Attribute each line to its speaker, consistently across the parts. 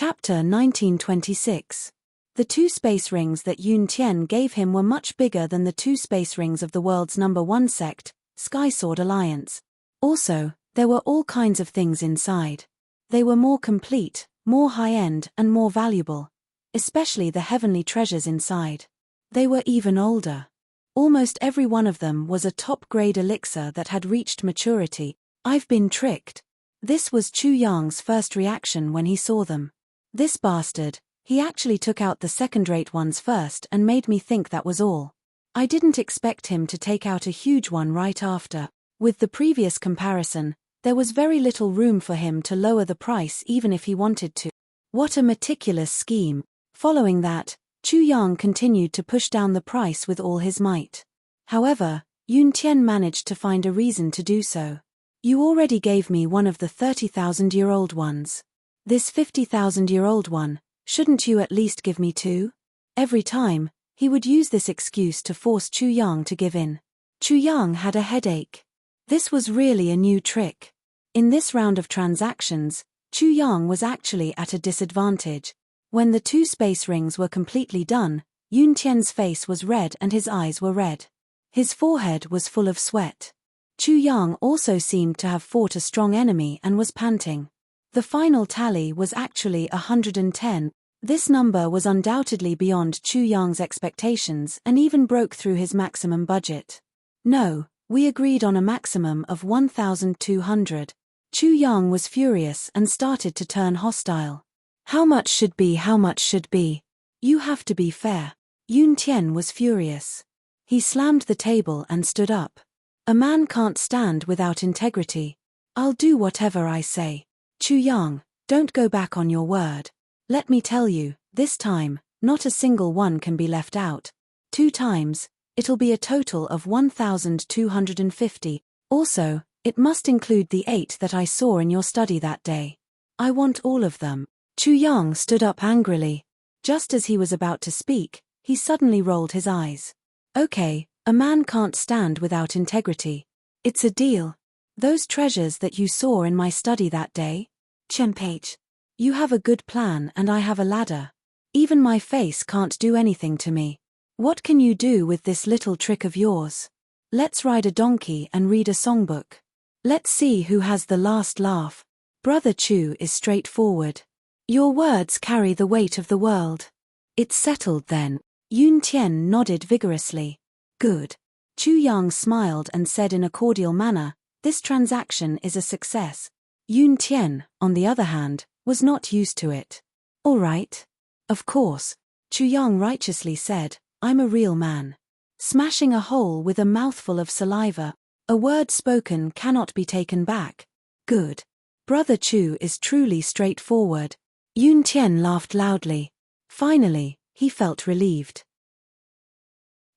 Speaker 1: Chapter 1926. The 2 space rings that Yun Tian gave him were much bigger than the 2 space rings of the world's #1 sect, Sky Sword Alliance. Also, there were all kinds of things inside. They were more complete, more high-end, and more valuable. Especially the heavenly treasures inside. They were even older. Almost every one of them was a top-grade elixir that had reached maturity. I've been tricked. This was Chu Yang's first reaction when he saw them. This bastard, he actually took out the second-rate ones first and made me think that was all. I didn't expect him to take out a huge one right after. With the previous comparison, there was very little room for him to lower the price even if he wanted to. What a meticulous scheme. Following that, Chu Yang continued to push down the price with all his might. However, Yun Tian managed to find a reason to do so. You already gave me one of the 30,000-year-old ones. This 50,000-year-old one, shouldn't you at least give me 2? Every time, he would use this excuse to force Chu Yang to give in. Chu Yang had a headache. This was really a new trick. In this round of transactions, Chu Yang was actually at a disadvantage. When the 2 space rings were completely done, Yun Tian's face was red and his eyes were red. His forehead was full of sweat. Chu Yang also seemed to have fought a strong enemy and was panting. The final tally was actually 110. This number was undoubtedly beyond Chu Yang's expectations and even broke through his maximum budget. No, we agreed on a maximum of 1,200. Chu Yang was furious and started to turn hostile. How much should be? How much should be? You have to be fair. Yun Tian was furious. He slammed the table and stood up. A man can't stand without integrity. I'll do whatever I say. Chu Yang, don't go back on your word. Let me tell you, this time, not a single one can be left out. 2 times, it'll be a total of 1,250. Also, it must include the 8 that I saw in your study that day. I want all of them. Chu Yang stood up angrily. Just as he was about to speak, he suddenly rolled his eyes. Okay, a man can't stand without integrity. It's a deal. Those treasures that you saw in my study that day? Chenpage. You have a good plan and I have a ladder. Even my face can't do anything to me. What can you do with this little trick of yours? Let's ride a donkey and read a songbook. Let's see who has the last laugh. Brother Chu is straightforward. Your words carry the weight of the world. It's settled then. Yun Tian nodded vigorously. Good. Chu Yang smiled and said in a cordial manner, this transaction is a success. Yun Tian, on the other hand, was not used to it. All right. Of course. Chu Yang righteously said, I'm a real man. Smashing a hole with a mouthful of saliva. A word spoken cannot be taken back. Good. Brother Chu is truly straightforward. Yun Tian laughed loudly. Finally, he felt relieved.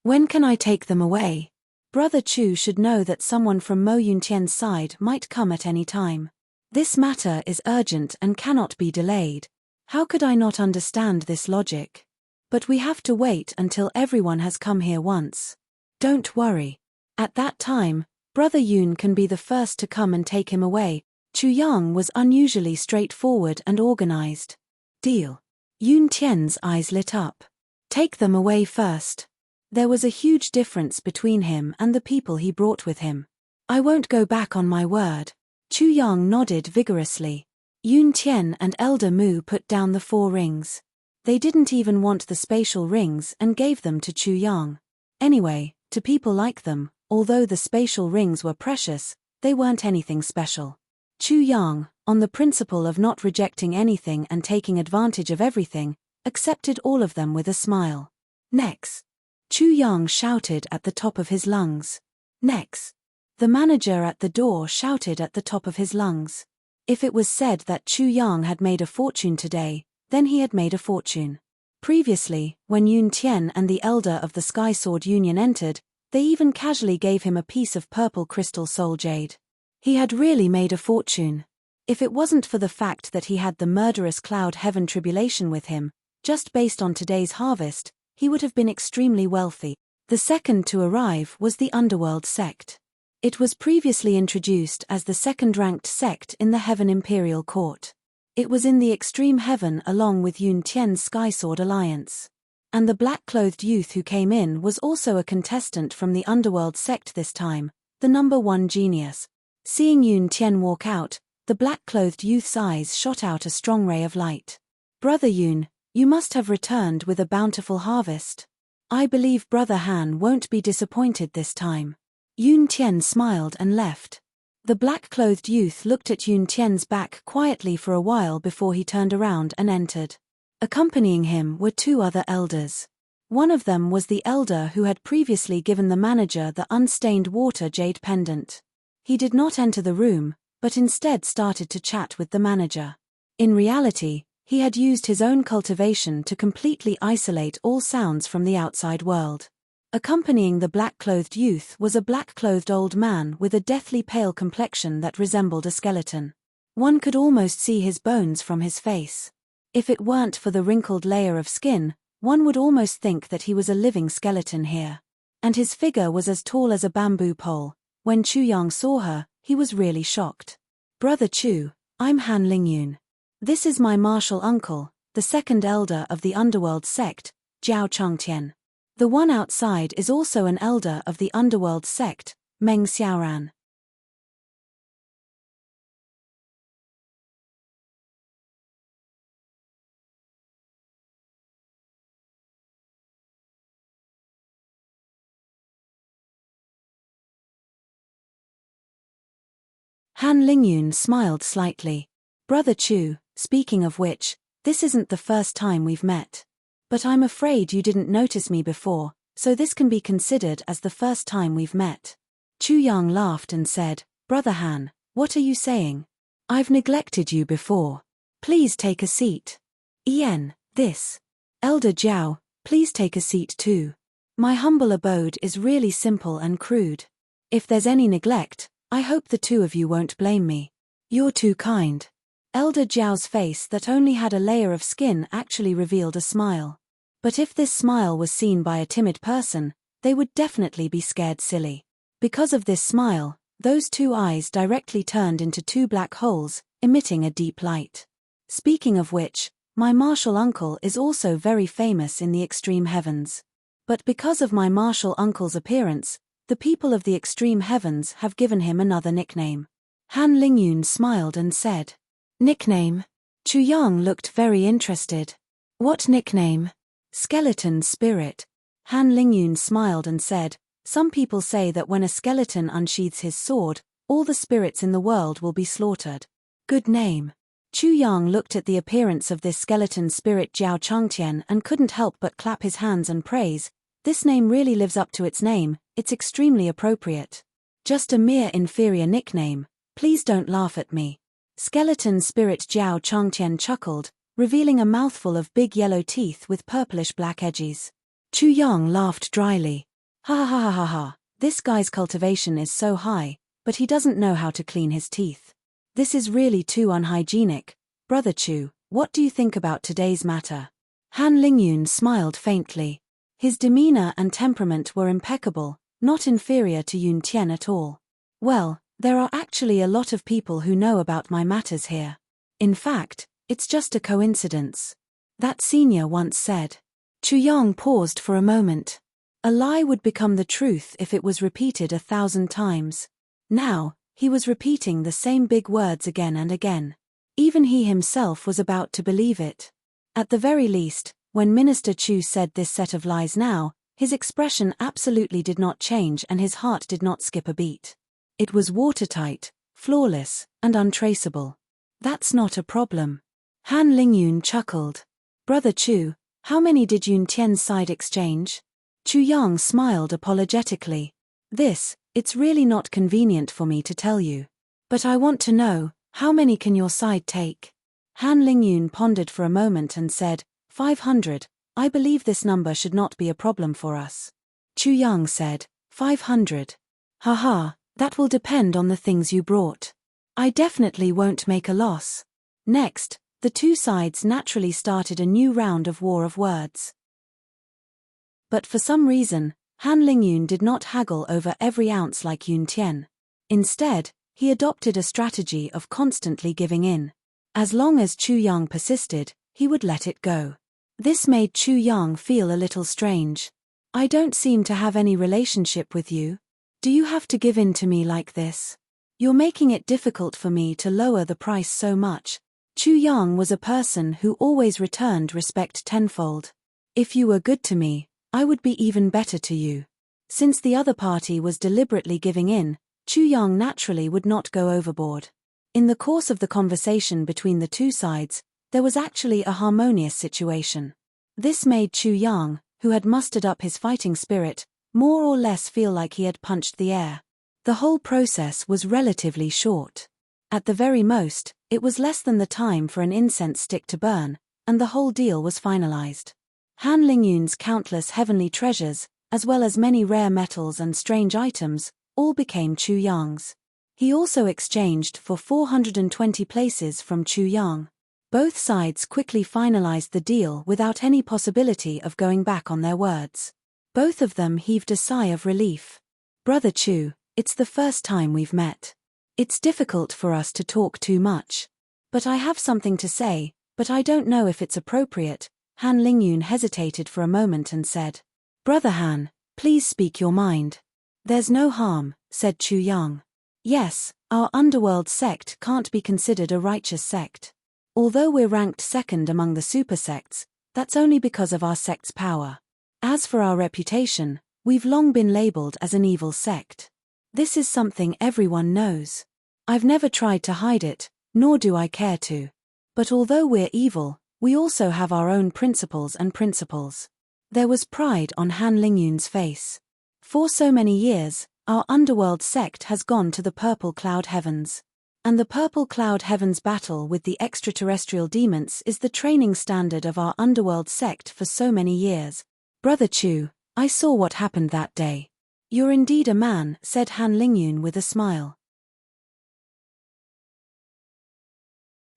Speaker 1: When can I take them away? Brother Chu should know that someone from Mo Yun Tian's side might come at any time. This matter is urgent and cannot be delayed. How could I not understand this logic? But we have to wait until everyone has come here once. Don't worry. At that time, Brother Yun can be the first to come and take him away. Chu Yang was unusually straightforward and organized. Deal. Yun Tian's eyes lit up. Take them away first. There was a huge difference between him and the people he brought with him. I won't go back on my word. Chu Yang nodded vigorously. Yun Tian and Elder Mu put down the 4 rings. They didn't even want the spatial rings and gave them to Chu Yang. Anyway, to people like them, although the spatial rings were precious, they weren't anything special. Chu Yang, on the principle of not rejecting anything and taking advantage of everything, accepted all of them with a smile. Next. Chu Yang shouted at the top of his lungs. Next. The manager at the door shouted at the top of his lungs. If it was said that Chu Yang had made a fortune today, then he had made a fortune. Previously, when Yun Tian and the elder of the Sky Sword Union entered, they even casually gave him a piece of purple crystal soul jade. He had really made a fortune. If it wasn't for the fact that he had the murderous cloud heaven tribulation with him, just based on today's harvest, he would have been extremely wealthy. The second to arrive was the Underworld sect. It was previously introduced as the second-ranked sect in the Heaven Imperial Court. It was in the extreme heaven along with Yun Tian's Sky Sword alliance. And the black-clothed youth who came in was also a contestant from the underworld sect this time, the number 1 genius. Seeing Yun Tian walk out, the black-clothed youth's eyes shot out a strong ray of light. Brother Yun, you must have returned with a bountiful harvest. I believe Brother Han won't be disappointed this time. Yun Tian smiled and left. The black-clothed youth looked at Yun Tian's back quietly for a while before he turned around and entered. Accompanying him were 2 other elders. One of them was the elder who had previously given the manager the unstained water jade pendant. He did not enter the room, but instead started to chat with the manager. In reality, he had used his own cultivation to completely isolate all sounds from the outside world. Accompanying the black-clothed youth was a black-clothed old man with a deathly pale complexion that resembled a skeleton. One could almost see his bones from his face. If it weren't for the wrinkled layer of skin, one would almost think that he was a living skeleton here. And his figure was as tall as a bamboo pole. When Chu Yang saw her, he was really shocked. Brother Chu, I'm Han Lingyun. This is my martial uncle, the second elder of the underworld sect, Jiao Chongtian. The one outside is also an elder of the underworld sect, Meng Xiaoran. Han Lingyun smiled slightly. Brother Chu, speaking of which, this isn't the first time we've met. But I'm afraid you didn't notice me before, so this can be considered as the first time we've met. Chu Yang laughed and said, Brother Han, what are you saying? I've neglected you before. Please take a seat. This. Elder Jiao, please take a seat too. My humble abode is really simple and crude. If there's any neglect, I hope the 2 of you won't blame me. You're too kind. Elder Jiao's face that only had a layer of skin actually revealed a smile. But if this smile was seen by a timid person, they would definitely be scared silly. Because of this smile, those 2 eyes directly turned into 2 black holes, emitting a deep light. Speaking of which, my martial uncle is also very famous in the extreme heavens. But because of my martial uncle's appearance, the people of the extreme heavens have given him another nickname. Han Lingyun smiled and said, Nickname? Chu Yang looked very interested. What nickname? Skeleton Spirit. Han Lingyun smiled and said, some people say that when a skeleton unsheathes his sword, all the spirits in the world will be slaughtered. Good name. Chu Yang looked at the appearance of this skeleton spirit Jiao Chongtian and couldn't help but clap his hands and praise. This name really lives up to its name, it's extremely appropriate. Just a mere inferior nickname, please don't laugh at me. Skeleton spirit Jiao Chongtian chuckled, revealing a mouthful of big yellow teeth with purplish black edges. Chu Yang laughed dryly. Ha ha ha ha ha, this guy's cultivation is so high, but he doesn't know how to clean his teeth. This is really too unhygienic. Brother Chu, what do you think about today's matter? Han Lingyun smiled faintly. His demeanor and temperament were impeccable, not inferior to Yun Tian at all. Well, there are actually a lot of people who know about my matters here. In fact, it's just a coincidence. That senior once said. Chu Yang paused for a moment. A lie would become the truth if it was repeated 1,000 times. Now, he was repeating the same big words again and again. Even he himself was about to believe it. At the very least, when Minister Chu said this set of lies now, his expression absolutely did not change and his heart did not skip a beat. It was watertight, flawless, and untraceable. That's not a problem. Han Lingyun chuckled. Brother Chu, how many did Yun Tian's side exchange? Chu Yang smiled apologetically. It's really not convenient for me to tell you. But I want to know, how many can your side take? Han Lingyun pondered for a moment and said, 500, I believe this number should not be a problem for us. Chu Yang said, 500. Haha, that will depend on the things you brought. I definitely won't make a loss. Next, the 2 sides naturally started a new round of war of words. But for some reason, Han Lingyun did not haggle over every ounce like Yun Tian. Instead, he adopted a strategy of constantly giving in. As long as Chu Yang persisted, he would let it go. This made Chu Yang feel a little strange. I don't seem to have any relationship with you. Do you have to give in to me like this? You're making it difficult for me to lower the price so much. Chu Yang was a person who always returned respect tenfold. If you were good to me, I would be even better to you. Since the other party was deliberately giving in, Chu Yang naturally would not go overboard. In the course of the conversation between the two sides, there was actually a harmonious situation. This made Chu Yang, who had mustered up his fighting spirit, more or less feel like he had punched the air. The whole process was relatively short. At the very most, it was less than the time for an incense stick to burn, and the whole deal was finalized. Han Lingyun's countless heavenly treasures, as well as many rare metals and strange items, all became Chu Yang's. He also exchanged for 420 places from Chu Yang. Both sides quickly finalized the deal without any possibility of going back on their words. Both of them heaved a sigh of relief. Brother Chu, it's the first time we've met. It's difficult for us to talk too much. But I have something to say, but I don't know if it's appropriate. Han Lingyun hesitated for a moment and said, Brother Han, please speak your mind. There's no harm, said Chu Yang. Yes, our underworld sect can't be considered a righteous sect. Although we're ranked second among the super sects, that's only because of our sect's power. As for our reputation, we've long been labeled as an evil sect. This is something everyone knows. I've never tried to hide it, nor do I care to. But although we're evil, we also have our own principles and principles. There was pride on Han Lingyun's face. For so many years, our underworld sect has gone to the purple cloud heavens. And the purple cloud heavens battle with the extraterrestrial demons is the training standard of our underworld sect for so many years. Brother Chu, I saw what happened that day. You're indeed a man, said Han Lingyun with a smile.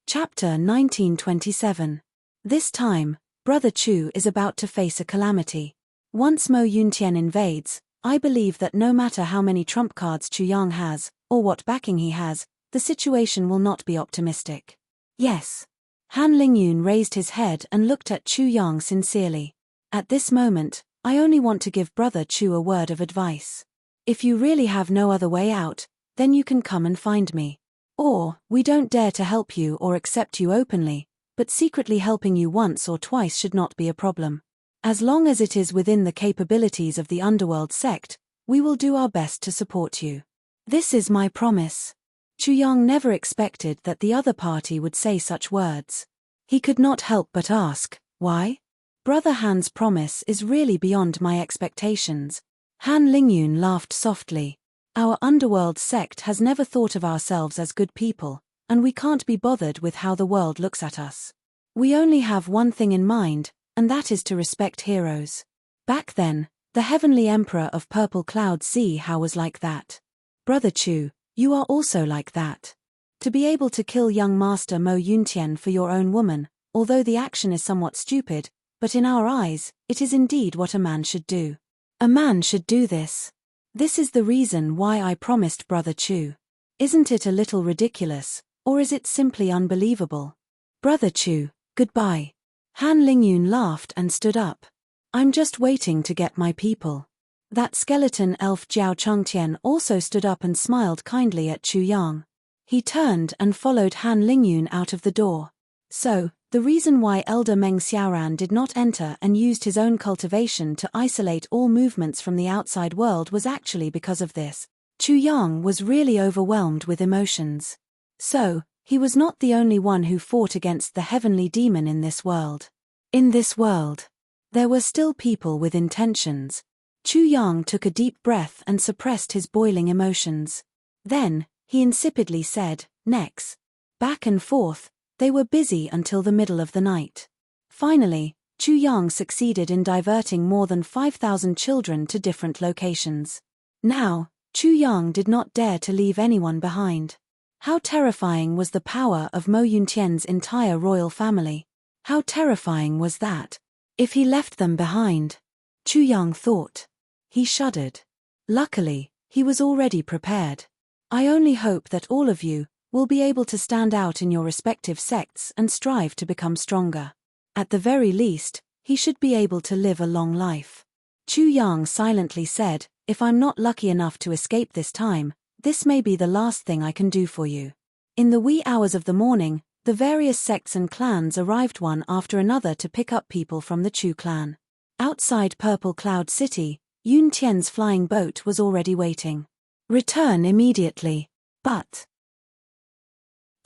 Speaker 1: Chapter 1927. This time, Brother Chu is about to face a calamity. Once Mo Yuntian invades, I believe that no matter how many trump cards Chu Yang has, or what backing he has, the situation will not be optimistic. Yes. Han Lingyun raised his head and looked at Chu Yang sincerely. At this moment, I only want to give Brother Chu a word of advice. If you really have no other way out, then you can come and find me. Or, we don't dare to help you or accept you openly, but secretly helping you once or twice should not be a problem. As long as it is within the capabilities of the underworld sect, we will do our best to support you. This is my promise. Chu Yang never expected that the other party would say such words. He could not help but ask, why? Brother Han's promise is really beyond my expectations. Han Lingyun laughed softly. Our underworld sect has never thought of ourselves as good people, and we can't be bothered with how the world looks at us. We only have one thing in mind, and that is to respect heroes. Back then, the heavenly emperor of Purple Cloud Sea How was like that. Brother Chu, you are also like that. To be able to kill young Master Mo Yuntian for your own woman, although the action is somewhat stupid, but in our eyes, it is indeed what a man should do. A man should do this. This is the reason why I promised Brother Chu. Isn't it a little ridiculous, or is it simply unbelievable? Brother Chu, goodbye. Han Lingyun laughed and stood up. I'm just waiting to get my people. That skeleton elf Jiao Chengtian also stood up and smiled kindly at Chu Yang. He turned and followed Han Lingyun out of the door. So, the reason why Elder Meng Xiaoran did not enter and used his own cultivation to isolate all movements from the outside world was actually because of this. Chu Yang was really overwhelmed with emotions. So, he was not the only one who fought against the heavenly demon in this world. In this world, there were still people with intentions. Chu Yang took a deep breath and suppressed his boiling emotions. Then, he insipidly said, next. Back and forth, they were busy until the middle of the night. Finally, Chu Yang succeeded in diverting more than 5,000 children to different locations. Now, Chu Yang did not dare to leave anyone behind. How terrifying was the power of Mo Yuntian's entire royal family. How terrifying was that? If he left them behind, Chu Yang thought. He shuddered. Luckily, he was already prepared. I only hope that all of you will be able to stand out in your respective sects and strive to become stronger. At the very least, he should be able to live a long life. Chu Yang silently said, if I'm not lucky enough to escape this time, this may be the last thing I can do for you. In the wee hours of the morning, the various sects and clans arrived one after another to pick up people from the Chu clan. Outside Purple Cloud City, Yun Tian's flying boat was already waiting. Return immediately. But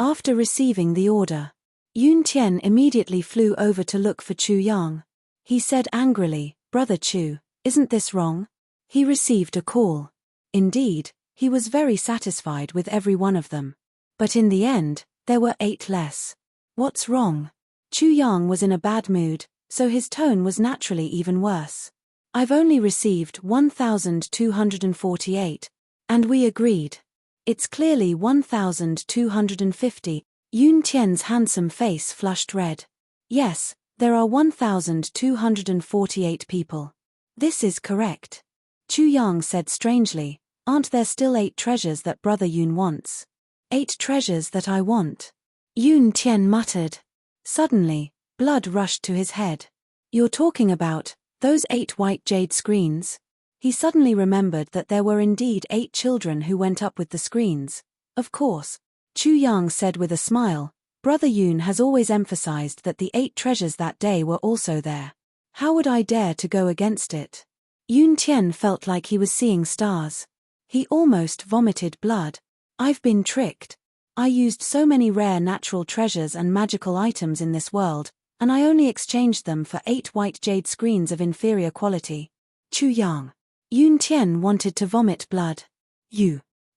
Speaker 1: after receiving the order, Yun Tian immediately flew over to look for Chu Yang. He said angrily, Brother Chu, isn't this wrong? He received a call. Indeed, he was very satisfied with every one of them. But in the end, there were 8 less. What's wrong? Chu Yang was in a bad mood, so his tone was naturally even worse. I've only received 1,248, and we agreed. It's clearly 1,250. Yun Tian's handsome face flushed red. Yes, there are 1,248 people. This is correct. Chu Yang said strangely, aren't there still 8 treasures that Brother Yun wants? 8 treasures that I want. Yun Tian muttered. Suddenly, blood rushed to his head. You're talking about those 8 white jade screens? He suddenly remembered that there were indeed 8 children who went up with the screens. Of course, Chu Yang said with a smile, Brother Yun has always emphasized that the 8 treasures that day were also there. How would I dare to go against it? Yun Tian felt like he was seeing stars. He almost vomited blood. I've been tricked. I used so many rare natural treasures and magical items in this world, and I only exchanged them for 8 white jade screens of inferior quality. Chu Yang. Yun Tian wanted to vomit blood.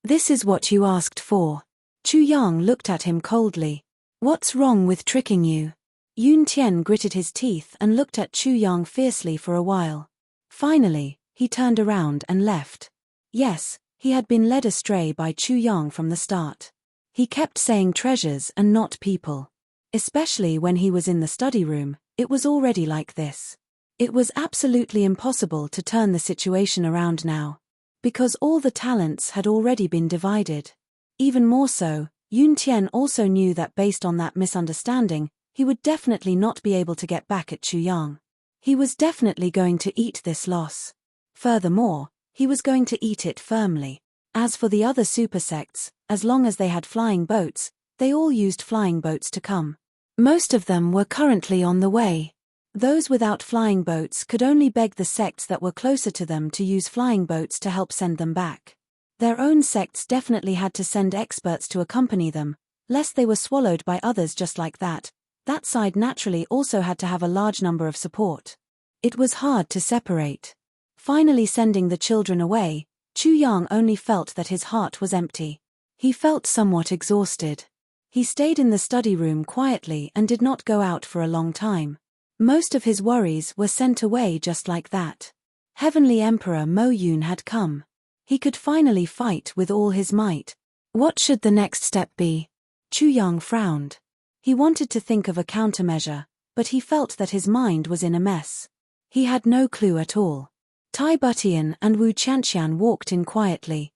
Speaker 1: This is what you asked for. Chu Yang looked at him coldly. What's wrong with tricking you? Yun Tian gritted his teeth and looked at Chu Yang fiercely for a while. Finally, he turned around and left. Yes, he had been led astray by Chu Yang from the start. He kept saying treasures and not people. Especially when he was in the study room, it was already like this. It was absolutely impossible to turn the situation around now. Because all the talents had already been divided. Even more so, Yun Tian also knew that based on that misunderstanding, he would definitely not be able to get back at Chu Yang. He was definitely going to eat this loss. Furthermore, he was going to eat it firmly. As for the other super sects, as long as they had flying boats, they all used flying boats to come. Most of them were currently on the way. Those without flying boats could only beg the sects that were closer to them to use flying boats to help send them back. Their own sects definitely had to send experts to accompany them, lest they were swallowed by others just like that. That side naturally also had to have a large number of support. It was hard to separate. Finally sending the children away, Chu Yang only felt that his heart was empty. He felt somewhat exhausted. He stayed in the study room quietly and did not go out for a long time. Most of his worries were sent away just like that. Heavenly Emperor Mo Yun had come. He could finally fight with all his might. What should the next step be? Chu Yang frowned. He wanted to think of a countermeasure, but he felt that his mind was in a mess. He had no clue at all. Tai Butian and Wu Qianqian walked in quietly.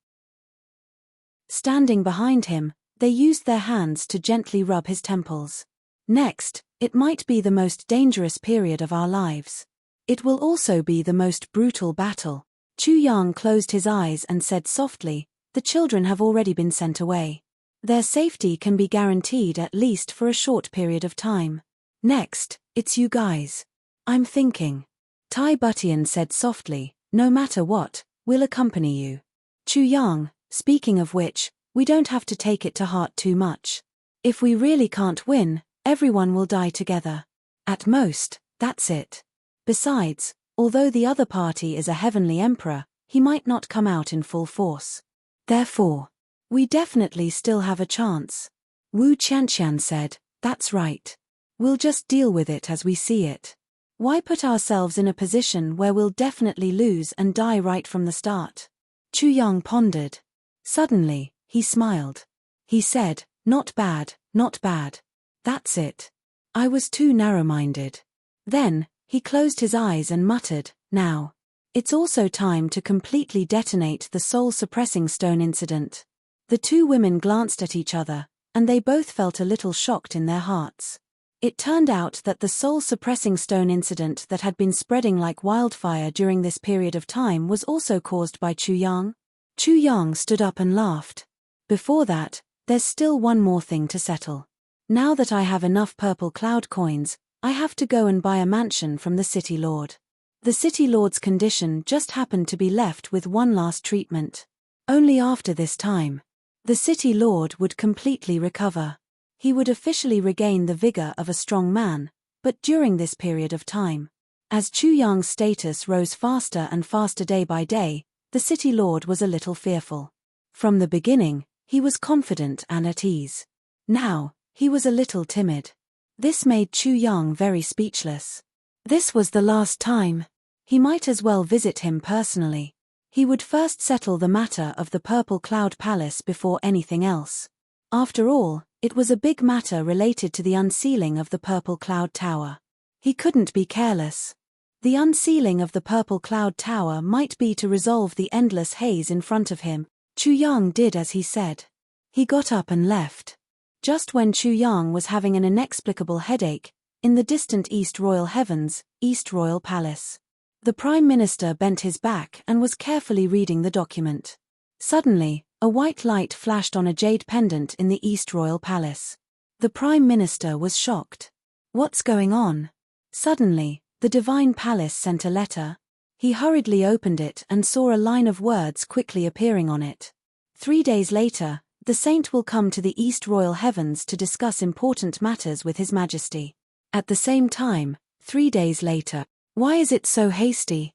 Speaker 1: Standing behind him, they used their hands to gently rub his temples. Next, it might be the most dangerous period of our lives. It will also be the most brutal battle. Chu Yang closed his eyes and said softly, the children have already been sent away. Their safety can be guaranteed at least for a short period of time. Next, it's you guys. I'm thinking. Tai Butian said softly, no matter what, we'll accompany you. Chu Yang, speaking of which, we don't have to take it to heart too much. If we really can't win, everyone will die together. At most, that's it. Besides, although the other party is a heavenly emperor, he might not come out in full force. Therefore, we definitely still have a chance. Wu Qianqian said, that's right. We'll just deal with it as we see it. Why put ourselves in a position where we'll definitely lose and die right from the start? Chu Yang pondered. Suddenly, he smiled. He said, not bad, not bad. That's it. I was too narrow-minded. Then, he closed his eyes and muttered, now. It's also time to completely detonate the soul-suppressing stone incident. The two women glanced at each other, and they both felt a little shocked in their hearts. It turned out that the soul-suppressing stone incident that had been spreading like wildfire during this period of time was also caused by Chu Yang. Chu Yang stood up and laughed. Before that, there's still one more thing to settle. Now that I have enough purple cloud coins, I have to go and buy a mansion from the city lord. The city lord's condition just happened to be left with one last treatment. Only after this time, the city lord would completely recover. He would officially regain the vigor of a strong man, but during this period of time, as Chu Yang's status rose faster and faster day by day, the city lord was a little fearful. From the beginning, he was confident and at ease. Now, he was a little timid. This made Chu Yang very speechless. This was the last time. He might as well visit him personally. He would first settle the matter of the Purple Cloud Palace before anything else. After all, it was a big matter related to the unsealing of the Purple Cloud Tower. He couldn't be careless. The unsealing of the Purple Cloud Tower might be to resolve the endless haze in front of him. Chu Yang did as he said. He got up and left. Just when Chu Yang was having an inexplicable headache, in the distant East Royal Heavens, East Royal Palace, the Prime Minister bent his back and was carefully reading the document. Suddenly, a white light flashed on a jade pendant in the East Royal Palace. The Prime Minister was shocked. What's going on? Suddenly, the Divine Palace sent a letter. He hurriedly opened it and saw a line of words quickly appearing on it. 3 days later, the saint will come to the East Royal Heavens to discuss important matters with His Majesty. At the same time, 3 days later. Why is it so hasty?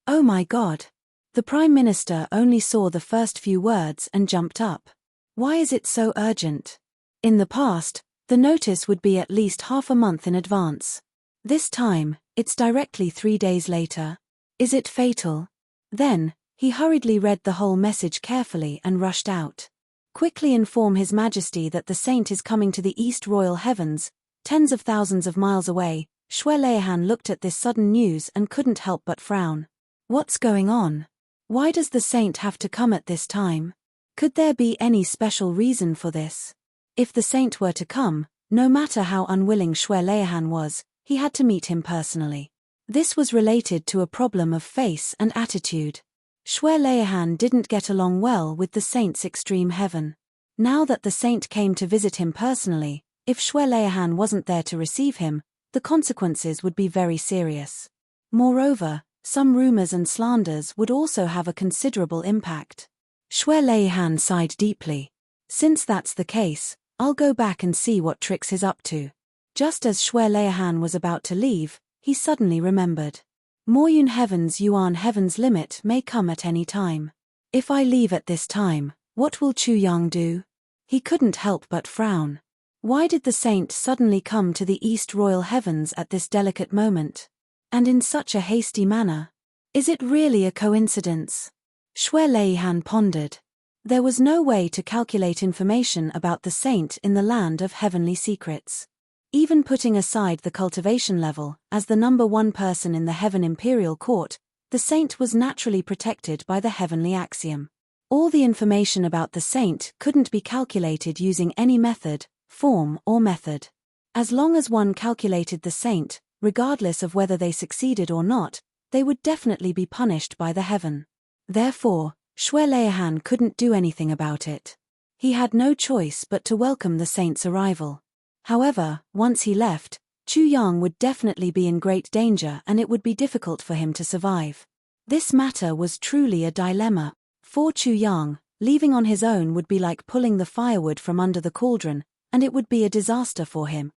Speaker 1: Oh my God! The Prime Minister only saw the first few words and jumped up. Why is it so urgent? In the past, the notice would be at least half a month in advance. This time, it's directly 3 days later. Is it fatal? Then, he hurriedly read the whole message carefully and rushed out. Quickly inform His Majesty that the saint is coming to the East Royal Heavens, tens of thousands of miles away. Shui Leihan looked at this sudden news and couldn't help but frown. What's going on? Why does the saint have to come at this time? Could there be any special reason for this? If the saint were to come, no matter how unwilling Shui Leihan was, he had to meet him personally. This was related to a problem of face and attitude. Shui Leihan didn't get along well with the saint's extreme heaven. Now that the saint came to visit him personally, if Shui Leihan wasn't there to receive him, the consequences would be very serious. Moreover, some rumors and slanders would also have a considerable impact. Shui Leihan sighed deeply. Since that's the case, I'll go back and see what tricks he's up to. Just as Shui Leihan was about to leave, he suddenly remembered. Moyun Heaven's Yuan Heaven's limit may come at any time. If I leave at this time, what will Chu Yang do? He couldn't help but frown. Why did the saint suddenly come to the East Royal Heavens at this delicate moment? And in such a hasty manner? Is it really a coincidence? Shui Leihan pondered. There was no way to calculate information about the saint in the land of heavenly secrets. Even putting aside the cultivation level, as the number one person in the Heaven Imperial Court, the saint was naturally protected by the heavenly axiom. All the information about the saint couldn't be calculated using any method, form or method. As long as one calculated the saint, regardless of whether they succeeded or not, they would definitely be punished by the heaven. Therefore, Shui Leihan couldn't do anything about it. He had no choice but to welcome the saint's arrival. However, once he left, Chu Yang would definitely be in great danger and it would be difficult for him to survive. This matter was truly a dilemma. For Chu Yang, leaving on his own would be like pulling the firewood from under the cauldron, and it would be a disaster for him.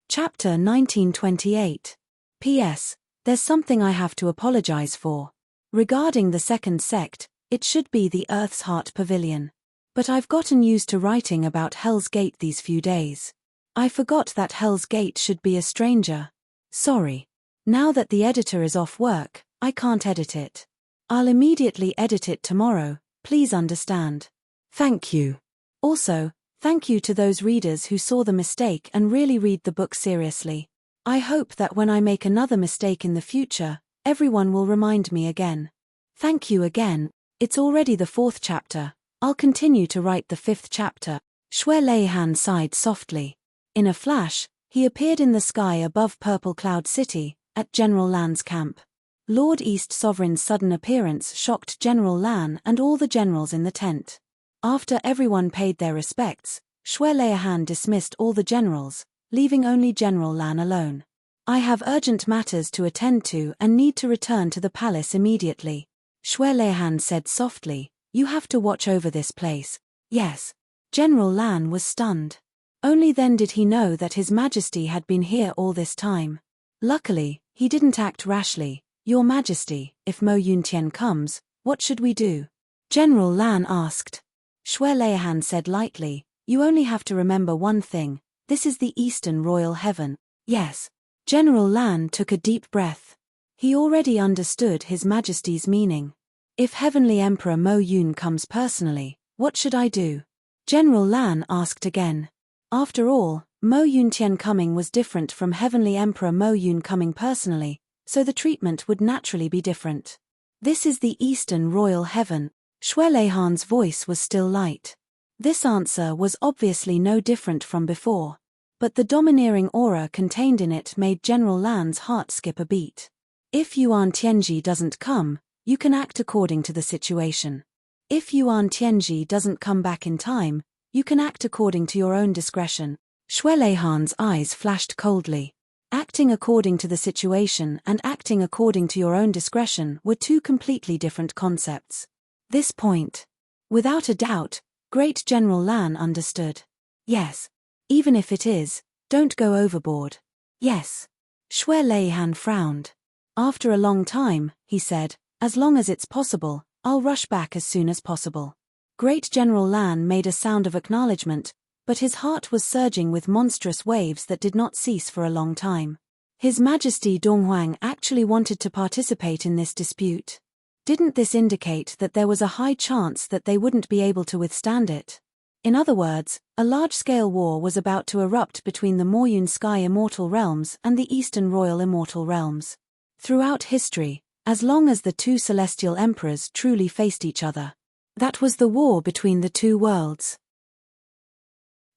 Speaker 1: Chapter 1928. P.S. There's something I have to apologize for. Regarding the second sect, it should be the Earth's Heart Pavilion. But I've gotten used to writing about Hell's Gate these few days. I forgot that Hell's Gate should be a stranger. Sorry. Now that the editor is off work, I can't edit it. I'll immediately edit it tomorrow, please understand. Thank you. Also, thank you to those readers who saw the mistake and really read the book seriously. I hope that when I make another mistake in the future, everyone will remind me again. Thank you again. It's already the 4th chapter. I'll continue to write the 5th chapter. Shui Leihan sighed softly. In a flash, he appeared in the sky above Purple Cloud City, at General Lan's camp. Lord East Sovereign's sudden appearance shocked General Lan and all the generals in the tent. After everyone paid their respects, Shui Leihan dismissed all the generals, leaving only General Lan alone. I have urgent matters to attend to and need to return to the palace immediately. Shui Leihan said softly, you have to watch over this place. Yes. General Lan was stunned. Only then did he know that His Majesty had been here all this time. Luckily, he didn't act rashly. Your Majesty, if Mo Yuntian comes, what should we do? General Lan asked. Shui Leihan said lightly, you only have to remember one thing, this is the Eastern Royal Heaven. Yes. General Lan took a deep breath. He already understood His Majesty's meaning. If Heavenly Emperor Mo Yun comes personally, what should I do? General Lan asked again. After all, Mo Yuntian coming was different from Heavenly Emperor Mo Yun coming personally, so the treatment would naturally be different. This is the Eastern Royal Heaven. Shui Leihan's voice was still light. This answer was obviously no different from before, but the domineering aura contained in it made General Lan's heart skip a beat. If Yuan Tianji doesn't come, you can act according to the situation. If Yuan Tianji doesn't come back in time, you can act according to your own discretion. Shui Leihan's eyes flashed coldly. Acting according to the situation and acting according to your own discretion were two completely different concepts. This point. Without a doubt, Great General Lan understood. Yes. Even if it is, don't go overboard. Yes. Shui Leihan frowned. After a long time, he said, as long as it's possible, I'll rush back as soon as possible. Great General Lan made a sound of acknowledgement, but his heart was surging with monstrous waves that did not cease for a long time. His Majesty Donghuang actually wanted to participate in this dispute. Didn't this indicate that there was a high chance that they wouldn't be able to withstand it? In other words, a large-scale war was about to erupt between the Moyun Sky Immortal Realms and the Eastern Royal Immortal Realms. Throughout history, as long as the two celestial emperors truly faced each other, that was the war between the two worlds.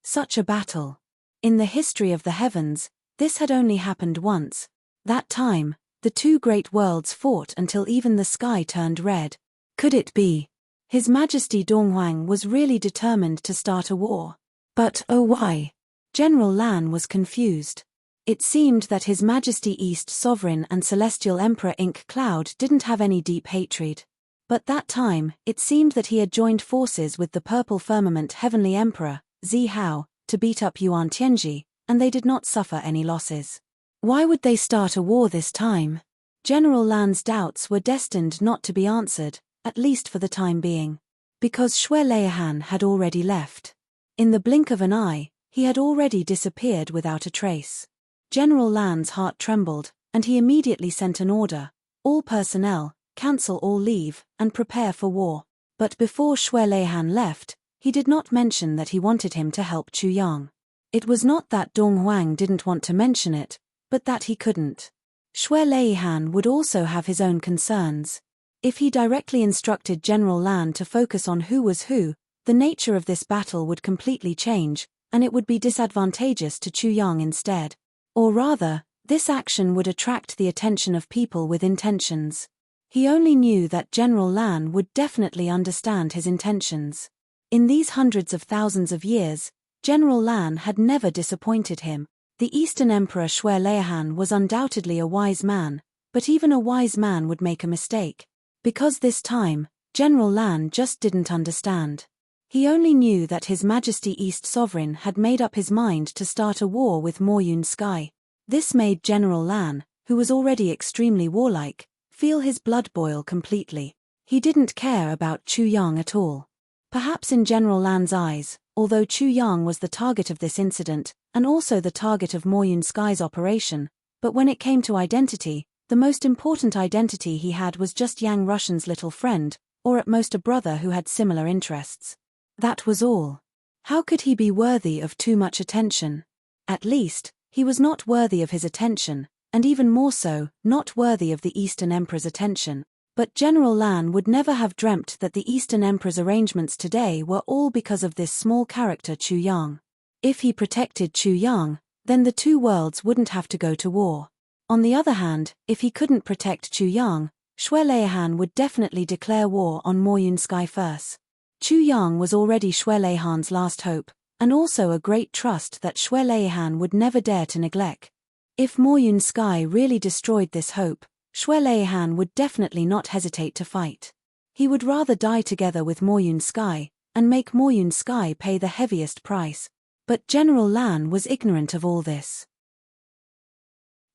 Speaker 1: Such a battle. In the history of the heavens, this had only happened once. That time, the two great worlds fought until even the sky turned red. Could it be? His Majesty Donghuang was really determined to start a war. But, oh why? General Lan was confused. It seemed that His Majesty East Sovereign and Celestial Emperor Ink Cloud didn't have any deep hatred. But that time, it seemed that he had joined forces with the Purple Firmament Heavenly Emperor, Zi Hao, to beat up Yuan Tianji, and they did not suffer any losses. Why would they start a war this time? General Lan's doubts were destined not to be answered, at least for the time being. Because Shui Leihan had already left. In the blink of an eye, he had already disappeared without a trace. General Lan's heart trembled, and he immediately sent an order. All personnel, cancel all leave, and prepare for war. But before Shui Leihan left, he did not mention that he wanted him to help Chu Yang. It was not that Donghuang didn't want to mention it, but that he couldn't. Shui Leihan would also have his own concerns. If he directly instructed General Lan to focus on who was who, the nature of this battle would completely change, and it would be disadvantageous to Chu Yang instead. Or rather, this action would attract the attention of people with intentions. He only knew that General Lan would definitely understand his intentions. In these hundreds of thousands of years, General Lan had never disappointed him. The Eastern Emperor Shui Leihan was undoubtedly a wise man, but even a wise man would make a mistake. Because this time, General Lan just didn't understand. He only knew that His Majesty East Sovereign had made up his mind to start a war with Moyun Sky. This made General Lan, who was already extremely warlike, feel his blood boil completely. He didn't care about Chu Yang at all. Perhaps in General Lan's eyes, although Chu Yang was the target of this incident, and also the target of Moyun Sky's operation, but when it came to identity, the most important identity he had was just Yang Russian's little friend, or at most a brother who had similar interests. That was all. How could he be worthy of too much attention? At least, he was not worthy of his attention, and even more so, not worthy of the Eastern Emperor's attention. But General Lan would never have dreamt that the Eastern Emperor's arrangements today were all because of this small character Chu Yang. If he protected Chu Yang, then the two worlds wouldn't have to go to war. On the other hand, if he couldn't protect Chu Yang, Xue Leihan would definitely declare war on Mo Yun Sky first. Chu Yang was already Xue Leihan's last hope, and also a great trust that Xue Leihan would never dare to neglect. If Mo Yun Sky really destroyed this hope, Xue Leihan would definitely not hesitate to fight. He would rather die together with Mo Yun Sky, and make Mo Yun Sky pay the heaviest price. But General Lan was ignorant of all this.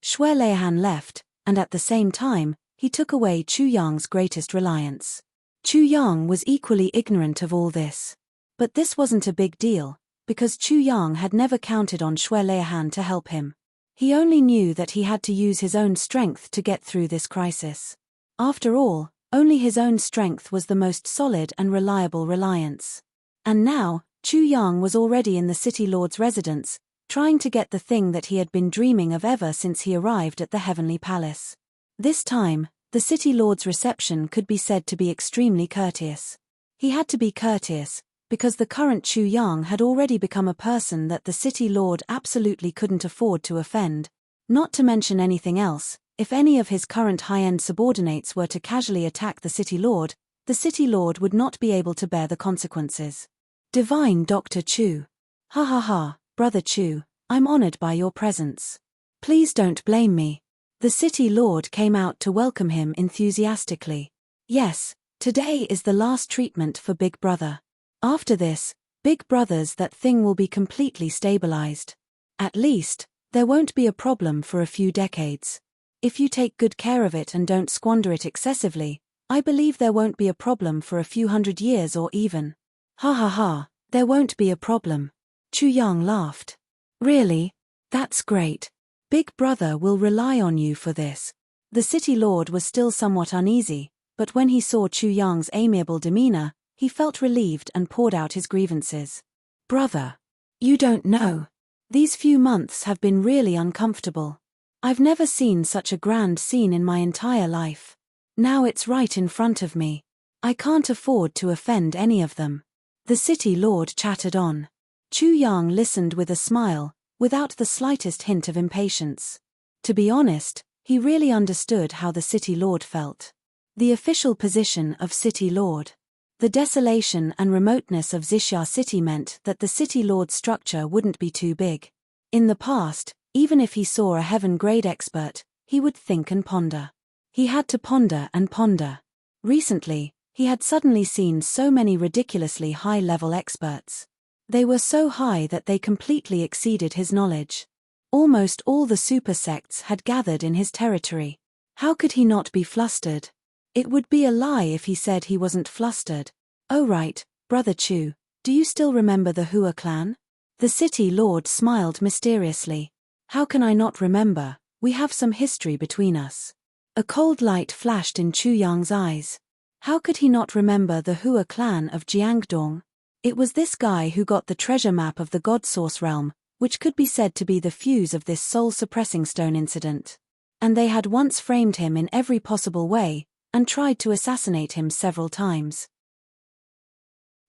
Speaker 1: Xue Leihan left, and at the same time, he took away Chu Yang's greatest reliance. Chu Yang was equally ignorant of all this. But this wasn't a big deal, because Chu Yang had never counted on Xue Leihan to help him. He only knew that he had to use his own strength to get through this crisis. After all, only his own strength was the most solid and reliable reliance. And now, Chu Yang was already in the City Lord's residence, trying to get the thing that he had been dreaming of ever since he arrived at the Heavenly Palace. This time, the City Lord's reception could be said to be extremely courteous. He had to be courteous, because the current Chu Yang had already become a person that the City Lord absolutely couldn't afford to offend. Not to mention anything else, if any of his current high-end subordinates were to casually attack the City Lord would not be able to bear the consequences. Divine Dr. Chu. Ha ha ha, Brother Chu, I'm honored by your presence. Please don't blame me. The City Lord came out to welcome him enthusiastically. Yes, today is the last treatment for Big Brother. After this, Big Brother's that thing will be completely stabilized. At least, there won't be a problem for a few decades. If you take good care of it and don't squander it excessively, I believe there won't be a problem for a few hundred years or even. Ha ha ha, there won't be a problem. Chu Yang laughed. Really? That's great. Big Brother will rely on you for this. The City Lord was still somewhat uneasy, but when he saw Chu Yang's amiable demeanor, he felt relieved and poured out his grievances. Brother, you don't know. These few months have been really uncomfortable. I've never seen such a grand scene in my entire life. Now it's right in front of me. I can't afford to offend any of them. The City Lord chattered on. Chu Yang listened with a smile, without the slightest hint of impatience. To be honest, he really understood how the City Lord felt. The official position of City Lord. The desolation and remoteness of Xixia City meant that the City Lord's structure wouldn't be too big. In the past, even if he saw a heaven-grade expert, he would think and ponder. He had to ponder and ponder. Recently, he had suddenly seen so many ridiculously high-level experts. They were so high that they completely exceeded his knowledge. Almost all the super sects had gathered in his territory. How could he not be flustered? It would be a lie if he said he wasn't flustered. Oh right, Brother Chu, do you still remember the Hua clan? The City Lord smiled mysteriously. How can I not remember? We have some history between us. A cold light flashed in Chu Yang's eyes. How could he not remember the Hua clan of Jiangdong? It was this guy who got the treasure map of the God Source realm, which could be said to be the fuse of this soul-suppressing stone incident. And they had once framed him in every possible way, and tried to assassinate him several times.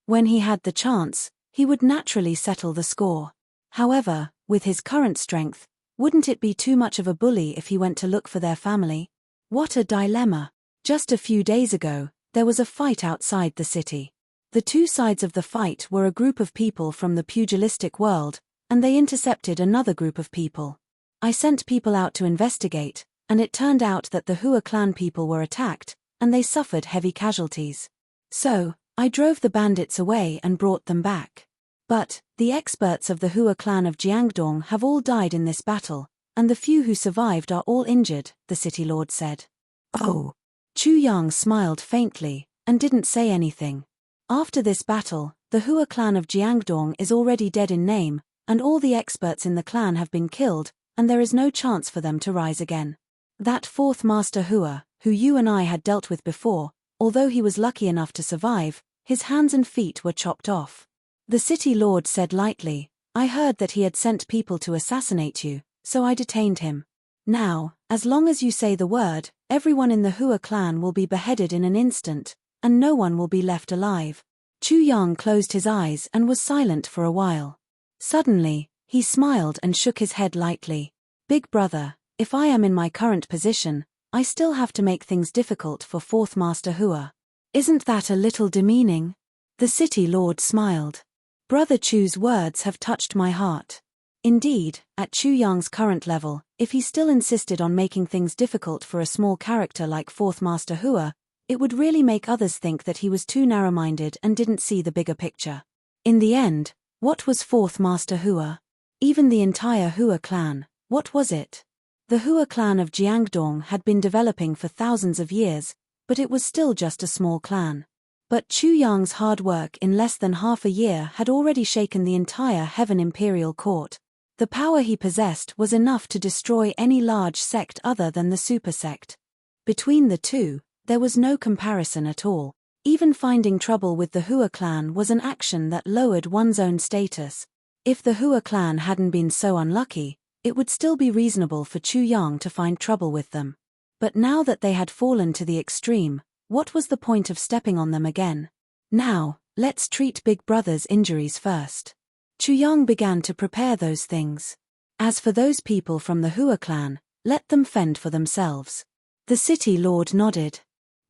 Speaker 1: When he had the chance, he would naturally settle the score. However, with his current strength, wouldn't it be too much of a bully if he went to look for their family? What a dilemma! Just a few days ago, there was a fight outside the city. The two sides of the fight were a group of people from the pugilistic world, and they intercepted another group of people. I sent people out to investigate, and it turned out that the Hua clan people were attacked, and they suffered heavy casualties. So, I drove the bandits away and brought them back. But, the experts of the Hua clan of Jiangdong have all died in this battle, and the few who survived are all injured, the City Lord said. Oh. Chu Yang smiled faintly, and didn't say anything. After this battle, the Hua clan of Jiangdong is already dead in name, and all the experts in the clan have been killed, and there is no chance for them to rise again. That fourth Master Hua, who you and I had dealt with before, although he was lucky enough to survive, his hands and feet were chopped off. The City Lord said lightly, I heard that he had sent people to assassinate you, so I detained him. Now, as long as you say the word, everyone in the Hua clan will be beheaded in an instant, and no one will be left alive. Chu Yang closed his eyes and was silent for a while. Suddenly, he smiled and shook his head lightly. Big brother, if I am in my current position, I still have to make things difficult for Fourth Master Hua. Isn't that a little demeaning? The city lord smiled. Brother Chu's words have touched my heart. Indeed, at Chu Yang's current level, if he still insisted on making things difficult for a small character like Fourth Master Hua, it would really make others think that he was too narrow-minded and didn't see the bigger picture. In the end, what was Fourth Master Hua? Even the entire Hua clan, what was it? The Hua clan of Jiangdong had been developing for thousands of years, but it was still just a small clan. But Chu Yang's hard work in less than half a year had already shaken the entire Heaven Imperial Court. The power he possessed was enough to destroy any large sect other than the super sect. Between the two, there was no comparison at all. Even finding trouble with the Hua clan was an action that lowered one's own status. If the Hua clan hadn't been so unlucky, it would still be reasonable for Chu Yang to find trouble with them. But now that they had fallen to the extreme, what was the point of stepping on them again? Now, let's treat Big Brother's injuries first. Chu Yang began to prepare those things. As for those people from the Hua clan, let them fend for themselves. The city lord nodded.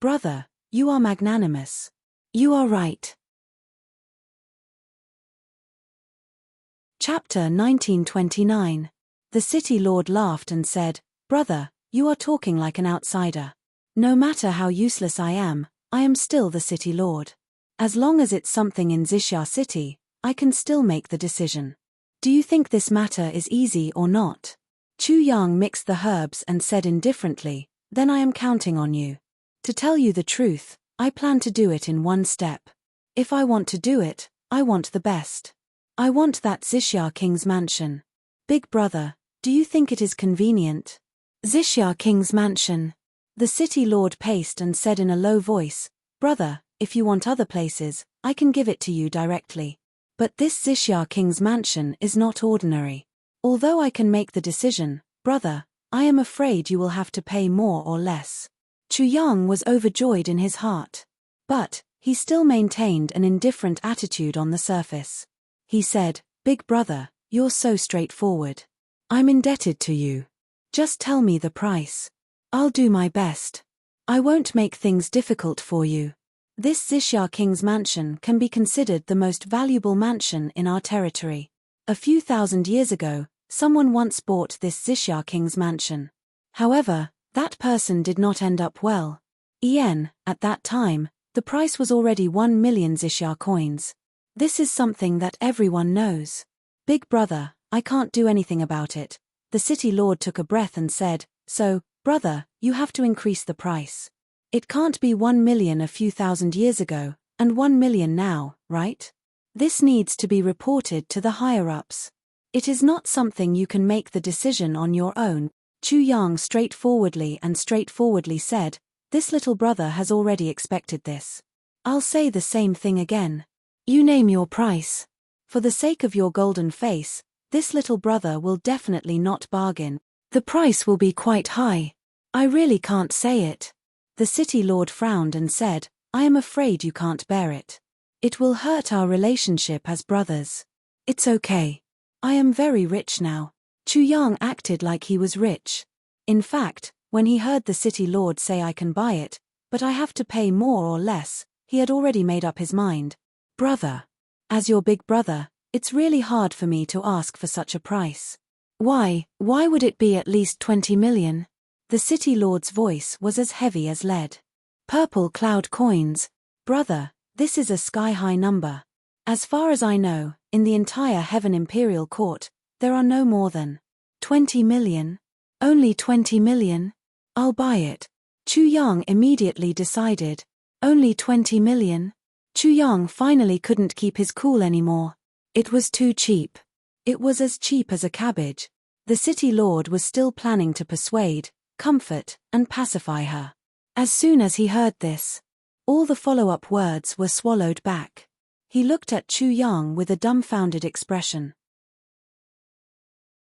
Speaker 1: Brother, you are magnanimous. You are right. Chapter 1929. The city lord laughed and said, Brother, you are talking like an outsider. No matter how useless I am still the city lord. As long as it's something in Xixia City, I can still make the decision. Do you think this matter is easy or not? Chu Yang mixed the herbs and said indifferently, Then I am counting on you. To tell you the truth, I plan to do it in one step. If I want to do it, I want the best. I want that Xixia King's mansion. Big brother, do you think it is convenient? Xixia King's mansion. The city lord paced and said in a low voice, Brother, if you want other places, I can give it to you directly. But this Xixia King's mansion is not ordinary. Although I can make the decision, brother, I am afraid you will have to pay more or less. Chu Yang was overjoyed in his heart. But, he still maintained an indifferent attitude on the surface. He said, Big brother, you're so straightforward. I'm indebted to you. Just tell me the price. I'll do my best. I won't make things difficult for you. This Xixia King's mansion can be considered the most valuable mansion in our territory. A few thousand years ago, someone once bought this Xixia King's mansion. However, that person did not end up well. At that time, the price was already 1 million Xixia coins. This is something that everyone knows. Big brother, I can't do anything about it. The city lord took a breath and said, So, brother, you have to increase the price. It can't be 1 million a few thousand years ago, and 1 million now, right? This needs to be reported to the higher-ups. It is not something you can make the decision on your own. Chu Yang straightforwardly said, This little brother has already expected this. I'll say the same thing again. You name your price. For the sake of your golden face, this little brother will definitely not bargain. The price will be quite high. I really can't say it. The city lord frowned and said, I am afraid you can't bear it. It will hurt our relationship as brothers. It's okay. I am very rich now. Chu Yang acted like he was rich. In fact, when he heard the city lord say I can buy it, but I have to pay more or less, he had already made up his mind. Brother. As your big brother, it's really hard for me to ask for such a price. Why would it be at least 20 million? The city lord's voice was as heavy as lead. Purple cloud coins. Brother, this is a sky-high number. As far as I know, in the entire Heaven Imperial Court, there are no more than 20 million. Only 20 million? I'll buy it. Chu Yang immediately decided. Only 20 million? Chu Yang finally couldn't keep his cool anymore. It was too cheap. It was as cheap as a cabbage. The city lord was still planning to persuade, comfort, and pacify her. As soon as he heard this, all the follow-up words were swallowed back. He looked at Chu Yang with a dumbfounded expression.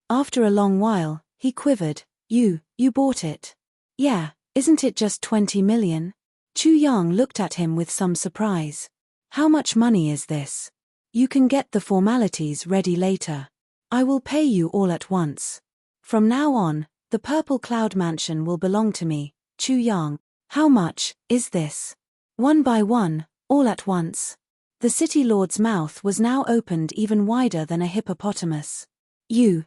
Speaker 1: After a long while, he quivered, You bought it? Yeah, isn't it just 20 million? Chu Yang looked at him with some surprise. How much money is this? You can get the formalities ready later. I will pay you all at once. From now on, the Purple Cloud Mansion will belong to me, Chu Yang. How much is this? One by one, all at once. The city lord's mouth was now opened even wider than a hippopotamus. Are you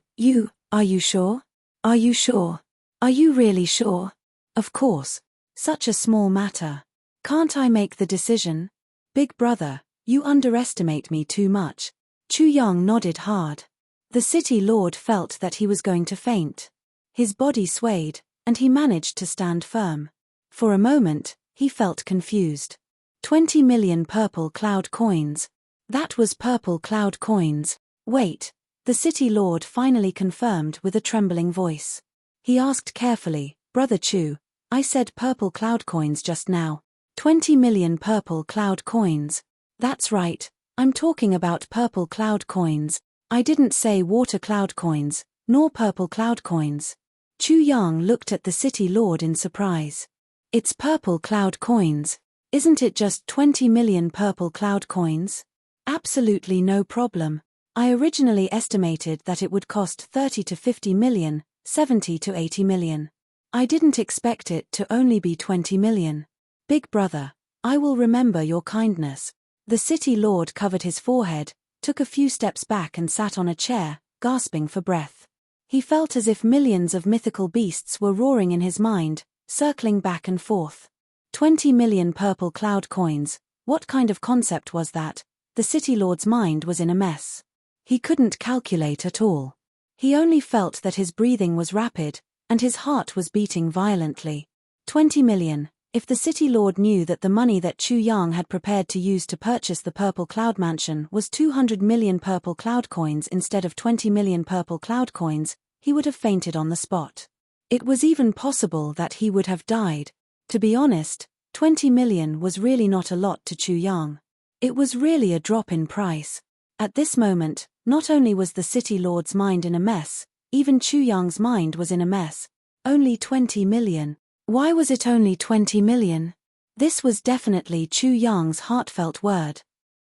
Speaker 1: sure? Are you sure? Are you really sure? Of course. Such a small matter. Can't I make the decision? Big brother, you underestimate me too much. Chu Yang nodded hard. The city lord felt that he was going to faint. His body swayed, and he managed to stand firm. For a moment, he felt confused. 20 million purple cloud coins. That was purple cloud coins. Wait, the city lord finally confirmed with a trembling voice. He asked carefully, Brother Chu, I said purple cloud coins just now. 20 million purple cloud coins. That's right, I'm talking about purple cloud coins. I didn't say water cloud coins, nor purple cloud coins. Chu Yang looked at the city lord in surprise. It's purple cloud coins. Isn't it just 20 million purple cloud coins? Absolutely no problem. I originally estimated that it would cost 30 to 50 million, 70 to 80 million. I didn't expect it to only be 20 million. Big brother, I will remember your kindness. The city lord covered his forehead, took a few steps back and sat on a chair, gasping for breath. He felt as if millions of mythical beasts were roaring in his mind, circling back and forth. 20 million purple cloud coins, what kind of concept was that? The city lord's mind was in a mess. He couldn't calculate at all. He only felt that his breathing was rapid, and his heart was beating violently. 20 million. If the city lord knew that the money that Chu Yang had prepared to use to purchase the Purple Cloud Mansion was 200 million purple cloud coins instead of 20 million purple cloud coins, he would have fainted on the spot. It was even possible that he would have died. To be honest, 20 million was really not a lot to Chu Yang. It was really a drop in price. At this moment, not only was the city lord's mind in a mess, even Chu Yang's mind was in a mess. Only 20 million. Why was it only 20 million? This was definitely Chu Yang's heartfelt word.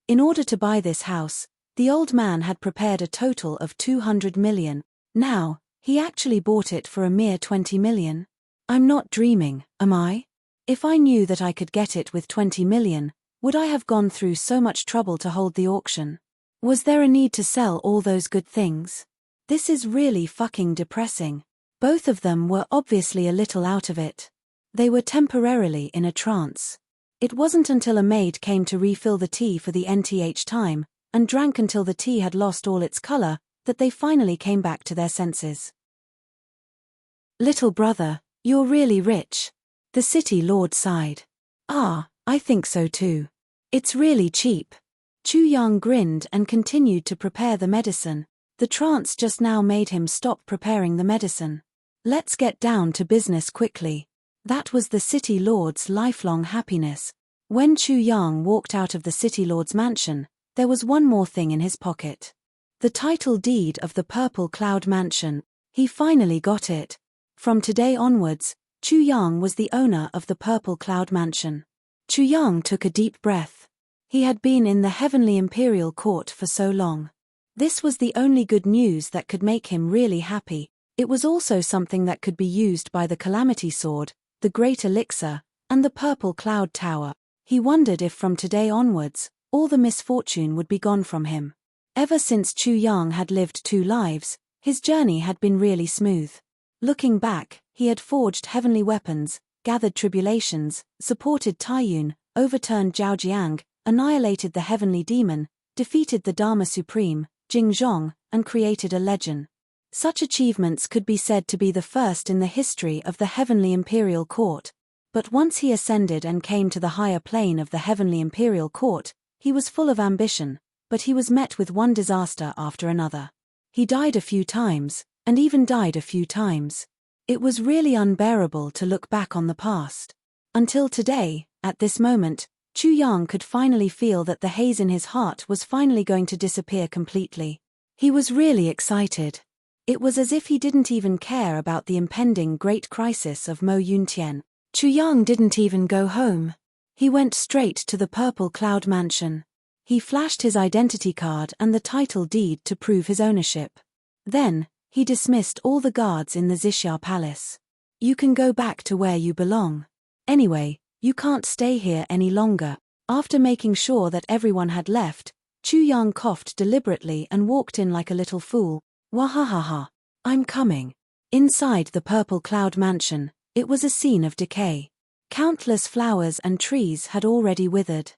Speaker 1: In order to buy this house, the old man had prepared a total of 200 million. Now, he actually bought it for a mere 20 million. I'm not dreaming, am I? If I knew that I could get it with 20 million, would I have gone through so much trouble to hold the auction? Was there a need to sell all those good things? This is really fucking depressing. Both of them were obviously a little out of it. They were temporarily in a trance. It wasn't until a maid came to refill the tea for the nth time, and drank until the tea had lost all its color, that they finally came back to their senses. Little brother, you're really rich. The city lord sighed. Ah, I think so too. It's really cheap. Chu Yang grinned and continued to prepare the medicine. The trance just now made him stop preparing the medicine. Let's get down to business quickly. That was the city lord's lifelong happiness. When Chu Yang walked out of the city lord's mansion, there was one more thing in his pocket. The title deed of the Purple Cloud Mansion. He finally got it. From today onwards, Chu Yang was the owner of the Purple Cloud Mansion. Chu Yang took a deep breath. He had been in the Heavenly Imperial Court for so long. This was the only good news that could make him really happy. It was also something that could be used by the Calamity Sword, the Great Elixir, and the Purple Cloud Tower. He wondered if from today onwards, all the misfortune would be gone from him. Ever since Chu Yang had lived 2 lives, his journey had been really smooth. Looking back, he had forged heavenly weapons, gathered tribulations, supported Taiyun, overturned Zhaojiang, annihilated the heavenly demon, defeated the Dharma Supreme, Jing Zhong, and created a legend. Such achievements could be said to be the first in the history of the Heavenly Imperial Court. But once he ascended and came to the higher plane of the Heavenly Imperial Court, he was full of ambition, but he was met with one disaster after another. He died a few times, and even died a few times. It was really unbearable to look back on the past. Until today, at this moment, Chu Yang could finally feel that the haze in his heart was finally going to disappear completely. He was really excited. It was as if he didn't even care about the impending great crisis of Mo Yuntian. Chu Yang didn't even go home. He went straight to the Purple Cloud Mansion. He flashed his identity card and the title deed to prove his ownership. Then, he dismissed all the guards in the Xixia Palace. You can go back to where you belong. Anyway, you can't stay here any longer. After making sure that everyone had left, Chu Yang coughed deliberately and walked in like a little fool. Wahahaha. I'm coming. Inside the Purple Cloud Mansion, it was a scene of decay. Countless flowers and trees had already withered.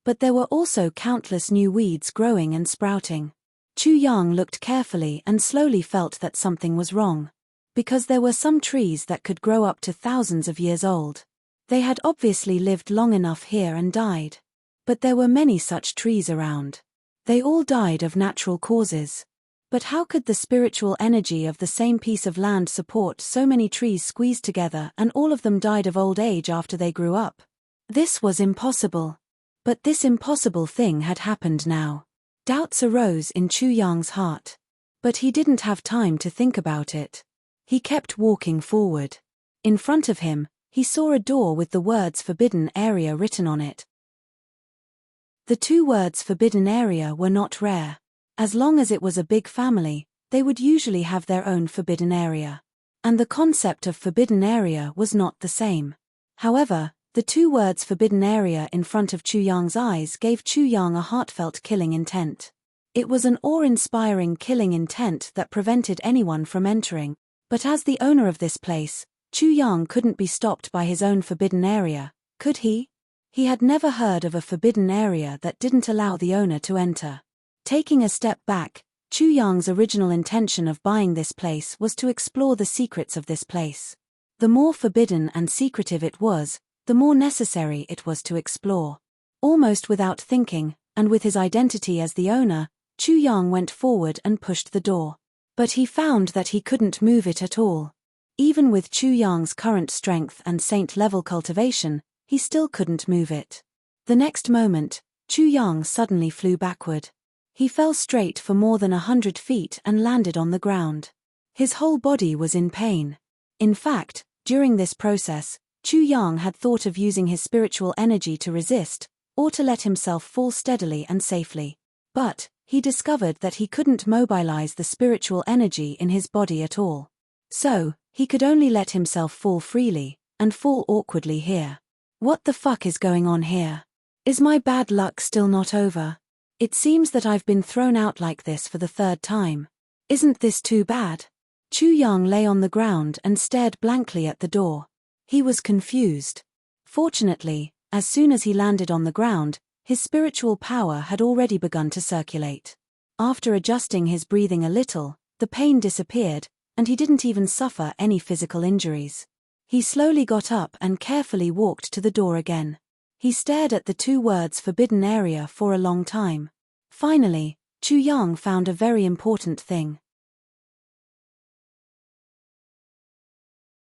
Speaker 1: But there were also countless new weeds growing and sprouting. Chu Yang looked carefully and slowly felt that something was wrong. Because there were some trees that could grow up to thousands of years old. They had obviously lived long enough here and died. But there were many such trees around. They all died of natural causes. But how could the spiritual energy of the same piece of land support so many trees squeezed together and all of them died of old age after they grew up? This was impossible. But this impossible thing had happened now. Doubts arose in Chu Yang's heart. But he didn't have time to think about it. He kept walking forward. In front of him, he saw a door with the words Forbidden Area written on it. The two words Forbidden Area were not rare. As long as it was a big family, they would usually have their own forbidden area. And the concept of forbidden area was not the same. However, the two words Forbidden Area in front of Chu Yang's eyes gave Chu Yang a heartfelt killing intent. It was an awe-inspiring killing intent that prevented anyone from entering. But as the owner of this place, Chu Yang couldn't be stopped by his own forbidden area, could he? He had never heard of a forbidden area that didn't allow the owner to enter. Taking a step back, Chu Yang's original intention of buying this place was to explore the secrets of this place. The more forbidden and secretive it was, the more necessary it was to explore. Almost without thinking, and with his identity as the owner, Chu Yang went forward and pushed the door. But he found that he couldn't move it at all. Even with Chu Yang's current strength and saint-level cultivation, he still couldn't move it. The next moment, Chu Yang suddenly flew backward. He fell straight for more than 100 feet and landed on the ground. His whole body was in pain. In fact, during this process, Chu Yang had thought of using his spiritual energy to resist, or to let himself fall steadily and safely. But, he discovered that he couldn't mobilize the spiritual energy in his body at all. So, he could only let himself fall freely, and fall awkwardly here. What the fuck is going on here? Is my bad luck still not over? It seems that I've been thrown out like this for the third time. Isn't this too bad? Chu Yang lay on the ground and stared blankly at the door. He was confused. Fortunately, as soon as he landed on the ground, his spiritual power had already begun to circulate. After adjusting his breathing a little, the pain disappeared, and he didn't even suffer any physical injuries. He slowly got up and carefully walked to the door again. He stared at the two words Forbidden Area for a long time. Finally, Chu Yang found a very important thing.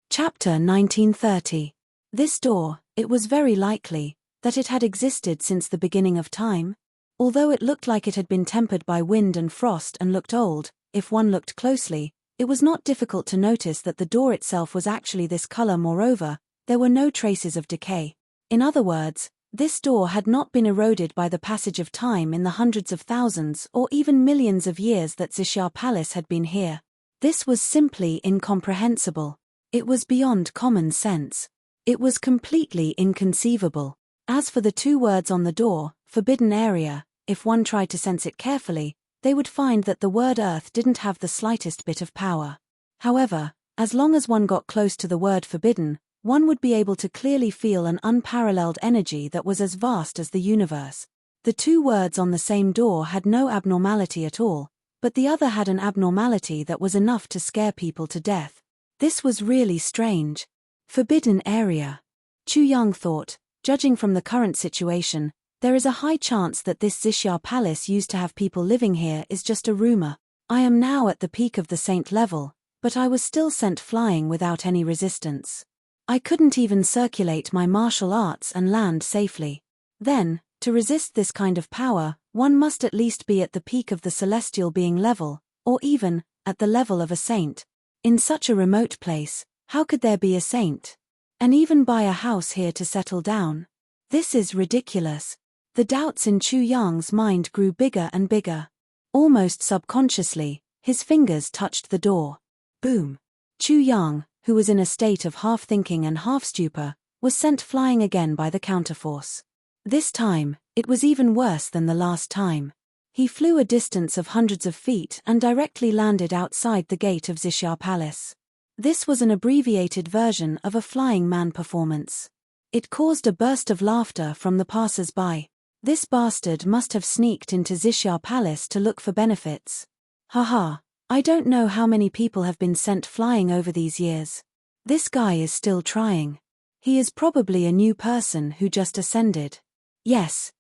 Speaker 1: Chapter 1930. This door, it was very likely that it had existed since the beginning of time. Although it looked like it had been tempered by wind and frost and looked old, if one looked closely, it was not difficult to notice that the door itself was actually this color. Moreover, there were no traces of decay. In other words, this door had not been eroded by the passage of time in the hundreds of thousands or even millions of years that Xixia Palace had been here. This was simply incomprehensible. It was beyond common sense. It was completely inconceivable. As for the two words on the door, Forbidden Area, if one tried to sense it carefully, they would find that the word Earth didn't have the slightest bit of power. However, as long as one got close to the word Forbidden, one would be able to clearly feel an unparalleled energy that was as vast as the universe. The two words on the same door had no abnormality at all, but the other had an abnormality that was enough to scare people to death. This was really strange. Forbidden Area. Chu Yang thought, judging from the current situation, there is a high chance that this Xixia Palace used to have people living here is just a rumor. I am now at the peak of the saint level, but I was still sent flying without any resistance. I couldn't even circulate my martial arts and land safely. Then, to resist this kind of power, one must at least be at the peak of the celestial being level, or even, at the level of a saint. In such a remote place, how could there be a saint? And even buy a house here to settle down? This is ridiculous. The doubts in Chu Yang's mind grew bigger and bigger. Almost subconsciously, his fingers touched the door. Boom! Chu Yang, who was in a state of half-thinking and half-stupor, was sent flying again by the counterforce. This time, it was even worse than the last time. He flew a distance of hundreds of feet and directly landed outside the gate of Xixia Palace. This was an abbreviated version of a flying man performance. It caused a burst of laughter from the passers-by. This bastard must have sneaked into Xixia Palace to look for benefits. Haha, I don't know how many people have been sent flying over these years. This guy is still trying. He is probably a new person who just ascended. Yes,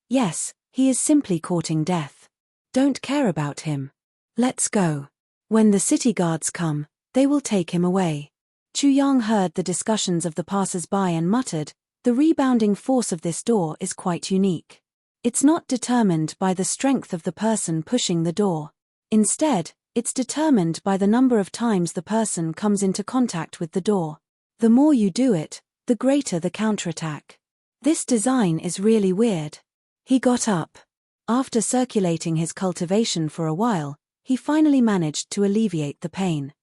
Speaker 1: he is simply courting death. Don't care about him. Let's go. When the city guards come, they will take him away. Chu Yang heard the discussions of the passers-by and muttered, the rebounding force of this door is quite unique. It's not determined by the strength of the person pushing the door. Instead, it's determined by the number of times the person comes into contact with the door. The more you do it, the greater the counterattack. This design is really weird. He got up. After circulating his cultivation for a while, he finally managed to alleviate the pain.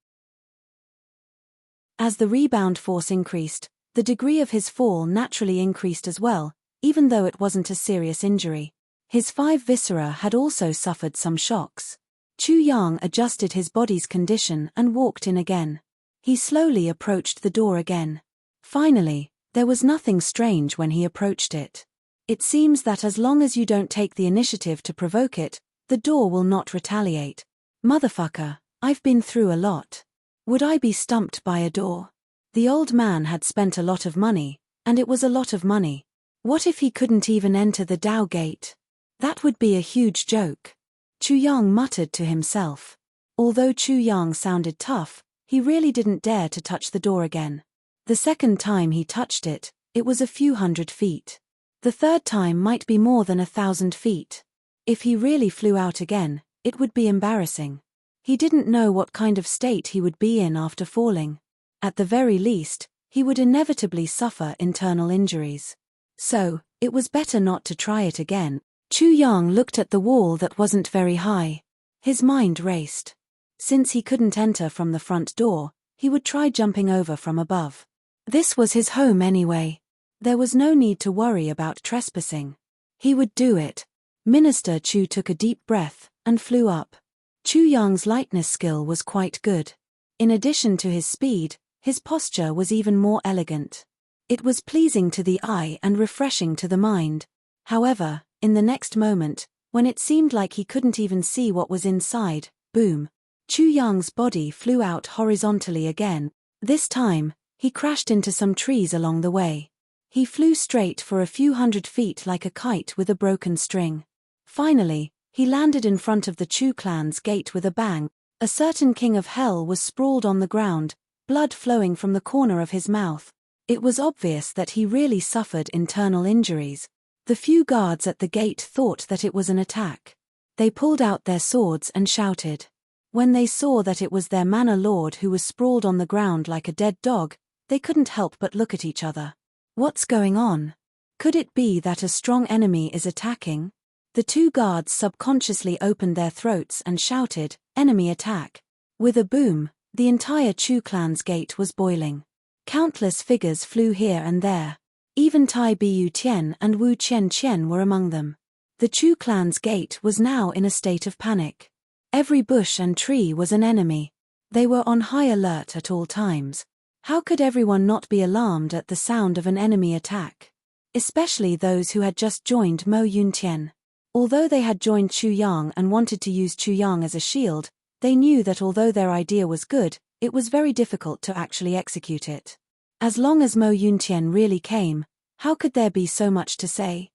Speaker 1: As the rebound force increased, the degree of his fall naturally increased as well, even though it wasn't a serious injury. His 5 viscera had also suffered some shocks. Chu Yang adjusted his body's condition and walked in again. He slowly approached the door again. Finally, there was nothing strange when he approached it. It seems that as long as you don't take the initiative to provoke it, the door will not retaliate. Motherfucker, I've been through a lot. Would I be stumped by a door? The old man had spent a lot of money, and it was a lot of money. What if he couldn't even enter the Dao Gate? That would be a huge joke. Chu Yang muttered to himself. Although Chu Yang sounded tough, he really didn't dare to touch the door again. The second time he touched it, it was a few hundred feet. The third time might be more than 1,000 feet. If he really flew out again, it would be embarrassing. He didn't know what kind of state he would be in after falling. At the very least, he would inevitably suffer internal injuries. So, it was better not to try it again. Chu Yang looked at the wall that wasn't very high. His mind raced. Since he couldn't enter from the front door, he would try jumping over from above. This was his home anyway. There was no need to worry about trespassing. He would do it. Minister Chu took a deep breath and flew up. Chu Yang's lightness skill was quite good. In addition to his speed, his posture was even more elegant. It was pleasing to the eye and refreshing to the mind. However, in the next moment, when it seemed like he couldn't even see what was inside, boom! Chu Yang's body flew out horizontally again. This time, he crashed into some trees along the way. He flew straight for a few hundred feet like a kite with a broken string. Finally, he landed in front of the Chu clan's gate with a bang. A certain king of hell was sprawled on the ground, blood flowing from the corner of his mouth. It was obvious that he really suffered internal injuries. The few guards at the gate thought that it was an attack. They pulled out their swords and shouted. When they saw that it was their manor lord who was sprawled on the ground like a dead dog, they couldn't help but look at each other. What's going on? Could it be that a strong enemy is attacking? The 2 guards subconsciously opened their throats and shouted, "Enemy attack." With a boom, the entire Chu clan's gate was boiling. Countless figures flew here and there. Even Tai Bu Tian and Wu Qian Qian were among them. The Chu clan's gate was now in a state of panic. Every bush and tree was an enemy. They were on high alert at all times. How could everyone not be alarmed at the sound of an enemy attack? Especially those who had just joined Mo Yuntian. Although they had joined Chu Yang and wanted to use Chu Yang as a shield, they knew that although their idea was good, it was very difficult to actually execute it. As long as Mo Yuntian really came, how could there be so much to say?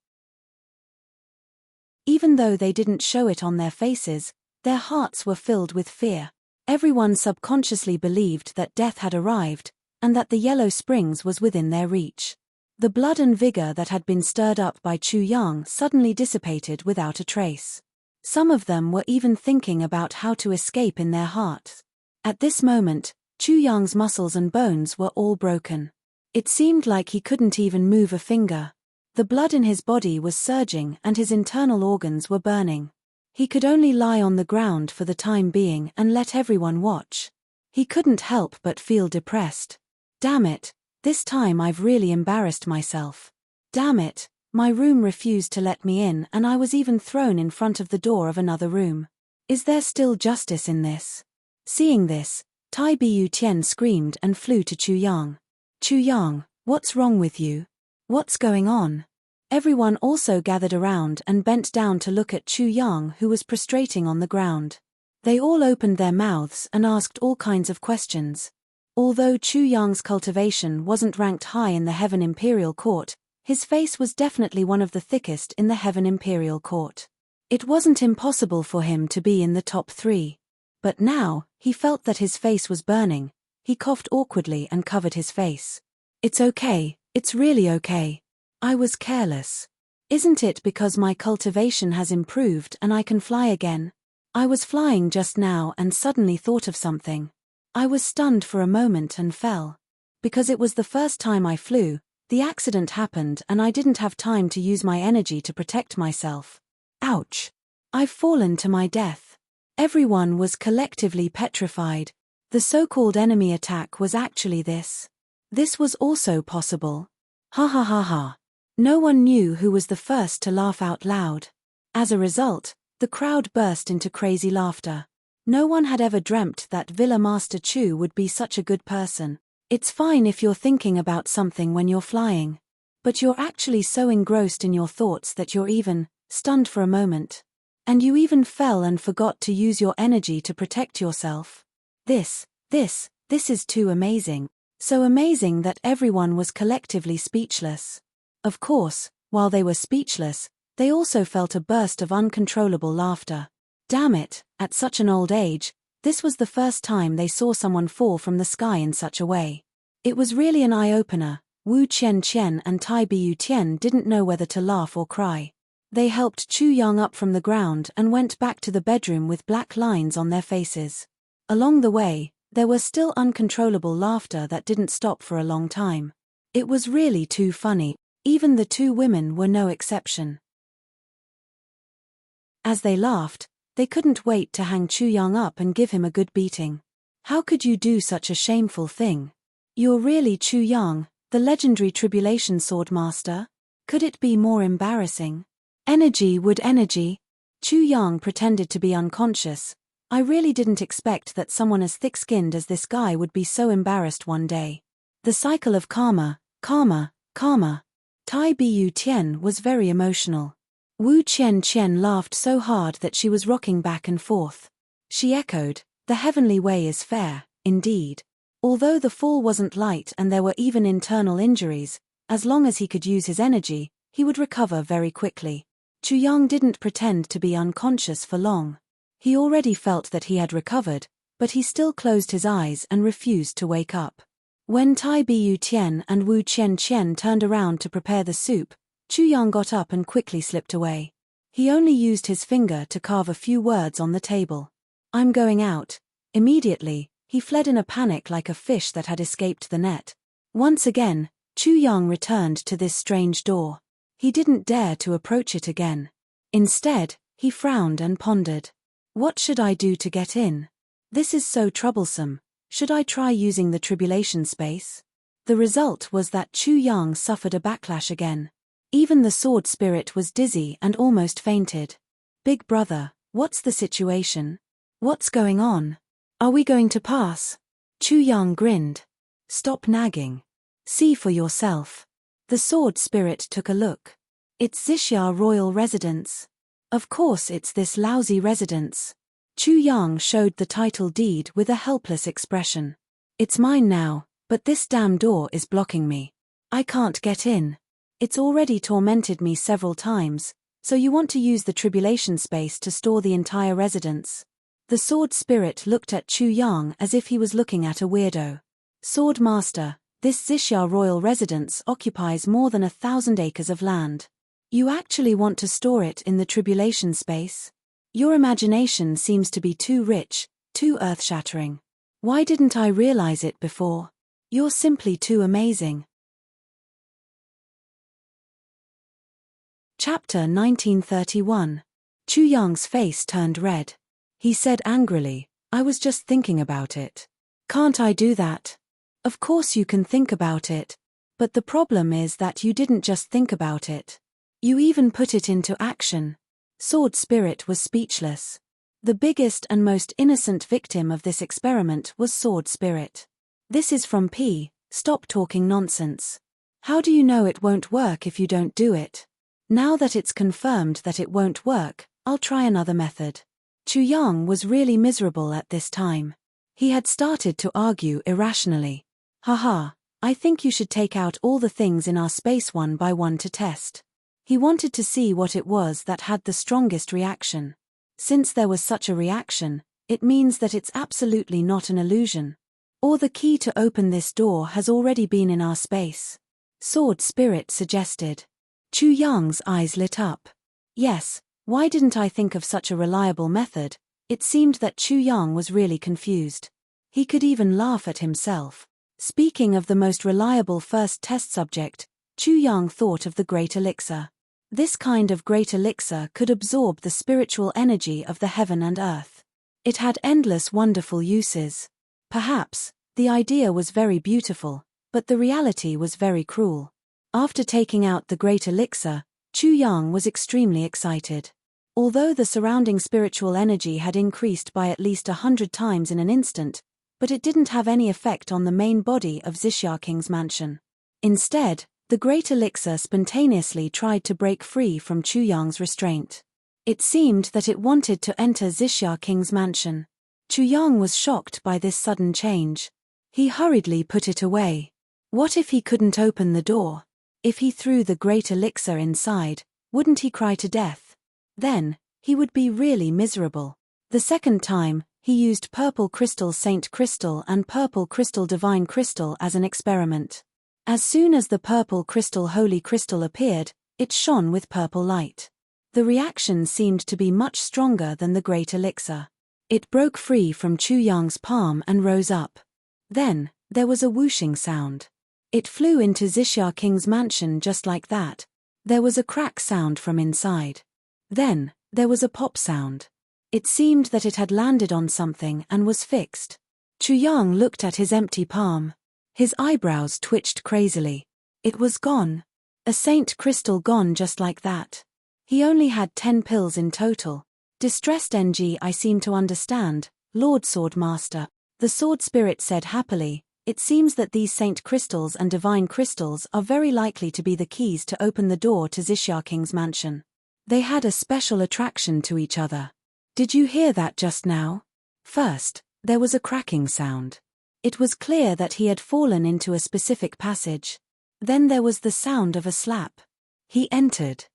Speaker 1: Even though they didn't show it on their faces, their hearts were filled with fear. Everyone subconsciously believed that death had arrived, and that the Yellow Springs was within their reach. The blood and vigor that had been stirred up by Chu Yang suddenly dissipated without a trace. Some of them were even thinking about how to escape in their hearts. At this moment, Chu Yang's muscles and bones were all broken. It seemed like he couldn't even move a finger. The blood in his body was surging and his internal organs were burning. He could only lie on the ground for the time being and let everyone watch. He couldn't help but feel depressed. Damn it, this time I've really embarrassed myself. Damn it, my room refused to let me in and I was even thrown in front of the door of another room. Is there still justice in this? Seeing this, Tai Bu Tian screamed and flew to Chu Yang. Chu Yang, what's wrong with you? What's going on? Everyone also gathered around and bent down to look at Chu Yang, who was prostrating on the ground. They all opened their mouths and asked all kinds of questions. Although Chu Yang's cultivation wasn't ranked high in the Heaven Imperial Court, his face was definitely one of the thickest in the Heaven Imperial Court. It wasn't impossible for him to be in the top 3. But now, he felt that his face was burning. He coughed awkwardly and covered his face. It's okay, it's really okay. I was careless. Isn't it because my cultivation has improved and I can fly again? I was flying just now and suddenly thought of something. I was stunned for a moment and fell. Because it was the first time I flew, the accident happened and I didn't have time to use my energy to protect myself. Ouch! I've fallen to my death. Everyone was collectively petrified. The so-called enemy attack was actually this. This was also possible. Ha ha ha ha. No one knew who was the first to laugh out loud. As a result, the crowd burst into crazy laughter. No one had ever dreamt that Villa Master Chu would be such a good person. It's fine if you're thinking about something when you're flying. But you're actually so engrossed in your thoughts that you're even stunned for a moment. And you even fell and forgot to use your energy to protect yourself. This is too amazing. So amazing that everyone was collectively speechless. Of course, while they were speechless, they also felt a burst of uncontrollable laughter. Damn it, at such an old age, this was the first time they saw someone fall from the sky in such a way. It was really an eye-opener. Wu Qian and Tai Bu Tian didn't know whether to laugh or cry. They helped Chu Yang up from the ground and went back to the bedroom with black lines on their faces. Along the way, there was still uncontrollable laughter that didn't stop for a long time. It was really too funny. Even the 2 women were no exception. As they laughed, they couldn't wait to hang Chu Yang up and give him a good beating. How could you do such a shameful thing? You're really Chu Yang, the legendary Tribulation Sword Master? Could it be more embarrassing? Energy would energy. Chu Yang pretended to be unconscious. I really didn't expect that someone as thick-skinned as this guy would be so embarrassed one day. The cycle of karma. Tai Bu Tian was very emotional. Wu Qian laughed so hard that she was rocking back and forth. She echoed, "The heavenly way is fair, indeed." Although the fall wasn't light and there were even internal injuries, as long as he could use his energy, he would recover very quickly. Chu Yang didn't pretend to be unconscious for long. He already felt that he had recovered, but he still closed his eyes and refused to wake up. When Tai Bu Tian and Wu Qian turned around to prepare the soup, Chu Yang got up and quickly slipped away. He only used his finger to carve a few words on the table. "I'm going out." Immediately, he fled in a panic like a fish that had escaped the net. Once again, Chu Yang returned to this strange door. He didn't dare to approach it again. Instead, he frowned and pondered. What should I do to get in? This is so troublesome. Should I try using the tribulation space? The result was that Chu Yang suffered a backlash again. Even the sword spirit was dizzy and almost fainted. "Big brother, what's the situation? What's going on? Are we going to pass?" Chu Yang grinned. "Stop nagging. See for yourself." The sword spirit took a look. "It's Xixia royal residence. Of course it's this lousy residence." Chu Yang showed the title deed with a helpless expression. "It's mine now, but this damn door is blocking me. I can't get in. It's already tormented me several times, so you want to use the tribulation space to store the entire residence." The sword spirit looked at Chu Yang as if he was looking at a weirdo. "Sword master, this Xixia royal residence occupies more than 1,000 acres of land. You actually want to store it in the tribulation space? Your imagination seems to be too rich, too earth-shattering. Why didn't I realize it before? You're simply too amazing. Chapter 1931. Chu Yang's face turned red. He said angrily, I was just thinking about it. Can't I do that? Of course you can think about it. But the problem is that you didn't just think about it. You even put it into action. Sword Spirit was speechless. The biggest and most innocent victim of this experiment was Sword Spirit. This is from P. Stop talking nonsense. How do you know it won't work if you don't do it? Now that it's confirmed that it won't work, I'll try another method. Chu Yang was really miserable at this time. He had started to argue irrationally. Haha, I think you should take out all the things in our space one by one to test. He wanted to see what it was that had the strongest reaction. Since there was such a reaction, it means that it's absolutely not an illusion. Or the key to open this door has already been in our space. Sword Spirit suggested. Chu Yang's eyes lit up. Yes, why didn't I think of such a reliable method? It seemed that Chu Yang was really confused. He could even laugh at himself. Speaking of the most reliable first test subject, Chu Yang thought of the Great Elixir. This kind of Great Elixir could absorb the spiritual energy of the heaven and earth. It had endless wonderful uses. Perhaps, the idea was very beautiful, but the reality was very cruel. After taking out the Great Elixir, Chu Yang was extremely excited. Although the surrounding spiritual energy had increased by at least 100 times in an instant, but it didn't have any effect on the main body of Xixia King's mansion. Instead, the Great Elixir spontaneously tried to break free from Chu Yang's restraint. It seemed that it wanted to enter Xixia King's mansion. Chu Yang was shocked by this sudden change. He hurriedly put it away. What if he couldn't open the door? If he threw the Great Elixir inside, wouldn't he cry to death? Then, he would be really miserable. The second time, he used Purple Crystal Saint Crystal and Purple Crystal Divine Crystal as an experiment. As soon as the Purple Crystal Holy Crystal appeared, it shone with purple light. The reaction seemed to be much stronger than the Great Elixir. It broke free from Chu Yang's palm and rose up. Then, there was a whooshing sound. It flew into Xixia King's mansion just like that. There was a crack sound from inside. Then, there was a pop sound. It seemed that it had landed on something and was fixed. Chu Yang looked at his empty palm. His eyebrows twitched crazily. It was gone. A saint crystal gone just like that. He only had 10 pills in total. Distressed NG, I seem to understand, Lord Sword Master. The Sword Spirit said happily. It seems that these saint crystals and divine crystals are very likely to be the keys to open the door to Xixia King's mansion. They had a special attraction to each other. Did you hear that just now? First, there was a cracking sound. It was clear that he had fallen into a specific passage. Then there was the sound of a slap. He entered.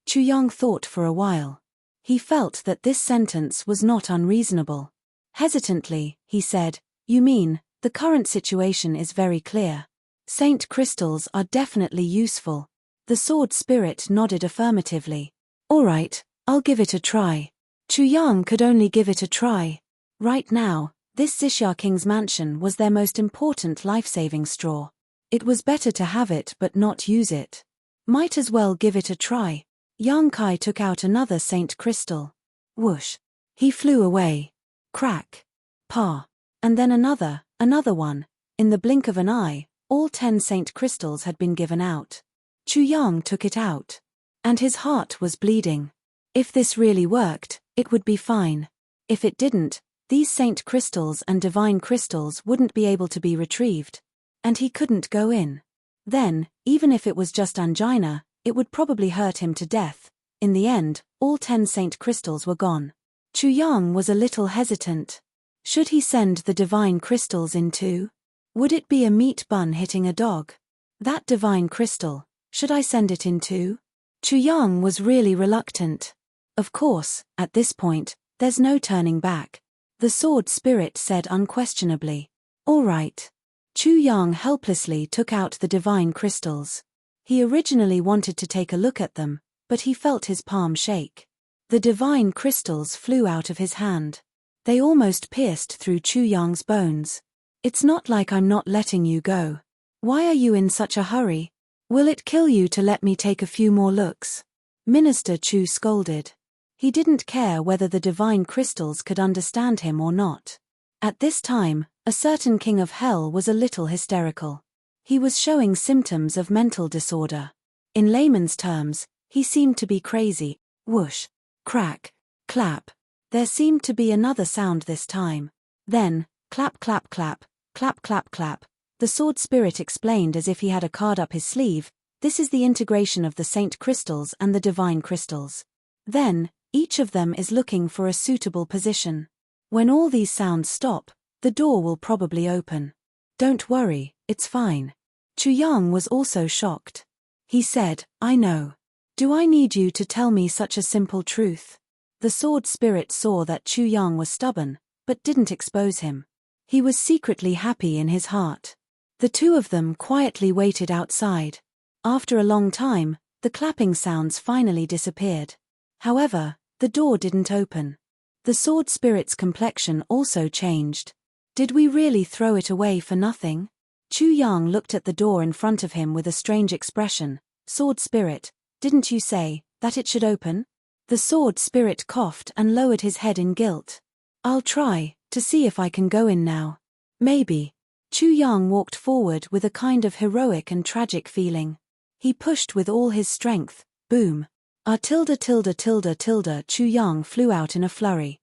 Speaker 1: Chu Yang thought for a while. He felt that this sentence was not unreasonable. Hesitantly, he said, You mean, the current situation is very clear. Saint crystals are definitely useful. The Sword Spirit nodded affirmatively. All right, I'll give it a try. Chu Yang could only give it a try. Right now, this Xixia King's mansion was their most important life-saving straw. It was better to have it but not use it. Might as well give it a try. Yang Kai took out another saint crystal. Whoosh. He flew away. Crack. Pa. And then another one. In the blink of an eye, all 10 saint crystals had been given out. Chu Yang took it out. And his heart was bleeding. If this really worked, it would be fine. If it didn't, these saint crystals and divine crystals wouldn't be able to be retrieved. And he couldn't go in. Then, even if it was just angina, it would probably hurt him to death. In the end, all 10 saint crystals were gone. Chu Yang was a little hesitant. Should he send the divine crystals in too? Would it be a meat bun hitting a dog? That divine crystal, should I send it in too? Chu Yang was really reluctant. Of course, at this point, there's no turning back. The Sword Spirit said unquestionably. All right. Chu Yang helplessly took out the divine crystals. He originally wanted to take a look at them, but he felt his palm shake. The divine crystals flew out of his hand. They almost pierced through Chu Yang's bones. It's not like I'm not letting you go. Why are you in such a hurry? Will it kill you to let me take a few more looks? Minister Chu scolded. He didn't care whether the divine crystals could understand him or not. At this time, a certain king of hell was a little hysterical. He was showing symptoms of mental disorder. In layman's terms, he seemed to be crazy. Whoosh, crack, clap. There seemed to be another sound this time. Then, clap clap clap, clap clap clap. The sword spirit explained as if he had a card up his sleeve. This is the integration of the saint crystals and the divine crystals. Then, each of them is looking for a suitable position. When all these sounds stop, the door will probably open. Don't worry, it's fine. Chu Yang was also shocked. He said, I know. Do I need you to tell me such a simple truth? The sword spirit saw that Chu Yang was stubborn, but didn't expose him. He was secretly happy in his heart. The two of them quietly waited outside. After a long time, the clapping sounds finally disappeared. However, the door didn't open. The sword spirit's complexion also changed. Did we really throw it away for nothing? Chu Yang looked at the door in front of him with a strange expression. Sword spirit, didn't you say that it should open? The sword spirit coughed and lowered his head in guilt. I'll try to see if I can go in now. Maybe. Chu Yang walked forward with a kind of heroic and tragic feeling. He pushed with all his strength. Boom. Chu Yang flew out in a flurry.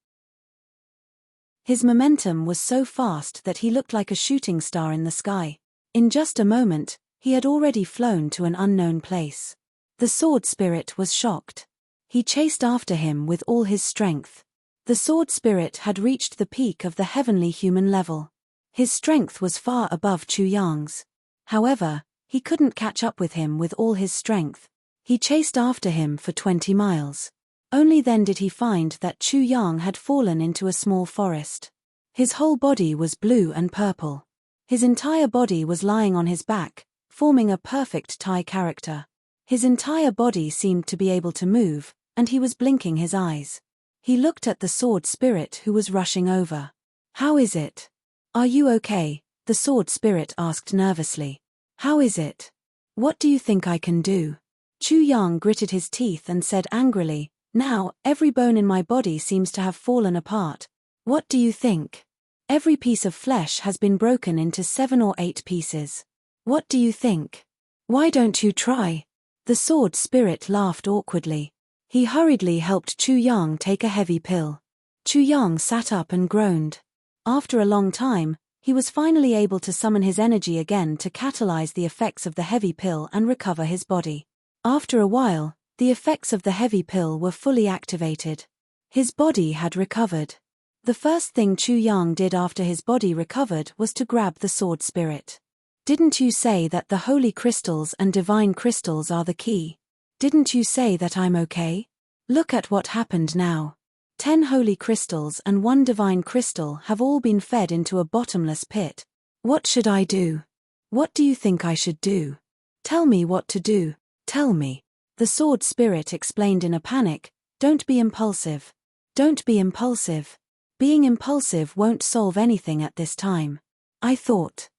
Speaker 1: His momentum was so fast that he looked like a shooting star in the sky. In just a moment, he had already flown to an unknown place. The sword spirit was shocked. He chased after him with all his strength. The sword spirit had reached the peak of the heavenly human level. His strength was far above Chu Yang's. However, he couldn't catch up with him with all his strength. He chased after him for 20 miles. Only then did he find that Chu Yang had fallen into a small forest. His whole body was blue and purple. His entire body was lying on his back, forming a perfect Thai character. His entire body seemed to be able to move, and he was blinking his eyes. He looked at the sword spirit who was rushing over. How is it? Are you okay? The sword spirit asked nervously. How is it? What do you think I can do? Chu Yang gritted his teeth and said angrily, now, every bone in my body seems to have fallen apart. What do you think? Every piece of flesh has been broken into 7 or 8 pieces. What do you think? Why don't you try? The sword spirit laughed awkwardly. He hurriedly helped Chu Yang take a heavy pill. Chu Yang sat up and groaned. After a long time, he was finally able to summon his energy again to catalyze the effects of the heavy pill and recover his body. After a while, the effects of the heavy pill were fully activated. His body had recovered. The first thing Chu Yang did after his body recovered was to grab the sword spirit. Didn't you say that the holy crystals and divine crystals are the key? Didn't you say that I'm okay? Look at what happened now. 10 holy crystals and 1 divine crystal have all been fed into a bottomless pit. What should I do? What do you think I should do? Tell me what to do. Tell me. The sword spirit explained in a panic, don't be impulsive. Don't be impulsive. Being impulsive won't solve anything at this time. I thought.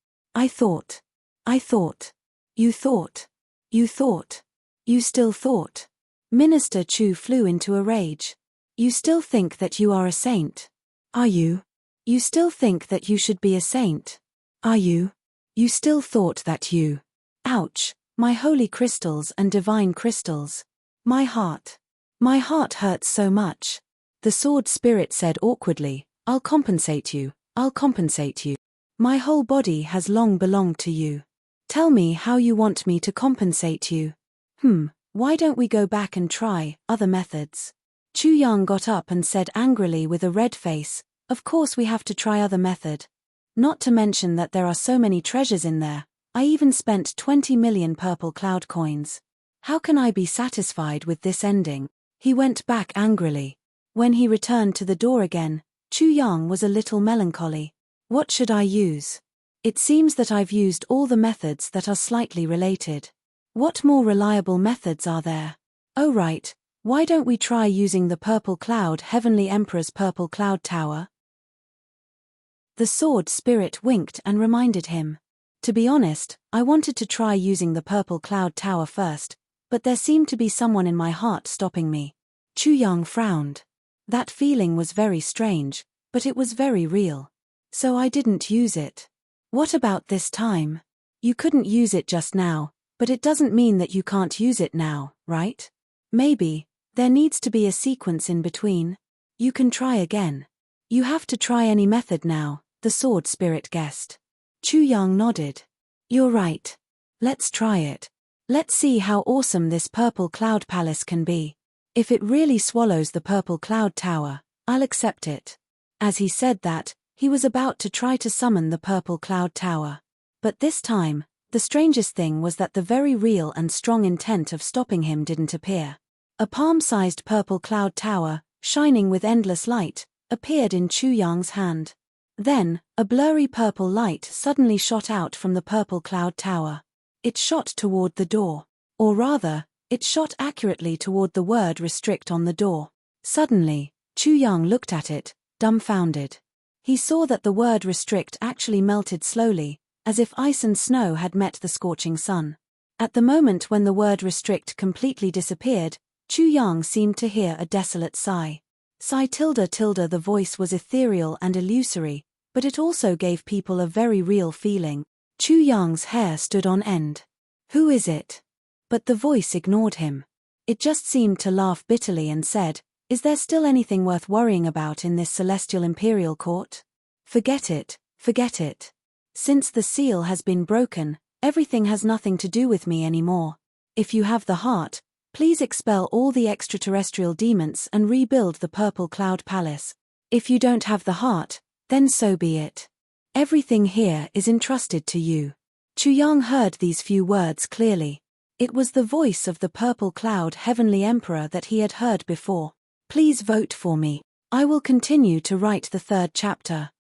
Speaker 1: You thought. You still thought. Minister Chu flew into a rage. You still think that you are a saint? Are you? You still think that you should be a saint? Are you? You still thought that you... Ouch, my holy crystals and divine crystals. My heart. My heart hurts so much. The sword spirit said awkwardly, I'll compensate you. My whole body has long belonged to you. Tell me how you want me to compensate you. Why don't we go back and try other methods? Chu Yang got up and said angrily with a red face, of course we have to try other method. Not to mention that there are so many treasures in there. I even spent 20 million purple cloud coins. How can I be satisfied with this ending? He went back angrily. When he returned to the door again, Chu Yang was a little melancholy. What should I use? It seems that I've used all the methods that are slightly related. What more reliable methods are there? Oh right, why don't we try using the Purple Cloud Heavenly Emperor's Purple Cloud Tower? The sword spirit winked and reminded him. To be honest, I wanted to try using the purple cloud tower first, but there seemed to be someone in my heart stopping me. Chu Yang frowned. That feeling was very strange, but it was very real. So I didn't use it. What about this time? You couldn't use it just now, but it doesn't mean that you can't use it now, right? Maybe there needs to be a sequence in between. You can try again. You have to try any method now, the sword spirit guessed. Chu Yang nodded. You're right. Let's try it. Let's see how awesome this purple cloud palace can be. If it really swallows the purple cloud tower, I'll accept it. As he said that, he was about to try to summon the purple cloud tower. But this time, the strangest thing was that the very real and strong intent of stopping him didn't appear. A palm-sized purple cloud tower, shining with endless light, appeared in Chu Yang's hand. Then, a blurry purple light suddenly shot out from the purple cloud tower. It shot toward the door. Or rather, it shot accurately toward the word restrict on the door. Suddenly, Chu Yang looked at it, dumbfounded. He saw that the word restrict actually melted slowly, as if ice and snow had met the scorching sun. At the moment when the word restrict completely disappeared, Chu Yang seemed to hear a desolate sigh. Sigh tilde tilde. The voice was ethereal and illusory, but it also gave people a very real feeling. Chu Yang's hair stood on end. Who is it? But the voice ignored him. It just seemed to laugh bitterly and said, is there still anything worth worrying about in this celestial imperial court? Forget it, forget it. Since the seal has been broken, everything has nothing to do with me anymore. If you have the heart, please expel all the extraterrestrial demons and rebuild the purple cloud palace. If you don't have the heart, then so be it. Everything here is entrusted to you. Chu Yang heard these few words clearly. It was the voice of the purple cloud heavenly emperor that he had heard before. Please vote for me. I will continue to write the third chapter.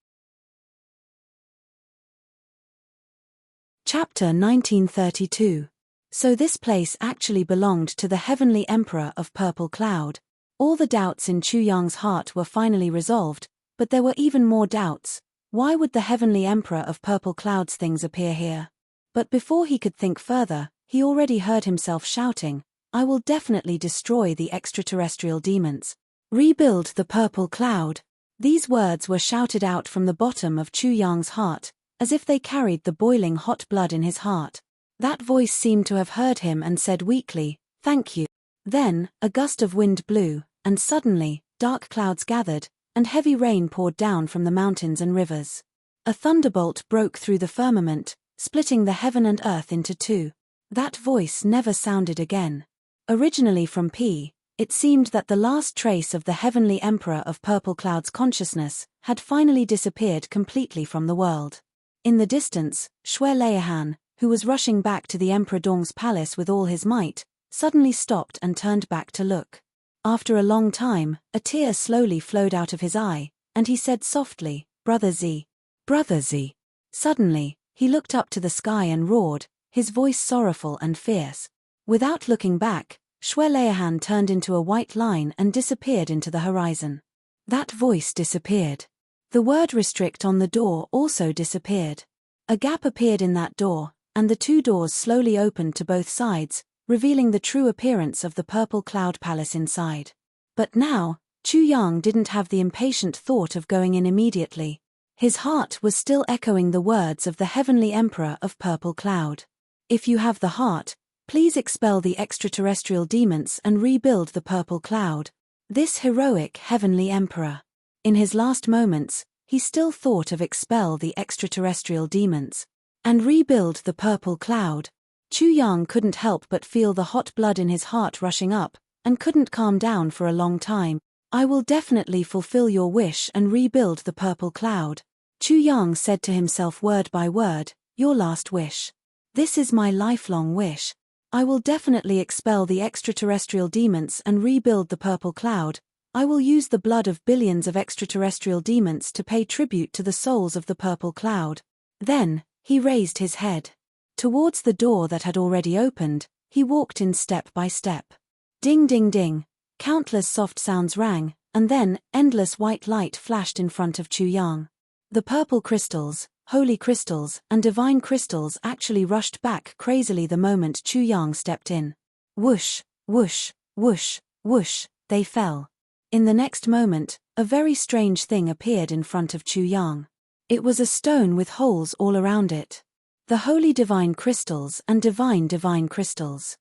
Speaker 1: Chapter 1932. So this place actually belonged to the heavenly emperor of Purple Cloud. All the doubts in Chu Yang's heart were finally resolved, but there were even more doubts. Why would the heavenly emperor of Purple Cloud's things appear here? But before he could think further, he already heard himself shouting, I will definitely destroy the extraterrestrial demons. Rebuild the purple cloud. These words were shouted out from the bottom of Chu Yang's heart, as if they carried the boiling hot blood in his heart. That voice seemed to have heard him and said weakly, thank you. Then, a gust of wind blew, and suddenly, dark clouds gathered, and heavy rain poured down from the mountains and rivers. A thunderbolt broke through the firmament, splitting the heaven and earth into two. That voice never sounded again. Originally from P, it seemed that the last trace of the heavenly emperor of Purple Cloud's consciousness had finally disappeared completely from the world. In the distance, Xue Leihan, who was rushing back to the Emperor Dong's palace with all his might, suddenly stopped and turned back to look. After a long time, a tear slowly flowed out of his eye, and he said softly, Brother Z. Brother Z. Suddenly, he looked up to the sky and roared, his voice sorrowful and fierce. Without looking back, Xue Leihan turned into a white line and disappeared into the horizon. That voice disappeared. The word restrict on the door also disappeared. A gap appeared in that door, and the two doors slowly opened to both sides, revealing the true appearance of the Purple Cloud Palace inside. But now, Chu Yang didn't have the impatient thought of going in immediately. His heart was still echoing the words of the heavenly emperor of Purple Cloud. If you have the heart, please expel the extraterrestrial demons and rebuild the Purple Cloud. This heroic heavenly emperor. In his last moments, he still thought of expel the extraterrestrial demons and rebuild the Purple Cloud. Chu Yang couldn't help but feel the hot blood in his heart rushing up, and couldn't calm down for a long time. I will definitely fulfill your wish and rebuild the Purple Cloud. Chu Yang said to himself word by word, your last wish. This is my lifelong wish. I will definitely expel the extraterrestrial demons and rebuild the Purple Cloud. I will use the blood of billions of extraterrestrial demons to pay tribute to the souls of the Purple Cloud. Then, he raised his head. Towards the door that had already opened, he walked in step by step. Ding ding ding. Countless soft sounds rang, and then, endless white light flashed in front of Chu Yang. The purple crystals, holy crystals, and divine crystals actually rushed back crazily the moment Chu Yang stepped in. Whoosh, whoosh, whoosh, whoosh, they fell. In the next moment, a very strange thing appeared in front of Chu Yang. It was a stone with holes all around it. The holy divine crystals and divine crystals.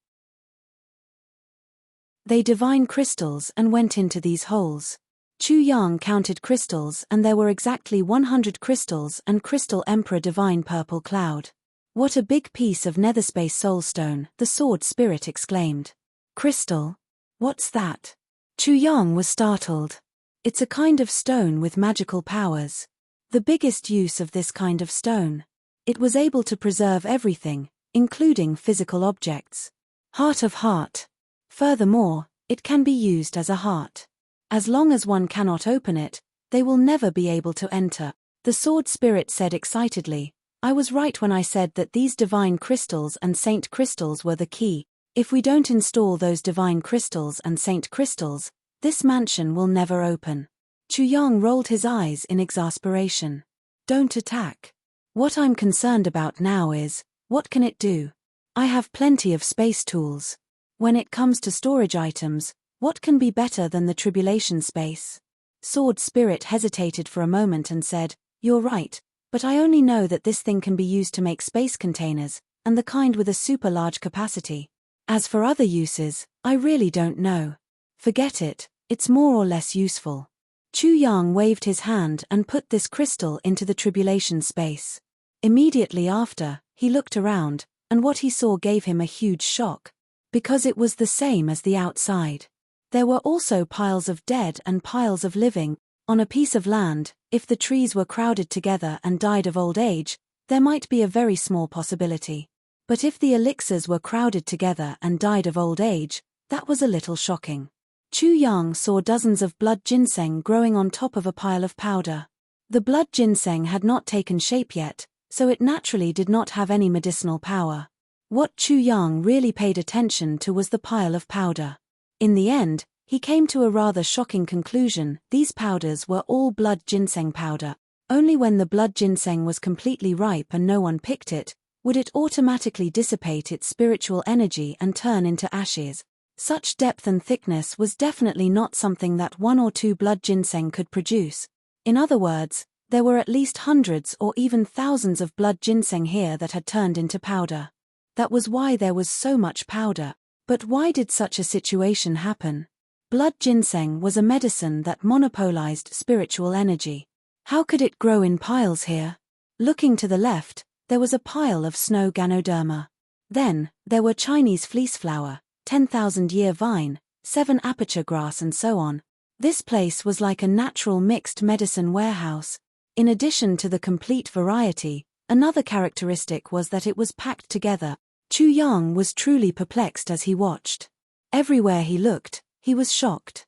Speaker 1: They divine crystals and went into these holes. Chu Yang counted crystals and there were exactly 100 crystals and crystal emperor divine purple cloud. What a big piece of netherspace soulstone, the sword spirit exclaimed. Crystal? What's that? Chu Yang was startled. It's a kind of stone with magical powers. The biggest use of this kind of stone. It was able to preserve everything, including physical objects. Heart of heart. Furthermore, it can be used as a heart. As long as one cannot open it, they will never be able to enter. The sword spirit said excitedly, I was right when I said that these divine crystals and saint crystals were the key. If we don't install those divine crystals and saint crystals, this mansion will never open. Chu Yang rolled his eyes in exasperation. Don't attack. What I'm concerned about now is, what can it do? I have plenty of space tools. When it comes to storage items, what can be better than the tribulation space? Sword Spirit hesitated for a moment and said, You're right, but I only know that this thing can be used to make space containers, and the kind with a super large capacity. As for other uses, I really don't know. Forget it, it's more or less useful. Chu Yang waved his hand and put this crystal into the tribulation space. Immediately after, he looked around, and what he saw gave him a huge shock. Because it was the same as the outside. There were also piles of dead and piles of living. On a piece of land, if the trees were crowded together and died of old age, there might be a very small possibility. But if the elixirs were crowded together and died of old age, that was a little shocking. Chu Yang saw dozens of blood ginseng growing on top of a pile of powder. The blood ginseng had not taken shape yet, so it naturally did not have any medicinal power. What Chu Yang really paid attention to was the pile of powder. In the end, he came to a rather shocking conclusion. These powders were all blood ginseng powder. Only when the blood ginseng was completely ripe and no one picked it, would it automatically dissipate its spiritual energy and turn into ashes. Such depth and thickness was definitely not something that 1 or 2 blood ginseng could produce. In other words, there were at least hundreds or even thousands of blood ginseng here that had turned into powder. That was why there was so much powder. But why did such a situation happen? Blood ginseng was a medicine that monopolized spiritual energy. How could it grow in piles here? Looking to the left, there was a pile of snow ganoderma. Then, there were Chinese fleeceflower, 10,000-year vine, 7 aperture grass and so on. This place was like a natural mixed medicine warehouse. In addition to the complete variety, another characteristic was that it was packed together. Chu Yang was truly perplexed as he watched. Everywhere he looked, he was shocked.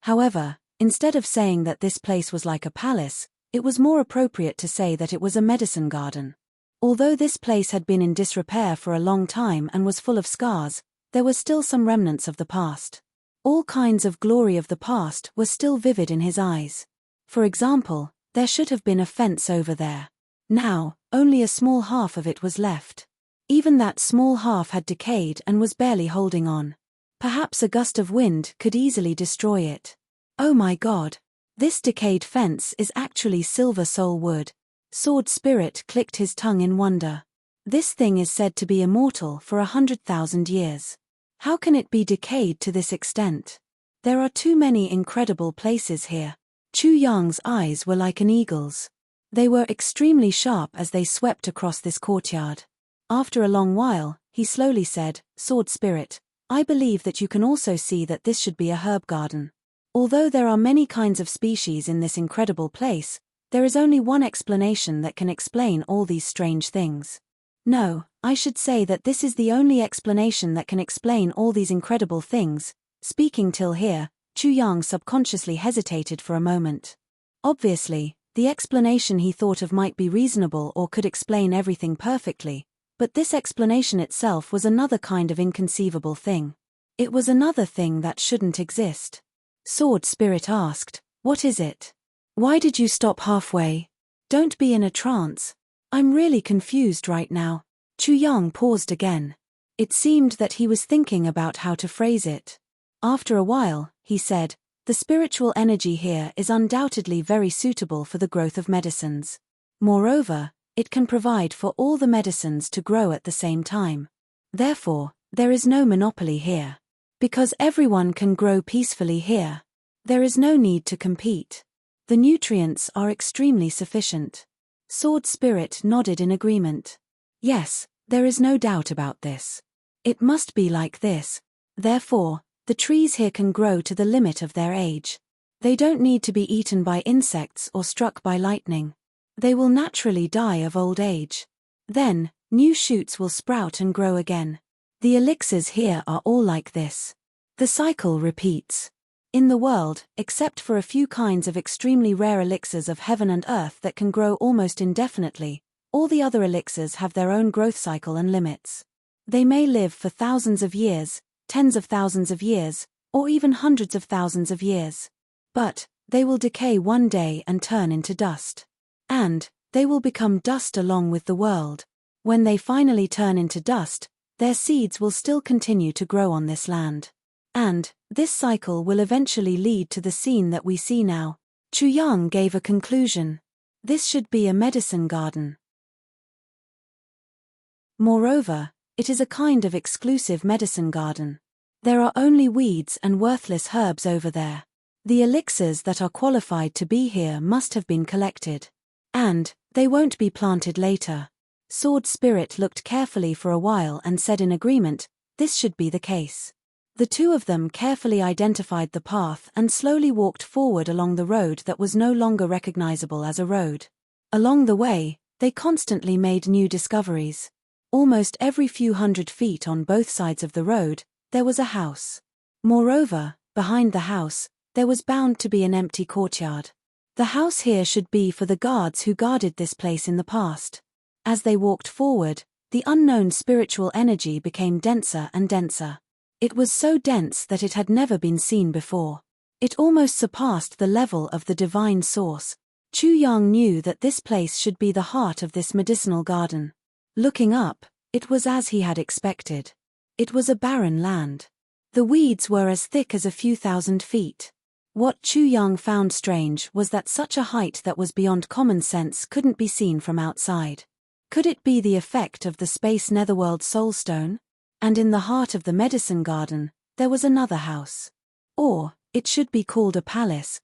Speaker 1: However, instead of saying that this place was like a palace, it was more appropriate to say that it was a medicine garden. Although this place had been in disrepair for a long time and was full of scars, there were still some remnants of the past. All kinds of glory of the past were still vivid in his eyes. For example, there should have been a fence over there. Now, only a small half of it was left. Even that small half had decayed and was barely holding on. Perhaps a gust of wind could easily destroy it. Oh my God! This decayed fence is actually silver soul wood. Sword Spirit clicked his tongue in wonder. This thing is said to be immortal for 100,000 years. How can it be decayed to this extent? There are too many incredible places here. Chu Yang's eyes were like an eagle's. They were extremely sharp as they swept across this courtyard. After a long while, he slowly said, Sword Spirit, I believe that you can also see that this should be a herb garden. Although there are many kinds of species in this incredible place, there is only one explanation that can explain all these strange things. No, I should say that this is the only explanation that can explain all these incredible things. Speaking till here, Chu Yang subconsciously hesitated for a moment. Obviously, the explanation he thought of might be reasonable or could explain everything perfectly, but this explanation itself was another kind of inconceivable thing. It was another thing that shouldn't exist. Sword Spirit asked, What is it? Why did you stop halfway? Don't be in a trance. I'm really confused right now. Chu Yang paused again. It seemed that he was thinking about how to phrase it. After a while, he said, the spiritual energy here is undoubtedly very suitable for the growth of medicines. Moreover, it can provide for all the medicines to grow at the same time. Therefore, there is no monopoly here. Because everyone can grow peacefully here, there is no need to compete. The nutrients are extremely sufficient. Sword Spirit nodded in agreement. Yes, there is no doubt about this. It must be like this. Therefore, the trees here can grow to the limit of their age. They don't need to be eaten by insects or struck by lightning. They will naturally die of old age. Then, new shoots will sprout and grow again. The elixirs here are all like this. The cycle repeats. In the world, except for a few kinds of extremely rare elixirs of heaven and earth that can grow almost indefinitely, all the other elixirs have their own growth cycle and limits. They may live for thousands of years, tens of thousands of years, or even hundreds of thousands of years. But, they will decay one day and turn into dust. And, they will become dust along with the world. When they finally turn into dust, their seeds will still continue to grow on this land. And, this cycle will eventually lead to the scene that we see now. Chu Yang gave a conclusion. This should be a medicine garden. Moreover, it is a kind of exclusive medicine garden. There are only weeds and worthless herbs over there. The elixirs that are qualified to be here must have been collected. And, they won't be planted later. Sword Spirit looked carefully for a while and said in agreement, this should be the case. The two of them carefully identified the path and slowly walked forward along the road that was no longer recognizable as a road. Along the way, they constantly made new discoveries. Almost every few hundred feet on both sides of the road, there was a house. Moreover, behind the house, there was bound to be an empty courtyard. The house here should be for the guards who guarded this place in the past. As they walked forward, the unknown spiritual energy became denser and denser. It was so dense that it had never been seen before. It almost surpassed the level of the divine source. Chu Yang knew that this place should be the heart of this medicinal garden. Looking up, it was as he had expected. It was a barren land. The weeds were as thick as a few thousand feet. What Chu Yang found strange was that such a height that was beyond common sense couldn't be seen from outside. Could it be the effect of the space netherworld soulstone? And in the heart of the medicine garden, there was another house. Or, it should be called a palace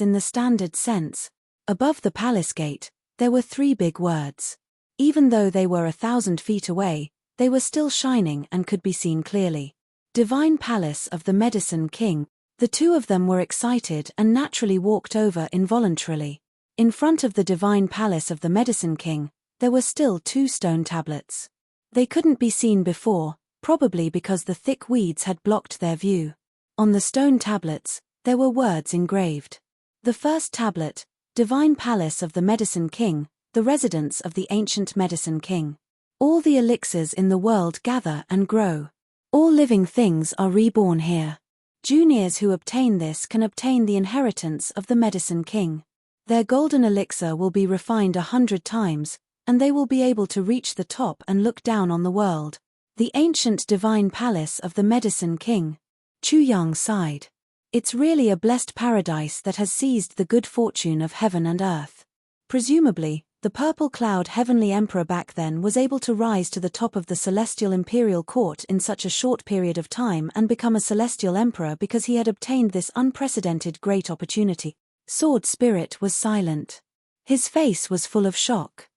Speaker 1: in the standard sense. Above the palace gate, there were 3 big words. Even though they were 1,000 feet away, they were still shining and could be seen clearly. Divine Palace of the Medicine King. The two of them were excited and naturally walked over involuntarily. In front of the Divine Palace of the Medicine King, there were still 2 stone tablets. They couldn't be seen before, probably because the thick weeds had blocked their view. On the stone tablets, there were words engraved. The first tablet, Divine Palace of the Medicine King, the residence of the ancient Medicine King. All the elixirs in the world gather and grow. All living things are reborn here. Juniors who obtain this can obtain the inheritance of the Medicine King. Their golden elixir will be refined 100 times, and they will be able to reach the top and look down on the world. The ancient divine palace of the Medicine King. Chu Yang sighed. It's really a blessed paradise that has seized the good fortune of heaven and earth. Presumably, the purple cloud heavenly emperor back then was able to rise to the top of the celestial imperial court in such a short period of time and become a celestial emperor because he had obtained this unprecedented great opportunity. Sword Spirit was silent. His face was full of shock.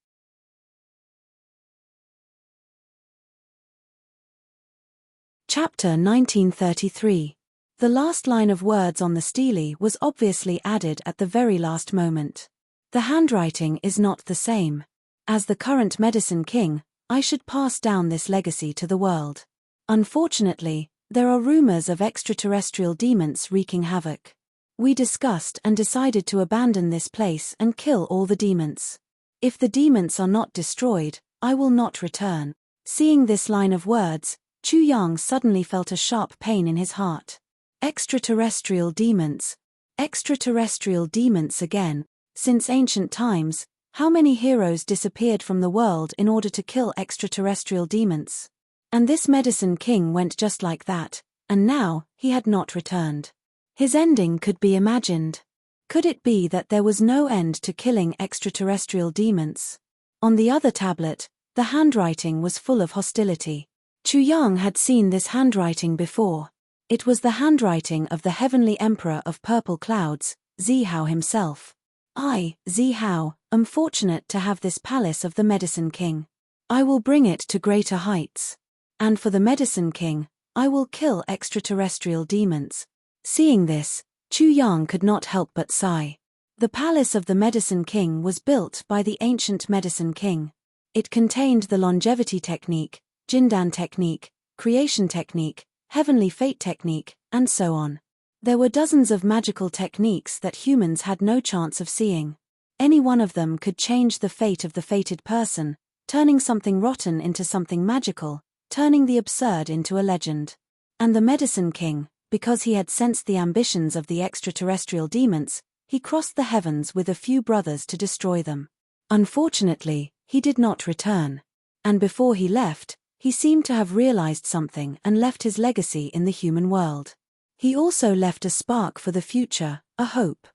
Speaker 1: Chapter 1933. The last line of words on the stele was obviously added at the very last moment. The handwriting is not the same. As the current Medicine King, I should pass down this legacy to the world. Unfortunately, there are rumors of extraterrestrial demons wreaking havoc. We discussed and decided to abandon this place and kill all the demons. If the demons are not destroyed, I will not return. Seeing this line of words, Chu Yang suddenly felt a sharp pain in his heart. Extraterrestrial demons. Extraterrestrial demons again. Since ancient times, how many heroes disappeared from the world in order to kill extraterrestrial demons? And this Medicine King went just like that, and now he had not returned. His ending could be imagined. Could it be that there was no end to killing extraterrestrial demons? On the other tablet, the handwriting was full of hostility. Chu Yang had seen this handwriting before. It was the handwriting of the Heavenly Emperor of Purple Clouds, Zihao himself. I, Zihao, am fortunate to have this palace of the Medicine King. I will bring it to greater heights. And for the Medicine King, I will kill extraterrestrial demons. Seeing this, Chu Yang could not help but sigh. The palace of the Medicine King was built by the ancient Medicine King. It contained the longevity technique, Jindan technique, creation technique, heavenly fate technique, and so on. There were dozens of magical techniques that humans had no chance of seeing. Any one of them could change the fate of the fated person, turning something rotten into something magical, turning the absurd into a legend. And the Medicine King, because he had sensed the ambitions of the extraterrestrial demons, he crossed the heavens with a few brothers to destroy them. Unfortunately, he did not return. And before he left, he seemed to have realized something and left his legacy in the human world. He also left a spark for the future, a hope.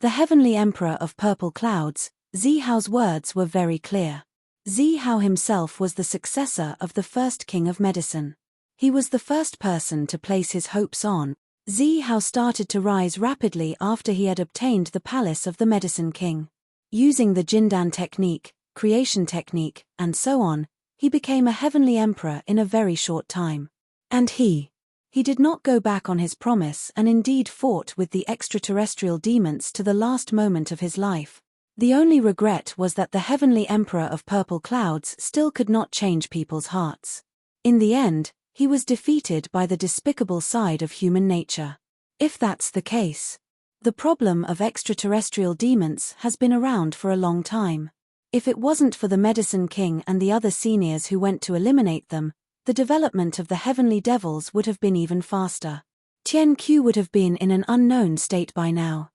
Speaker 1: The Heavenly Emperor of Purple Clouds, Zihao's words were very clear. Zihao himself was the successor of the first king of medicine. He was the first person to place his hopes on. Zihao started to rise rapidly after he had obtained the palace of the Medicine King. Using the Jindan technique, creation technique, and so on, he became a heavenly emperor in a very short time. And he did not go back on his promise and indeed fought with the extraterrestrial demons to the last moment of his life. The only regret was that the Heavenly Emperor of Purple Clouds still could not change people's hearts. In the end, he was defeated by the despicable side of human nature. If that's the case, the problem of extraterrestrial demons has been around for a long time. If it wasn't for the Medicine King and the other seniors who went to eliminate them, the development of the heavenly devils would have been even faster. Tian Qiu would have been in an unknown state by now.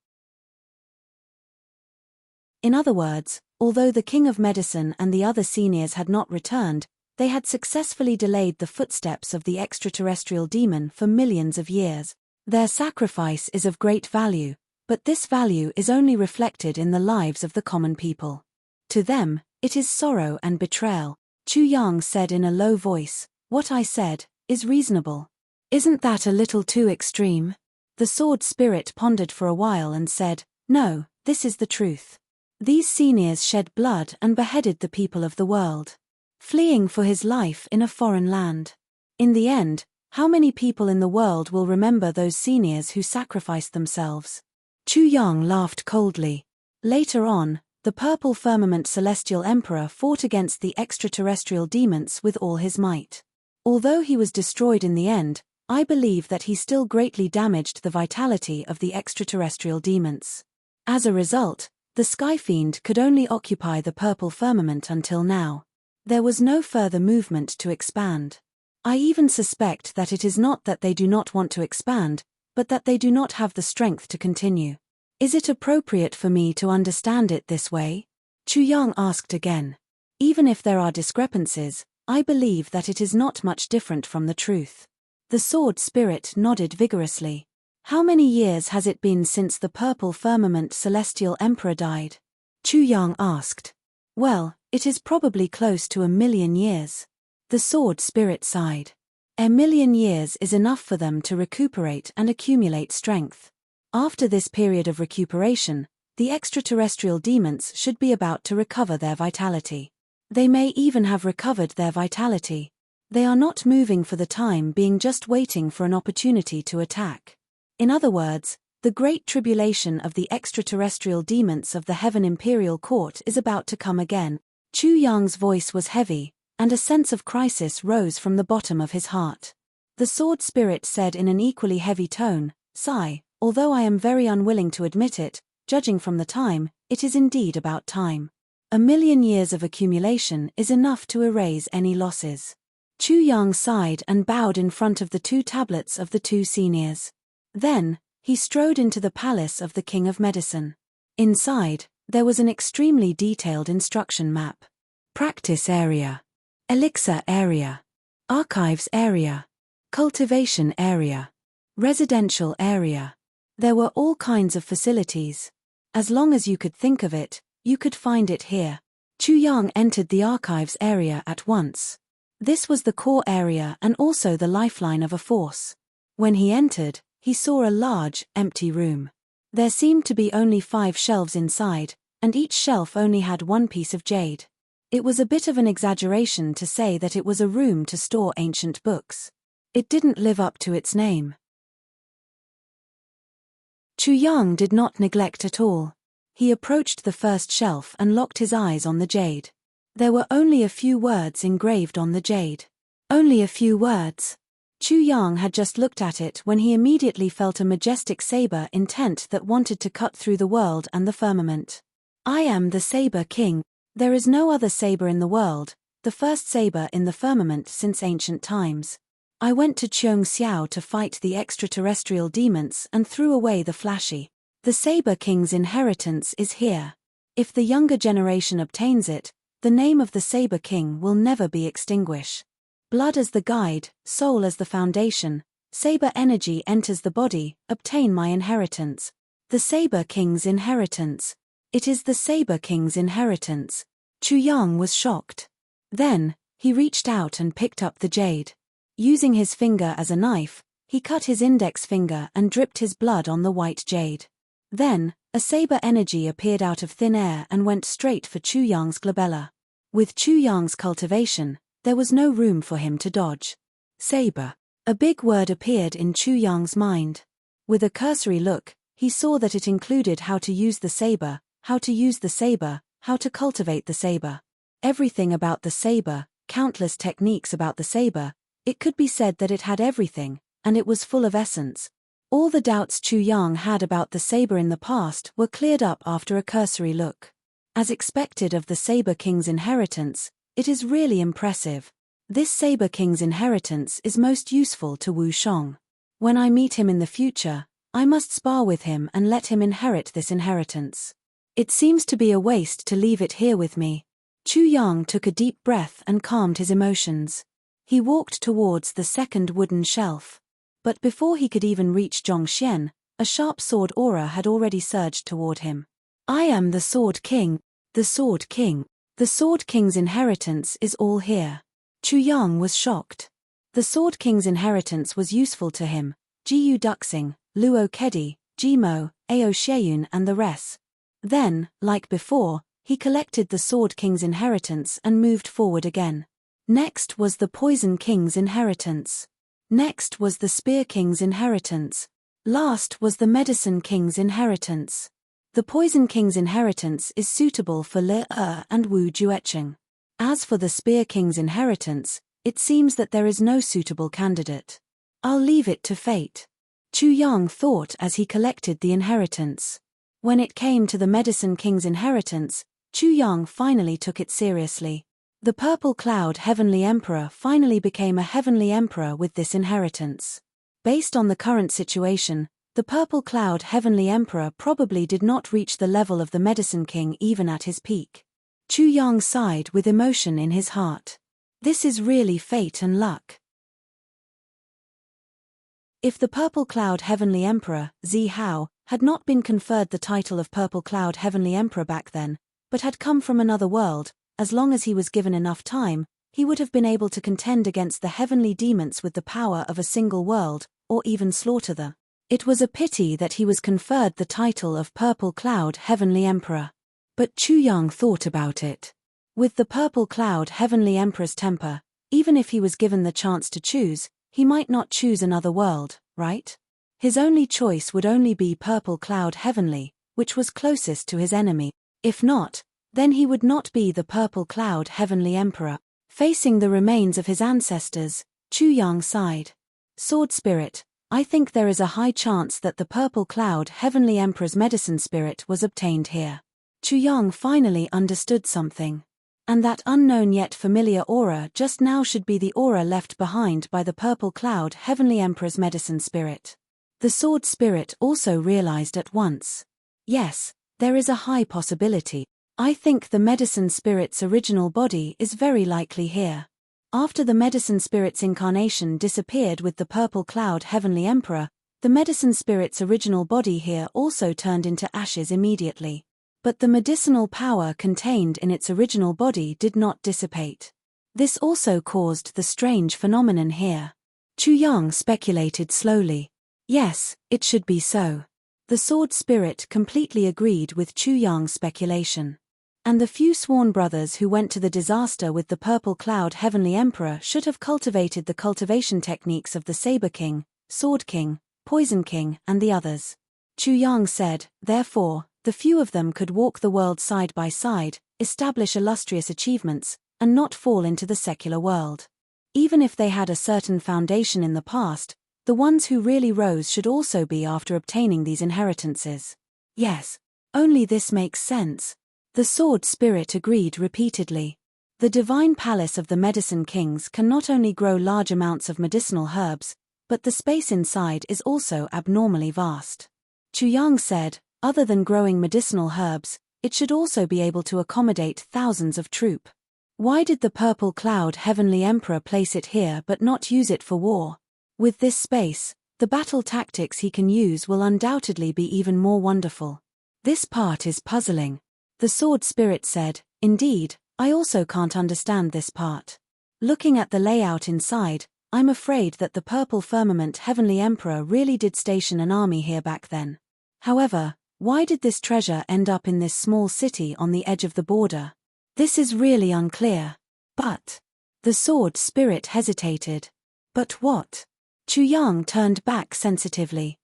Speaker 1: In other words, although the King of Medicine and the other seniors had not returned, they had successfully delayed the footsteps of the extraterrestrial demon for millions of years. Their sacrifice is of great value, but this value is only reflected in the lives of the common people. To them, it is sorrow and betrayal. Chu Yang said in a low voice, "What I said is reasonable. Isn't that a little too extreme?" The sword spirit pondered for a while and said, "No, this is the truth. These seniors shed blood and beheaded the people of the world, fleeing for his life in a foreign land. In the end, how many people in the world will remember those seniors who sacrificed themselves?" Chu Yang laughed coldly. Later on, the Purple Firmament Celestial Emperor fought against the extraterrestrial demons with all his might. Although he was destroyed in the end, I believe that he still greatly damaged the vitality of the extraterrestrial demons. As a result, the Skyfiend could only occupy the purple firmament until now. There was no further movement to expand. I even suspect that it is not that they do not want to expand, but that they do not have the strength to continue. Is it appropriate for me to understand it this way? Chu Yang asked again. Even if there are discrepancies, I believe that it is not much different from the truth. The sword spirit nodded vigorously. How many years has it been since the Purple Firmament Celestial Emperor died? Chu Yang asked. Well, it is probably close to 1,000,000 years. The sword spirit sighed. 1,000,000 years is enough for them to recuperate and accumulate strength. After this period of recuperation, the extraterrestrial demons should be about to recover their vitality. They may even have recovered their vitality. They are not moving for the time being, just waiting for an opportunity to attack. In other words, the great tribulation of the extraterrestrial demons of the Heaven Imperial Court is about to come again. Chu Yang's voice was heavy, and a sense of crisis rose from the bottom of his heart. The sword spirit said in an equally heavy tone, "Sigh, although I am very unwilling to admit it, judging from the time, it is indeed about time. 1,000,000 years of accumulation is enough to erase any losses." Chu Yang sighed and bowed in front of the two tablets of the two seniors. Then, He strode into the palace of the King of Medicine. Inside, there was an extremely detailed instruction map. Practice area. Elixir area. Archives area. Cultivation area. Residential area. There were all kinds of facilities. As long as you could think of it, you could find it here. Chu Yang entered the archives area at once. This was the core area and also the lifeline of a force. When he entered, he saw a large, empty room. There seemed to be only 5 shelves inside, and each shelf only had one piece of jade. It was a bit of an exaggeration to say that it was a room to store ancient books. It didn't live up to its name. Chu Yang did not neglect at all. He approached the first shelf and locked his eyes on the jade. There were only a few words engraved on the jade. Only a few words. Chu Yang had just looked at it when he immediately felt a majestic saber intent that wanted to cut through the world and the firmament. I am the Saber King. There is no other saber in the world, the first saber in the firmament since ancient times. I went to Cheong Xiao to fight the extraterrestrial demons and threw away the flashy. The Saber King's inheritance is here. If the younger generation obtains it, the name of the Saber King will never be extinguished. Blood as the guide, soul as the foundation, saber energy enters the body, obtain my inheritance. The Saber King's inheritance. It is the Saber King's inheritance. Chu Yang was shocked. Then, he reached out and picked up the jade. Using his finger as a knife, he cut his index finger and dripped his blood on the white jade. Then, a saber energy appeared out of thin air and went straight for Chu Yang's glabella. With Chu Yang's cultivation, there was no room for him to dodge. Saber. A big word appeared in Chu Yang's mind. With a cursory look, he saw that it included how to use the saber, how to use the saber, how to cultivate the saber. Everything about the saber, countless techniques about the saber. It could be said that it had everything, and it was full of essence. All the doubts Chu Yang had about the saber in the past were cleared up after a cursory look. As expected of the Saber King's inheritance, it is really impressive. This Saber King's inheritance is most useful to Wu Shong. When I meet him in the future, I must spar with him and let him inherit this inheritance. It seems to be a waste to leave it here with me. Chu Yang took a deep breath and calmed his emotions. He walked towards the second wooden shelf. But before he could even reach Zhongxian, a sharp sword aura had already surged toward him. I am the Sword King, the Sword King. The Sword King's inheritance is all here. Chu Yang was shocked. The Sword King's inheritance was useful to him, Jiyu Duxing, Luo Kedi, Jimo, Ao Sheiyun and the rest. Then, like before, he collected the Sword King's inheritance and moved forward again. Next was the Poison King's inheritance. Next was the Spear King's inheritance. Last was the Medicine King's inheritance. The Poison King's inheritance is suitable for Le and Wu Juecheng. As for the Spear King's inheritance, it seems that there is no suitable candidate. I'll leave it to fate. Chu Yang thought as he collected the inheritance. When it came to the Medicine King's inheritance, Chu Yang finally took it seriously. The Purple Cloud Heavenly Emperor finally became a Heavenly Emperor with this inheritance. Based on the current situation, the Purple Cloud Heavenly Emperor probably did not reach the level of the Medicine King even at his peak. Chu Yang sighed with emotion in his heart. This is really fate and luck. If the Purple Cloud Heavenly Emperor, Zi Hao, had not been conferred the title of Purple Cloud Heavenly Emperor back then, but had come from another world, as long as he was given enough time, he would have been able to contend against the heavenly demons with the power of a single world, or even slaughter them. It was a pity that he was conferred the title of Purple Cloud Heavenly Emperor. But Chu Yang thought about it. With the Purple Cloud Heavenly Emperor's temper, even if he was given the chance to choose, he might not choose another world, right? His only choice would only be Purple Cloud Heavenly, which was closest to his enemy. If not, then he would not be the Purple Cloud Heavenly Emperor. Facing the remains of his ancestors, Chu Yang sighed. Sword Spirit, I think there is a high chance that the Purple Cloud Heavenly Emperor's medicine spirit was obtained here. Chu Yang finally understood something. And that unknown yet familiar aura just now should be the aura left behind by the Purple Cloud Heavenly Emperor's medicine spirit. The sword spirit also realized at once. Yes, there is a high possibility. I think the medicine spirit's original body is very likely here. After the medicine spirit's incarnation disappeared with the purple cloud heavenly emperor, the medicine spirit's original body here also turned into ashes immediately. But the medicinal power contained in its original body did not dissipate. This also caused the strange phenomenon here. Chu Yang speculated slowly. Yes, it should be so. The sword spirit completely agreed with Chu Yang's speculation. And the few sworn brothers who went to the disaster with the purple cloud heavenly emperor should have cultivated the cultivation techniques of the Saber King, Sword King, Poison King, and the others. Chu Yang said, therefore, the few of them could walk the world side by side, establish illustrious achievements, and not fall into the secular world. Even if they had a certain foundation in the past, the ones who really rose should also be after obtaining these inheritances. Yes, only this makes sense. The sword spirit agreed repeatedly. The divine palace of the medicine kings can not only grow large amounts of medicinal herbs, but the space inside is also abnormally vast. Chu Yang said, other than growing medicinal herbs, it should also be able to accommodate thousands of troop. Why did the purple cloud heavenly emperor place it here but not use it for war? With this space, the battle tactics he can use will undoubtedly be even more wonderful. This part is puzzling. The sword spirit said, indeed, I also can't understand this part. Looking at the layout inside, I'm afraid that the purple firmament heavenly emperor really did station an army here back then. However, why did this treasure end up in this small city on the edge of the border? This is really unclear. But the sword spirit hesitated. But what? Chu Yang turned back sensitively.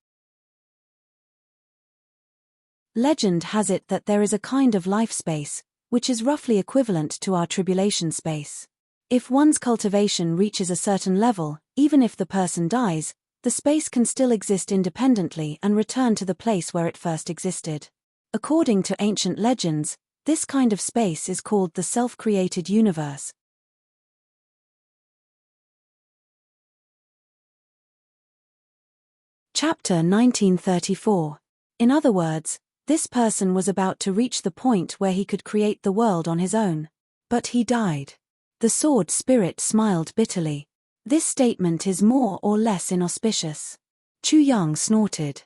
Speaker 1: Legend has it that there is a kind of life space, which is roughly equivalent to our tribulation space. If one's cultivation reaches a certain level, even if the person dies, the space can still exist independently and return to the place where it first existed. According to ancient legends, this kind of space is called the self-created universe. Chapter 1934. In other words, this person was about to reach the point where he could create the world on his own. But he died. The sword spirit smiled bitterly. This statement is more or less inauspicious. Chu Yang snorted.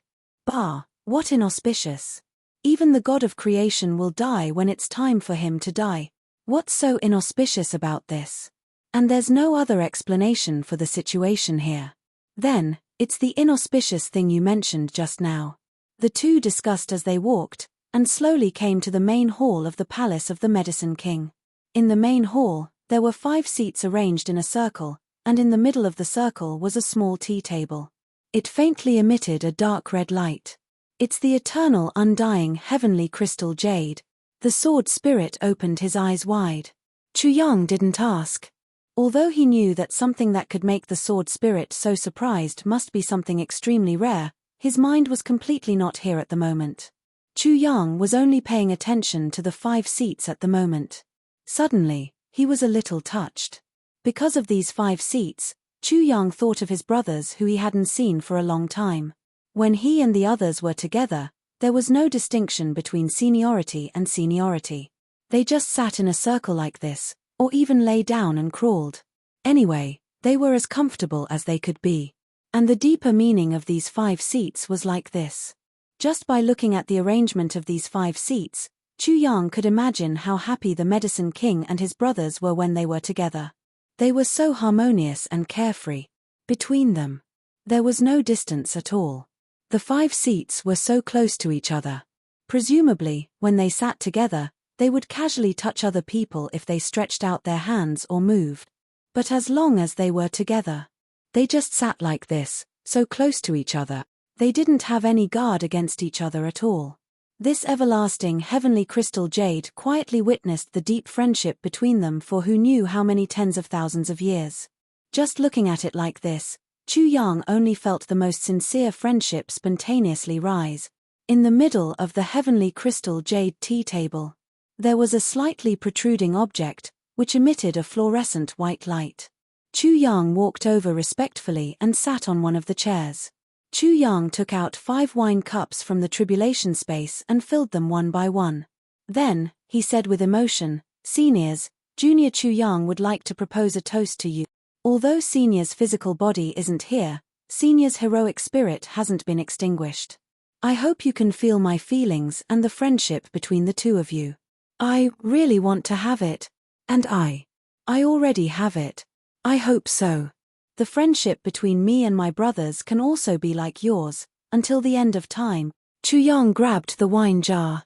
Speaker 1: Bah, what inauspicious? Even the god of creation will die when it's time for him to die. What's so inauspicious about this? And there's no other explanation for the situation here. Then, it's the inauspicious thing you mentioned just now. The two discussed as they walked, and slowly came to the main hall of the palace of the Medicine King. In the main hall, there were 5 seats arranged in a circle, and in the middle of the circle was a small tea table. It faintly emitted a dark red light. It's the eternal undying heavenly crystal jade. The sword spirit opened his eyes wide. Chu Yang didn't ask. Although he knew that something that could make the sword spirit so surprised must be something extremely rare, his mind was completely not here at the moment. Chu Yang was only paying attention to the 5 seats at the moment. Suddenly, he was a little touched. Because of these 5 seats, Chu Yang thought of his brothers who he hadn't seen for a long time. When he and the others were together, there was no distinction between seniority and seniority. They just sat in a circle like this, or even lay down and crawled. Anyway, they were as comfortable as they could be. And the deeper meaning of these 5 seats was like this. Just by looking at the arrangement of these 5 seats, Chu Yang could imagine how happy the Medicine King and his brothers were when they were together. They were so harmonious and carefree. Between them, there was no distance at all. The 5 seats were so close to each other. Presumably, when they sat together, they would casually touch other people if they stretched out their hands or moved. But as long as they were together, they just sat like this, so close to each other. They didn't have any guard against each other at all. This everlasting heavenly crystal jade quietly witnessed the deep friendship between them for who knew how many tens of thousands of years. Just looking at it like this, Chu Yang only felt the most sincere friendship spontaneously rise. In the middle of the heavenly crystal jade tea table, there was a slightly protruding object, which emitted a fluorescent white light. Chu Yang walked over respectfully and sat on one of the chairs. Chu Yang took out 5 wine cups from the tribulation space and filled them one by one. Then, he said with emotion, "Seniors, Junior Chu Yang would like to propose a toast to you. Although Senior's physical body isn't here, Senior's heroic spirit hasn't been extinguished. I hope you can feel my feelings and the friendship between the two of you. I really want to have it. And I already have it. I hope so. The friendship between me and my brothers can also be like yours, until the end of time." Chu Yang grabbed the wine jar.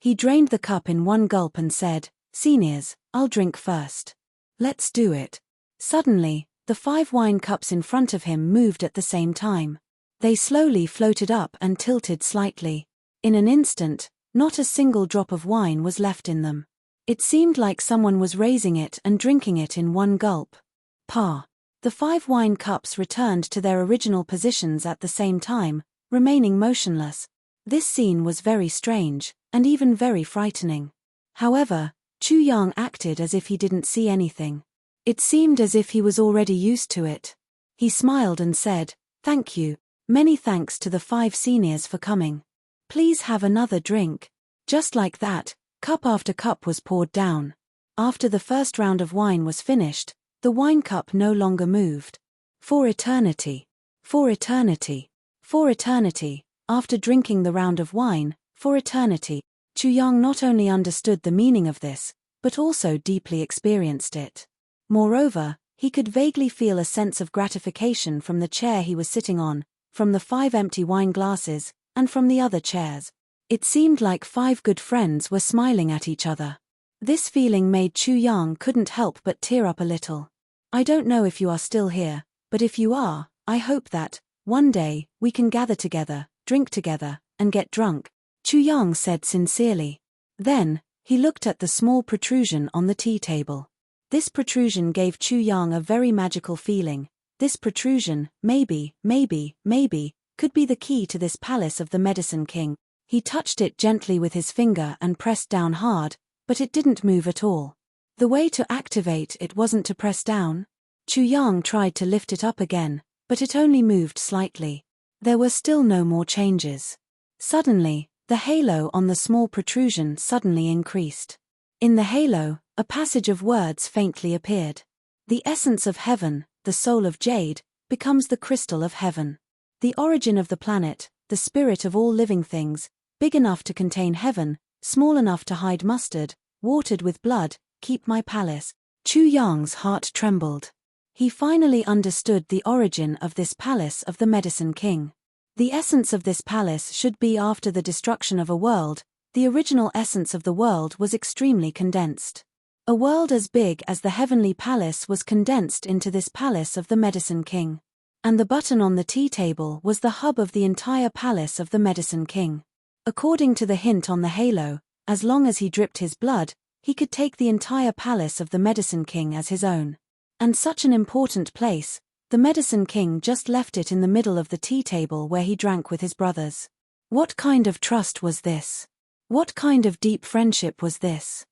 Speaker 1: He drained the cup in one gulp and said, "Seniors, I'll drink first. Let's do it." Suddenly, the 5 wine cups in front of him moved at the same time. They slowly floated up and tilted slightly. In an instant, not a single drop of wine was left in them. It seemed like someone was raising it and drinking it in one gulp. The 5 wine cups returned to their original positions at the same time, remaining motionless. This scene was very strange, and even very frightening. However, Chu Yang acted as if he didn't see anything. It seemed as if he was already used to it. He smiled and said, "Thank you. Many thanks to the 5 seniors for coming. Please have another drink." Just like that, cup after cup was poured down. After the first round of wine was finished, the wine cup no longer moved. For eternity. For eternity. For eternity. After drinking the round of wine, for eternity, Chu Yang not only understood the meaning of this, but also deeply experienced it. Moreover, he could vaguely feel a sense of gratification from the chair he was sitting on, from the 5 empty wine glasses, and from the other chairs. It seemed like 5 good friends were smiling at each other. This feeling made Chu Yang couldn't help but tear up a little. "I don't know if you are still here, but if you are, I hope that, one day, we can gather together, drink together, and get drunk," Chu Yang said sincerely. Then, he looked at the small protrusion on the tea table. This protrusion gave Chu Yang a very magical feeling. This protrusion, maybe, could be the key to this palace of the Medicine King. He touched it gently with his finger and pressed down hard, but it didn't move at all. The way to activate it wasn't to press down. Chu Yang tried to lift it up again, but it only moved slightly. There were still no more changes. Suddenly, the halo on the small protrusion suddenly increased. In the halo, a passage of words faintly appeared. "The essence of heaven, the soul of jade, becomes the crystal of heaven. The origin of the planet, the spirit of all living things, big enough to contain heaven, small enough to hide mustard, watered with blood, keep my palace." Chu Yang's heart trembled. He finally understood the origin of this palace of the Medicine King. The essence of this palace should be after the destruction of a world. The original essence of the world was extremely condensed. A world as big as the heavenly palace was condensed into this palace of the Medicine King. And the button on the tea table was the hub of the entire palace of the Medicine King. According to the hint on the halo, as long as he dripped his blood, he could take the entire palace of the Medicine King as his own. And such an important place, the Medicine King just left it in the middle of the tea table where he drank with his brothers. What kind of trust was this? What kind of deep friendship was this?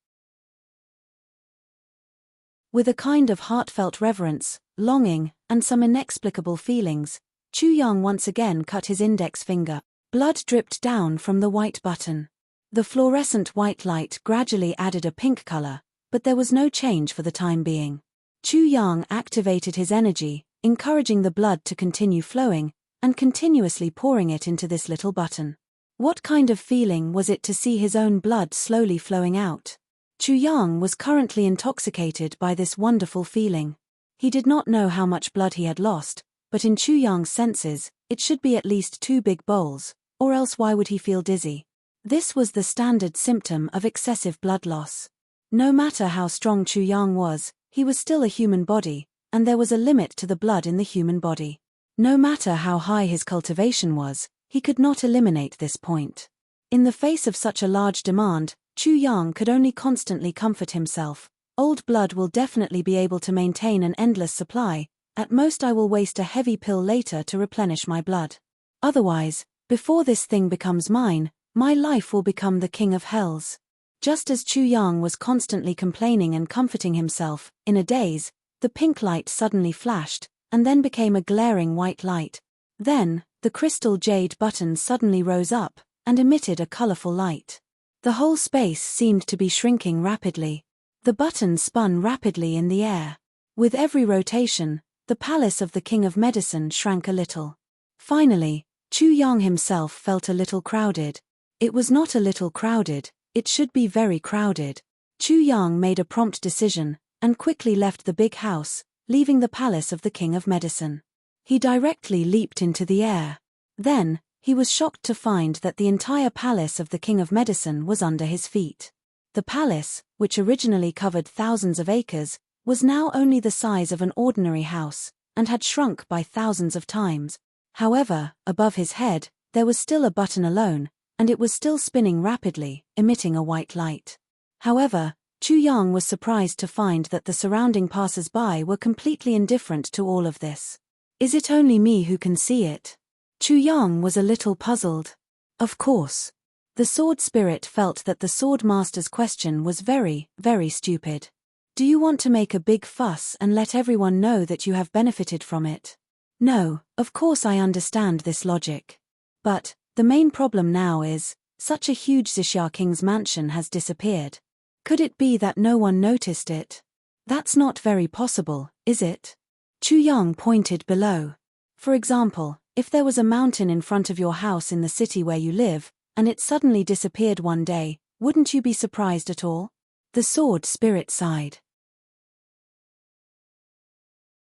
Speaker 1: With a kind of heartfelt reverence, longing, and some inexplicable feelings, Chu Yang once again cut his index finger. Blood dripped down from the white button. The fluorescent white light gradually added a pink color, but there was no change for the time being. Chu Yang activated his energy, encouraging the blood to continue flowing, and continuously pouring it into this little button. What kind of feeling was it to see his own blood slowly flowing out? Chu Yang was currently intoxicated by this wonderful feeling. He did not know how much blood he had lost, but in Chu Yang's senses, it should be at least 2 big bowls, or else why would he feel dizzy? This was the standard symptom of excessive blood loss. No matter how strong Chu Yang was, he was still a human body, and there was a limit to the blood in the human body. No matter how high his cultivation was, he could not eliminate this point. In the face of such a large demand, Chu Yang could only constantly comfort himself. Old blood will definitely be able to maintain an endless supply. At most I will waste a heavy pill later to replenish my blood. Otherwise, before this thing becomes mine, my life will become the king of hells. Just as Chu Yang was constantly complaining and comforting himself, in a daze, the pink light suddenly flashed, and then became a glaring white light. Then, the crystal jade button suddenly rose up, and emitted a colorful light. The whole space seemed to be shrinking rapidly. The button spun rapidly in the air. With every rotation, the palace of the King of Medicine shrank a little. Finally, Chu Yang himself felt a little crowded. It was not a little crowded, it should be very crowded. Chu Yang made a prompt decision, and quickly left the big house, leaving the palace of the King of Medicine. He directly leaped into the air. Then, he was shocked to find that the entire palace of the King of Medicine was under his feet. The palace, which originally covered thousands of acres, was now only the size of an ordinary house, and had shrunk by thousands of times. However, above his head, there was still a button alone, and it was still spinning rapidly, emitting a white light. However, Chu Yang was surprised to find that the surrounding passers-by were completely indifferent to all of this. Is it only me who can see it? Chu Yang was a little puzzled. Of course. The sword spirit felt that the sword master's question was very, very stupid. Do you want to make a big fuss and let everyone know that you have benefited from it? No, of course I understand this logic. But, the main problem now is, such a huge Xixia King's mansion has disappeared. Could it be that no one noticed it? That's not very possible, is it? Chu Yang pointed below. For example, if there was a mountain in front of your house in the city where you live, and it suddenly disappeared one day, wouldn't you be surprised at all? The sword spirit sighed.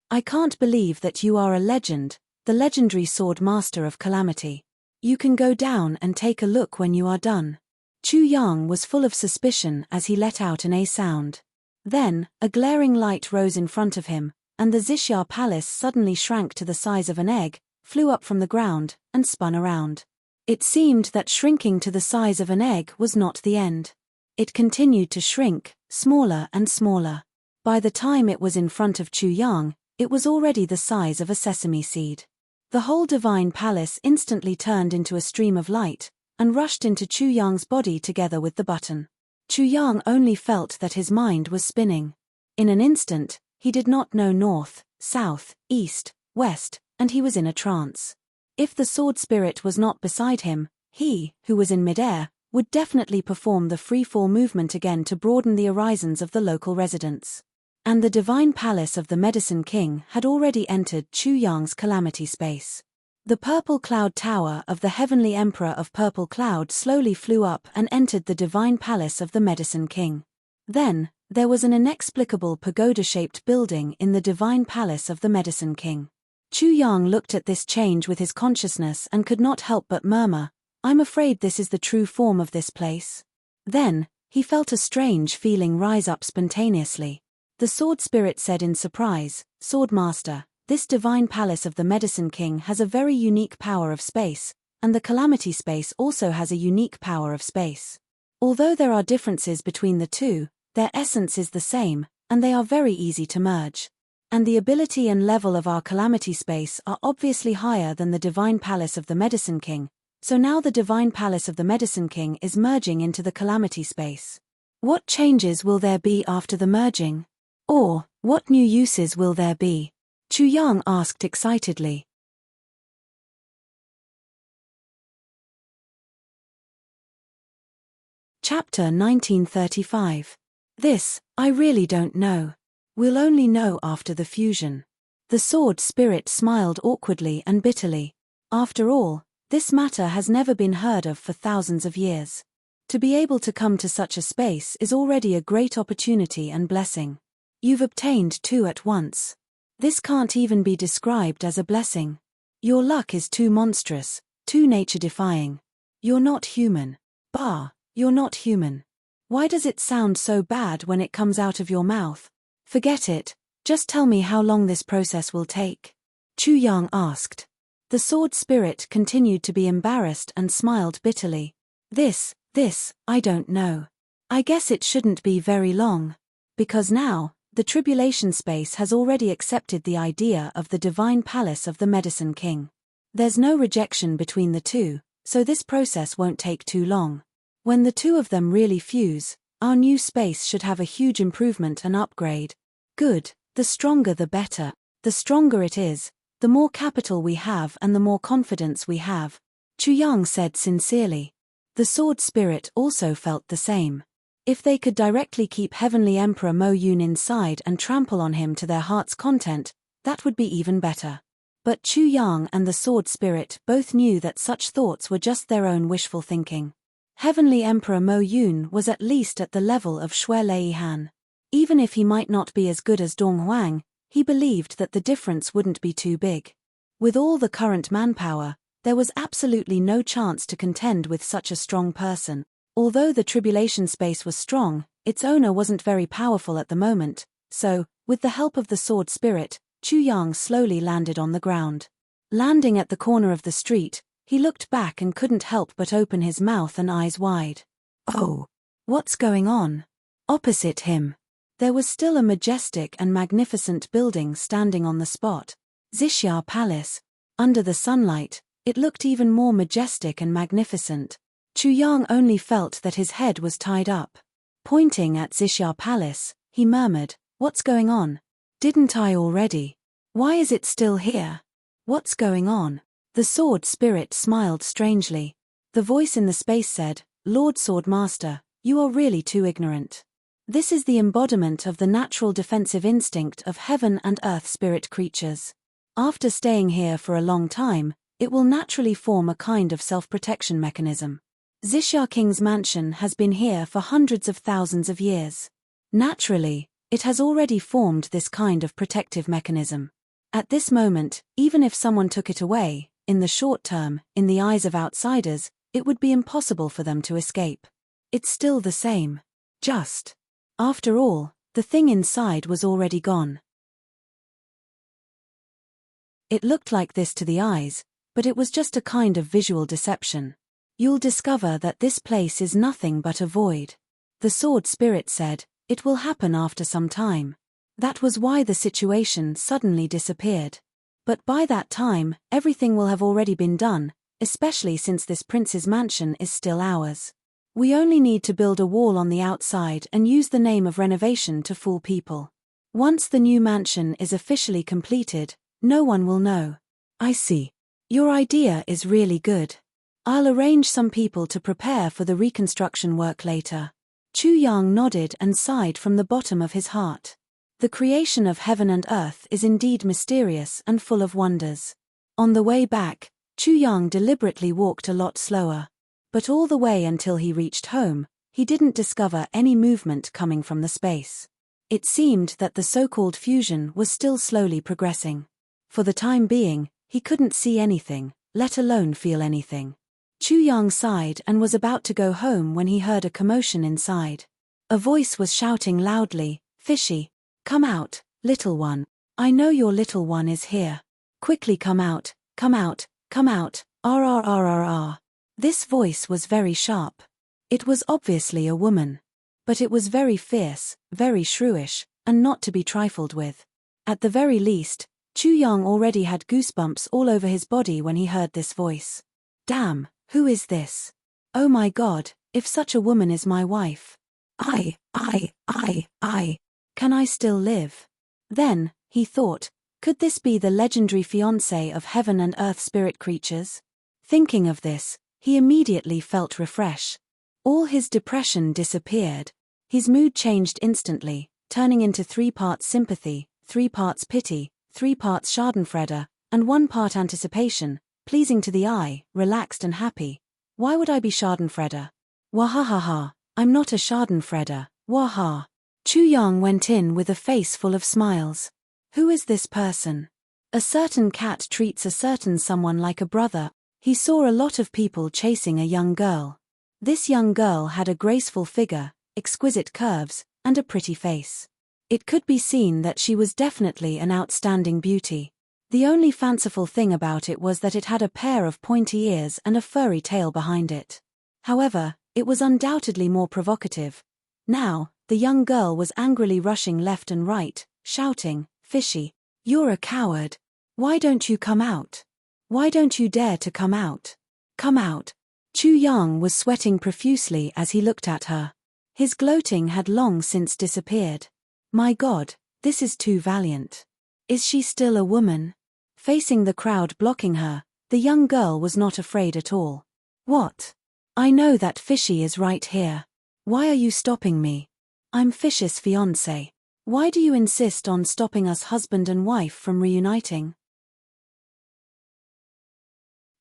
Speaker 1: I can't believe that you are a legend, the legendary sword master of calamity. You can go down and take a look when you are done. Chu Yang was full of suspicion as he let out an A sound. Then, a glaring light rose in front of him, and the Xixia palace suddenly shrank to the size of an egg, flew up from the ground, and spun around. It seemed that shrinking to the size of an egg was not the end. It continued to shrink, smaller and smaller. By the time it was in front of Chu Yang, it was already the size of a sesame seed. The whole divine palace instantly turned into a stream of light, and rushed into Chu Yang's body together with the button. Chu Yang only felt that his mind was spinning. In an instant, he did not know north, south, east, west, and he was in a trance. If the sword spirit was not beside him, he, who was in midair, would definitely perform the free-fall movement again to broaden the horizons of the local residents. And the divine palace of the Medicine King had already entered Chu Yang's calamity space. The purple cloud tower of the heavenly emperor of purple cloud slowly flew up and entered the divine palace of the Medicine King. Then, there was an inexplicable pagoda-shaped building in the divine palace of the Medicine King. Chu Yang looked at this change with his consciousness and could not help but murmur, I'm afraid this is the true form of this place. Then, he felt a strange feeling rise up spontaneously. The sword spirit said in surprise, Swordmaster, this divine palace of the Medicine King has a very unique power of space, and the calamity space also has a unique power of space. Although there are differences between the two, their essence is the same, and they are very easy to merge. And the ability and level of our calamity space are obviously higher than the divine palace of the Medicine King, so now the divine palace of the Medicine King is merging into the calamity space. What changes will there be after the merging? Or, what new uses will there be? Chu Yang asked excitedly. Chapter 1935. This, I really don't know. We'll only know after the fusion. The sword spirit smiled awkwardly and bitterly. After all, this matter has never been heard of for thousands of years. To be able to come to such a space is already a great opportunity and blessing. You've obtained two at once. This can't even be described as a blessing. Your luck is too monstrous, too nature-defying. You're not human. Bah, you're not human. Why does it sound so bad when it comes out of your mouth? Forget it, just tell me how long this process will take. Chu Yang asked. The sword spirit continued to be embarrassed and smiled bitterly. This, I don't know. I guess it shouldn't be very long. Because now, the tribulation space has already accepted the idea of the divine palace of the Medicine King. There's no rejection between the two, so this process won't take too long. When the two of them really fuse, our new space should have a huge improvement and upgrade. Good, the stronger the better. The stronger it is, the more capital we have and the more confidence we have, Chu Yang said sincerely. The sword spirit also felt the same. If they could directly keep Heavenly Emperor Mo Yun inside and trample on him to their heart's content, that would be even better. But Chu Yang and the sword spirit both knew that such thoughts were just their own wishful thinking. Heavenly Emperor Mo Yun was at least at the level of Xue Leihan. Even if he might not be as good as Dong Huang, he believed that the difference wouldn't be too big. With all the current manpower, there was absolutely no chance to contend with such a strong person. Although the tribulation space was strong, its owner wasn't very powerful at the moment, so, with the help of the sword spirit, Chu Yang slowly landed on the ground. Landing at the corner of the street, he looked back and couldn't help but open his mouth and eyes wide. Oh! What's going on? Opposite him, there was still a majestic and magnificent building standing on the spot. Xixia Palace. Under the sunlight, it looked even more majestic and magnificent. Chu Yang only felt that his head was tied up. Pointing at Xixia Palace, he murmured, "What's going on? Didn't I already? Why is it still here? What's going on?" The sword spirit smiled strangely. The voice in the space said, "Lord Sword Master, you are really too ignorant. This is the embodiment of the natural defensive instinct of heaven and earth spirit creatures. After staying here for a long time, it will naturally form a kind of self-protection mechanism. Xixia King's mansion has been here for hundreds of thousands of years. Naturally, it has already formed this kind of protective mechanism. At this moment, even if someone took it away, in the short term, in the eyes of outsiders, it would be impossible for them to escape. It's still the same. Just. After all, the thing inside was already gone." It looked like this to the eyes, but it was just a kind of visual deception. "You'll discover that this place is nothing but a void," the sword spirit said. "It will happen after some time." That was why the situation suddenly disappeared. But by that time, everything will have already been done, especially since this prince's mansion is still ours. We only need to build a wall on the outside and use the name of renovation to fool people. Once the new mansion is officially completed, no one will know. "I see. Your idea is really good. I'll arrange some people to prepare for the reconstruction work later." Chu Yang nodded and sighed from the bottom of his heart. The creation of heaven and earth is indeed mysterious and full of wonders. On the way back, Chu Yang deliberately walked a lot slower. But all the way until he reached home, he didn't discover any movement coming from the space. It seemed that the so-called fusion was still slowly progressing. For the time being, he couldn't see anything, let alone feel anything. Chu Yang sighed and was about to go home when he heard a commotion inside. A voice was shouting loudly, "Fishy! Come out, little one. I know your little one is here. Quickly come out, come out, come out, rrrrrr." This voice was very sharp. It was obviously a woman. But it was very fierce, very shrewish, and not to be trifled with. At the very least, Chu Yang already had goosebumps all over his body when he heard this voice. Damn, who is this? Oh my God, if such a woman is my wife. Can I still live? Then, he thought, could this be the legendary fiancé of heaven and earth spirit creatures? Thinking of this, he immediately felt refresh. All his depression disappeared. His mood changed instantly, turning into 3 parts sympathy, 3 parts pity, 3 parts schadenfreude, and 1 part anticipation, pleasing to the eye, relaxed and happy. Why would I be schadenfreude? Wahahaha, I'm not a schadenfreude, waha. Chu Yang went in with a face full of smiles. Who is this person? A certain cat treats a certain someone like a brother. He saw a lot of people chasing a young girl. This young girl had a graceful figure, exquisite curves, and a pretty face. It could be seen that she was definitely an outstanding beauty. The only fanciful thing about it was that it had a pair of pointy ears and a furry tail behind it. However, it was undoubtedly more provocative. Now, the young girl was angrily rushing left and right, shouting, "Fishy, you're a coward. Why don't you come out? Why don't you dare to come out? Come out." Chu Yang was sweating profusely as he looked at her. His gloating had long since disappeared. My God, this is too valiant. Is she still a woman? Facing the crowd blocking her, the young girl was not afraid at all. What? I know that Fishy is right here. Why are you stopping me? I'm Fish's fiancé. Why do you insist on stopping us husband and wife from reuniting?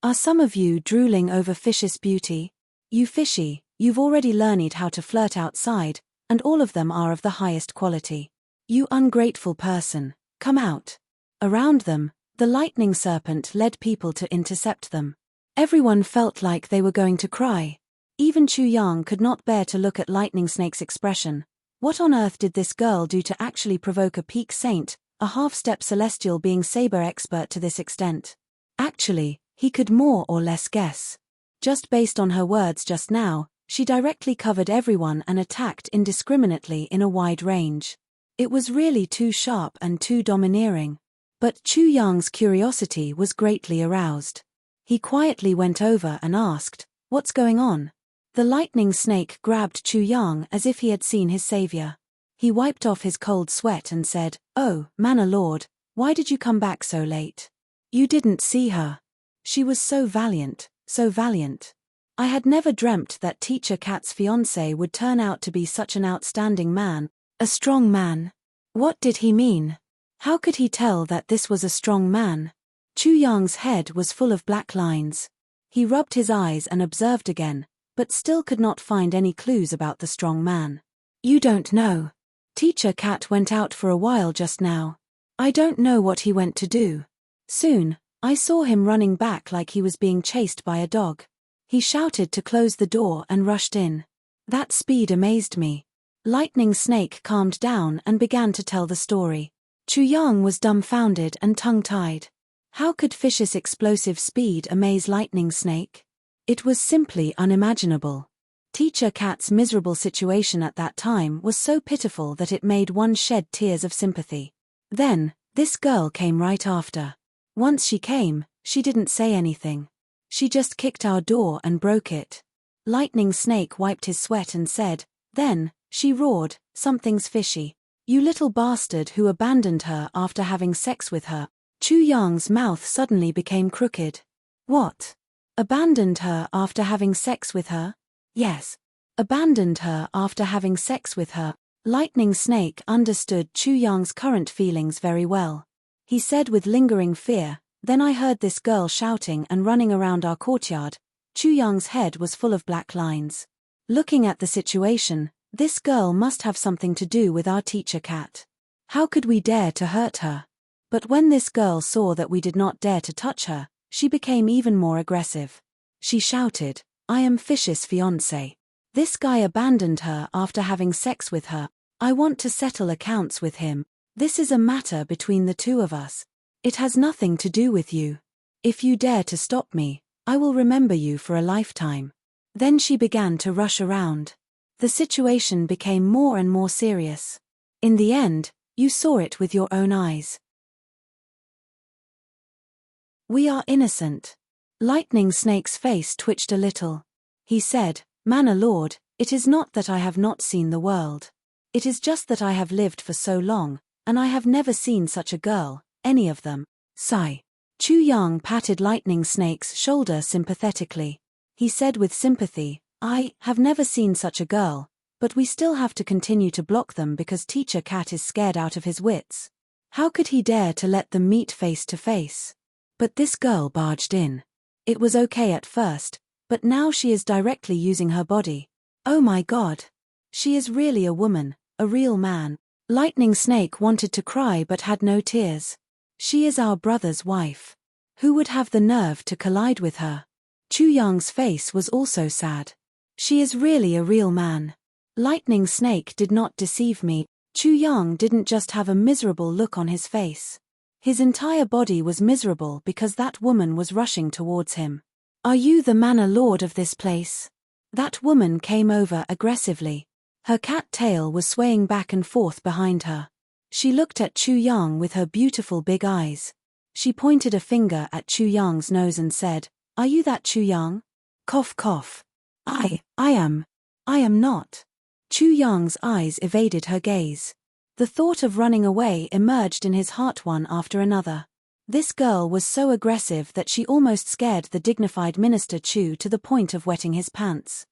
Speaker 1: Are some of you drooling over Fish's beauty? You Fishy, you've already learned how to flirt outside, and all of them are of the highest quality. You ungrateful person, come out. Around them, the lightning serpent led people to intercept them. Everyone felt like they were going to cry. Even Chu Yang could not bear to look at Lightning Snake's expression. What on earth did this girl do to actually provoke a peak saint, a half-step celestial being saber expert to this extent? Actually, he could more or less guess. Just based on her words just now, she directly covered everyone and attacked indiscriminately in a wide range. It was really too sharp and too domineering. But Chu Yang's curiosity was greatly aroused. He quietly went over and asked, "What's going on?" The lightning snake grabbed Chu Yang as if he had seen his savior. He wiped off his cold sweat and said, "Oh, Mana Lord, why did you come back so late? You didn't see her. She was so valiant, so valiant. I had never dreamt that Teacher Cat's fiancé would turn out to be such an outstanding man, a strong man." What did he mean? How could he tell that this was a strong man? Chu Yang's head was full of black lines. He rubbed his eyes and observed again, but still could not find any clues about the strong man. You don't know. Teacher Cat went out for a while just now. I don't know what he went to do. Soon, I saw him running back like he was being chased by a dog. He shouted to close the door and rushed in. That speed amazed me. Lightning Snake calmed down and began to tell the story. Chu Yang was dumbfounded and tongue-tied. How could Fish's explosive speed amaze Lightning Snake? It was simply unimaginable. Teacher Cat's miserable situation at that time was so pitiful that it made one shed tears of sympathy. Then, this girl came right after. Once she came, she didn't say anything. She just kicked our door and broke it. Lightning Snake wiped his sweat and said, then, she roared, "Something's fishy. You little bastard who abandoned her after having sex with her." Chu Yang's mouth suddenly became crooked. What? Abandoned her after having sex with her? Yes. Abandoned her after having sex with her. Lightning Snake understood Chu Yang's current feelings very well. He said with lingering fear, "Then I heard this girl shouting and running around our courtyard." Chu Yang's head was full of black lines. Looking at the situation, this girl must have something to do with our Teacher Cat. How could we dare to hurt her? But when this girl saw that we did not dare to touch her, she became even more aggressive. She shouted, "I am Fish's fiancé. This guy abandoned her after having sex with her. I want to settle accounts with him. This is a matter between the two of us. It has nothing to do with you. If you dare to stop me, I will remember you for a lifetime." Then she began to rush around. The situation became more and more serious. In the end, you saw it with your own eyes. We are innocent. Lightning Snake's face twitched a little. He said, "Mana Lord, it is not that I have not seen the world. It is just that I have lived for so long, and I have never seen such a girl, any of them." Sigh. Chu Yang patted Lightning Snake's shoulder sympathetically. He said with sympathy, "I have never seen such a girl, but we still have to continue to block them because Teacher Cat is scared out of his wits. How could he dare to let them meet face to face? But this girl barged in. It was okay at first, but now she is directly using her body. Oh my God. She is really a woman, a real man." Lightning Snake wanted to cry but had no tears. She is our brother's wife. Who would have the nerve to collide with her? Chu Yang's face was also sad. She is really a real man. Lightning Snake did not deceive me. Chu Yang didn't just have a miserable look on his face. His entire body was miserable because that woman was rushing towards him. "Are you the Mana Lord of this place?" That woman came over aggressively. Her cat tail was swaying back and forth behind her. She looked at Chu Yang with her beautiful big eyes. She pointed a finger at Chu Yang's nose and said, "Are you that Chu Yang?" Cough cough. I am not." Chu Yang's eyes evaded her gaze. The thought of running away emerged in his heart one after another. This girl was so aggressive that she almost scared the dignified Minister Chu to the point of wetting his pants.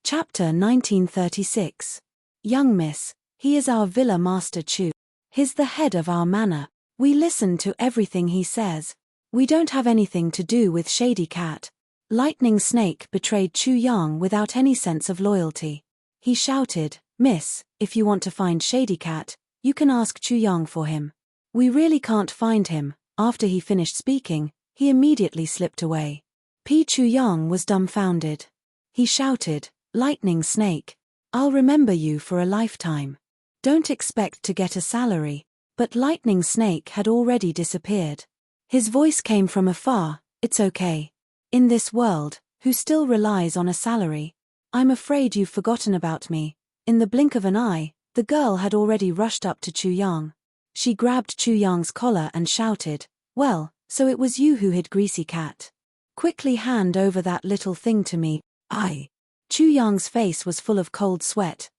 Speaker 1: Chapter 1936. Young Miss, he is our villa master Chu. He's the head of our manor. We listen to everything he says. We don't have anything to do with Shady Cat. Lightning Snake betrayed Chu Yang without any sense of loyalty. He shouted, "Miss, if you want to find Shady Cat, you can ask Chu Yang for him. We really can't find him." After he finished speaking, he immediately slipped away. Chu Yang was dumbfounded. He shouted, "Lightning Snake, I'll remember you for a lifetime. Don't expect to get a salary." But Lightning Snake had already disappeared. His voice came from afar, "It's okay. In this world, who still relies on a salary? I'm afraid you've forgotten about me." In the blink of an eye, the girl had already rushed up to Chu Yang. She grabbed Chu Yang's collar and shouted, "Well, so it was you who hid Greasy Cat. Quickly hand over that little thing to me." Chu Yang's face was full of cold sweat.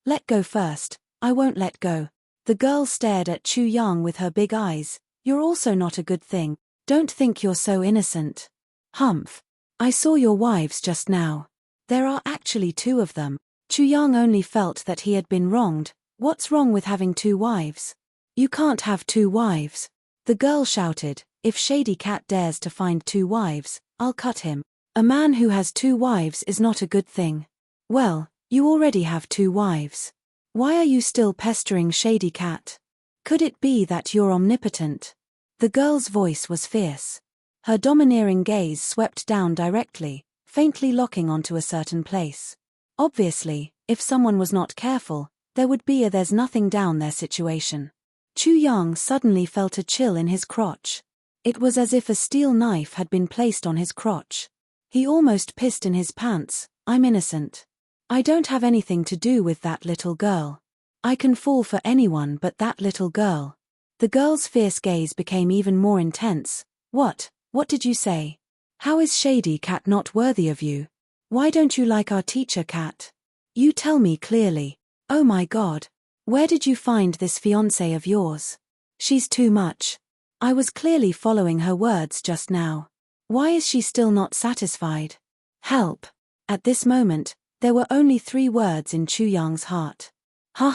Speaker 1: Let go first." "I won't let go." The girl stared at Chu Yang with her big eyes. "You're also not a good thing. Don't think you're so innocent." "Humph. I saw your wives just now. There are actually two of them." Chu Yang only felt that he had been wronged. What's wrong with having two wives? "You can't have two wives." The girl shouted, "If Shady Cat dares to find two wives, I'll cut him. A man who has two wives is not a good thing." "Well, you already have two wives. Why are you still pestering Shady Cat? Could it be that you're omnipotent?" The girl's voice was fierce. Her domineering gaze swept down directly, faintly locking onto a certain place. Obviously, if someone was not careful, there would be a "there's nothing down there" situation. Chu Yang suddenly felt a chill in his crotch. It was as if a steel knife had been placed on his crotch. He almost pissed in his pants. "I'm innocent. I don't have anything to do with that little girl. I can fall for anyone but that little girl." The girl's fierce gaze became even more intense. What did you say? How is Shady Cat not worthy of you? Why don't you like our teacher Cat? You tell me clearly." "Oh my God. Where did you find this fiancée of yours? She's too much. I was clearly following her words just now. Why is she still not satisfied? Help." At this moment, there were only 3 words in Chu Yang's heart. Ha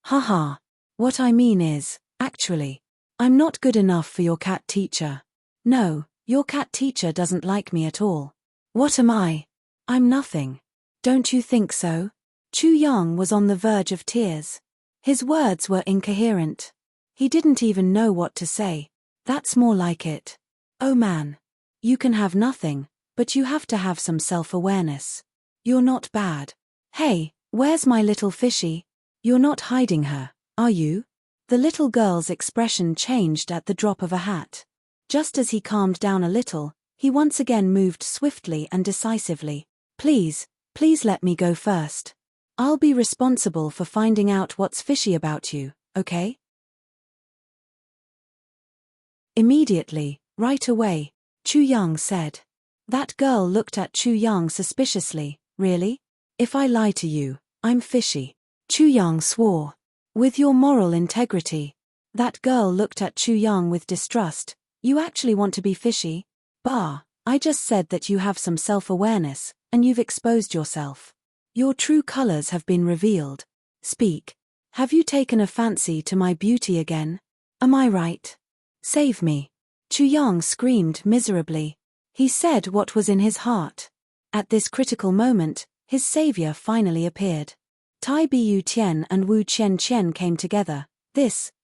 Speaker 1: ha. What I mean is, actually, I'm not good enough for your cat teacher. No, your cat teacher doesn't like me at all. What am I? I'm nothing. Don't you think so?" Chu Yang was on the verge of tears. His words were incoherent. He didn't even know what to say. "That's more like it. Oh man. You can have nothing, but you have to have some self-awareness. You're not bad. Hey, where's my little fishy? You're not hiding her, are you?" The little girl's expression changed at the drop of a hat. Just as he calmed down a little, he once again moved swiftly and decisively. Please let me go first. I'll be responsible for finding out what's fishy about you, okay?" Immediately, right away, Chu Yang said. That girl looked at Chu Yang suspiciously. "Really? If I lie to you, I'm fishy." Chu Yang swore. "With your moral integrity." That girl looked at Chu Yang with distrust. "You actually want to be fishy? Bah, I just said that you have some self-awareness, and you've exposed yourself. Your true colors have been revealed. Speak. Have you taken a fancy to my beauty again? Am I right? Save me." Chu Yang screamed miserably. He said what was in his heart. At this critical moment, his savior finally appeared. Tai Bu Tian and Wu Qian Qian came together.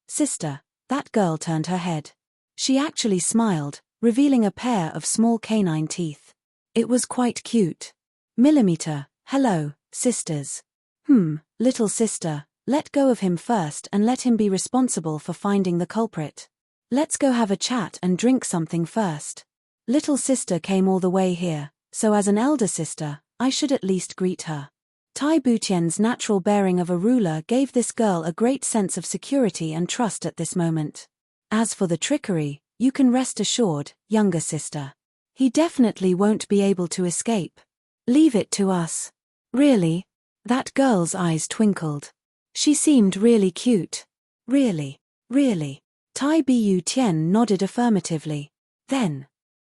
Speaker 1: Sister." That girl turned her head. She actually smiled, revealing a pair of small canine teeth. It was quite cute. "Millimeter, hello, sisters." Little sister, let go of him first and let him be responsible for finding the culprit. Let's go have a chat and drink something first. Little sister came all the way here, so as an elder sister, I should at least greet her." Tai Butian's natural bearing of a ruler gave this girl a great sense of security and trust at this moment. As for the trickery, you can rest assured, younger sister. He definitely won't be able to escape. Leave it to us. Really? That girl's eyes twinkled. She seemed really cute. Really? Really? Tai Bu Tian nodded affirmatively. Then.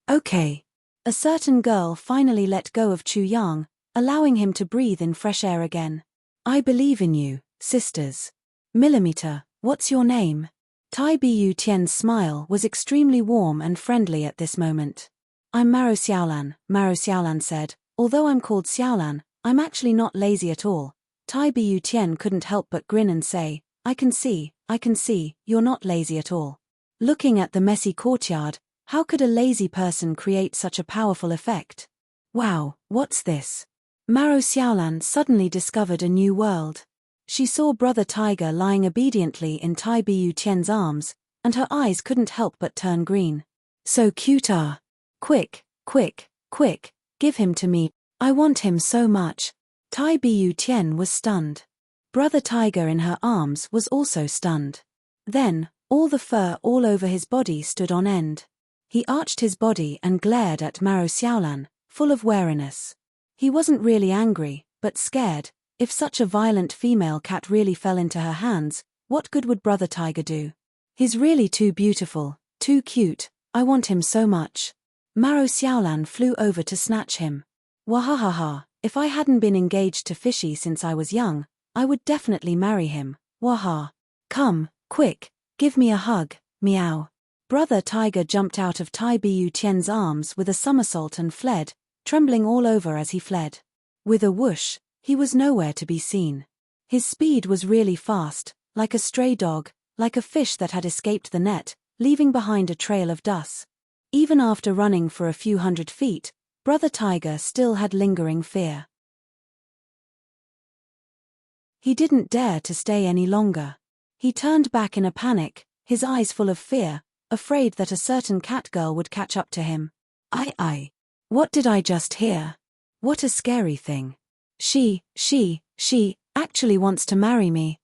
Speaker 1: Okay. A certain girl finally let go of Chu Yang, allowing him to breathe in fresh air again. I believe in you, sisters. Millimeter, what's your name? Tai Bu Tian's smile was extremely warm and friendly at this moment. I'm Maro Xiaolan said. Although I'm called Xiaolan, I'm actually not lazy at all. Tai Bu Tian couldn't help but grin and say, I can see, you're not lazy at all. Looking at the messy courtyard, how could a lazy person create such a powerful effect? Wow, what's this? Maro Xiaolan suddenly discovered a new world. She saw Brother Tiger lying obediently in Tai Bu Tian's arms, and her eyes couldn't help but turn green. So cute Quick, give him to me. I want him so much. Tai Bu Tian was stunned. Brother Tiger in her arms was also stunned. Then, all the fur all over his body stood on end. He arched his body and glared at Maro Xiaolan, full of wariness. He wasn't really angry, but scared. If such a violent female cat really fell into her hands, what good would Brother Tiger do? He's really too beautiful, too cute, I want him so much. Maro Xiaolan flew over to snatch him. Wahahaha, if I hadn't been engaged to Fishy since I was young, I would definitely marry him. Waha. Come, quick, give me a hug, meow. Brother Tiger jumped out of Tai Bu Tian's arms with a somersault and fled, trembling all over as he fled. With a whoosh, he was nowhere to be seen. His speed was really fast, like a stray dog, like a fish that had escaped the net, leaving behind a trail of dust. Even after running for a few hundred feet, Brother Tiger still had lingering fear. He didn't dare to stay any longer. He turned back in a panic, his eyes full of fear, afraid that a certain cat girl would catch up to him. What did I just hear? What a scary thing. She actually wants to marry me.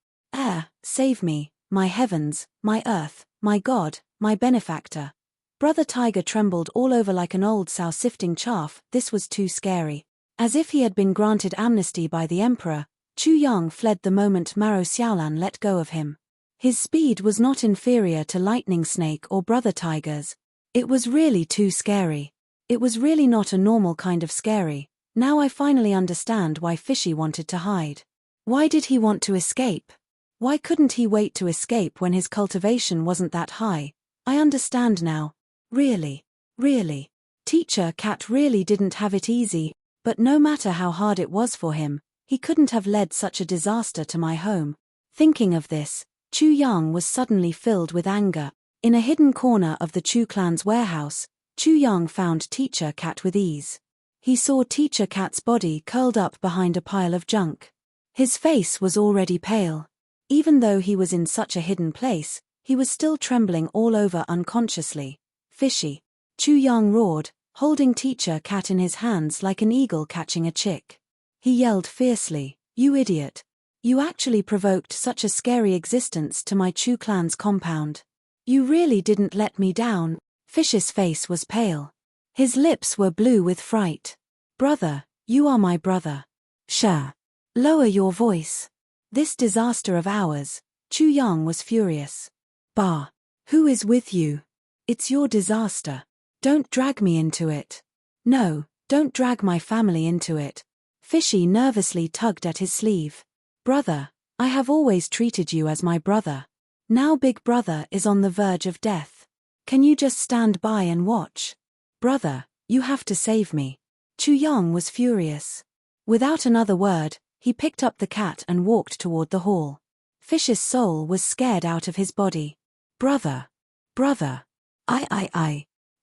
Speaker 1: Save me, my heavens, my earth, my God, my benefactor. Brother Tiger trembled all over like an old sow sifting chaff. This was too scary. As if he had been granted amnesty by the emperor, Chu Yang fled the moment Maro Xiaolan let go of him. His speed was not inferior to Lightning Snake or Brother Tiger's. It was really too scary. It was really not a normal kind of scary. Now I finally understand why Fishy wanted to hide. Why did he want to escape? Why couldn't he wait to escape when his cultivation wasn't that high? I understand now. Really. Teacher Cat really didn't have it easy, but no matter how hard it was for him, he couldn't have led such a disaster to my home. Thinking of this, Chu Yang was suddenly filled with anger. In a hidden corner of the Chu clan's warehouse, Chu Yang found Teacher Cat with ease. He saw Teacher Cat's body curled up behind a pile of junk. His face was already pale. Even though he was in such a hidden place, he was still trembling all over unconsciously. Fishy. Chu Yang roared, holding Teacher Cat in his hands like an eagle catching a chick. He yelled fiercely, "You idiot! You actually provoked such a scary existence to my Chu clan's compound. You really didn't let me down." Fish's face was pale. His lips were blue with fright. "Brother, you are my brother. Sha. Lower your voice. This disaster of ours." Chu Yang was furious. "Bah. Who is with you? It's your disaster. Don't drag me into it. No, don't drag my family into it." Fishy nervously tugged at his sleeve. "Brother, I have always treated you as my brother. Now Big Brother is on the verge of death. Can you just stand by and watch? Brother, you have to save me." Chu Yang was furious. Without another word, he picked up the cat and walked toward the hall. Fish's soul was scared out of his body. Brother.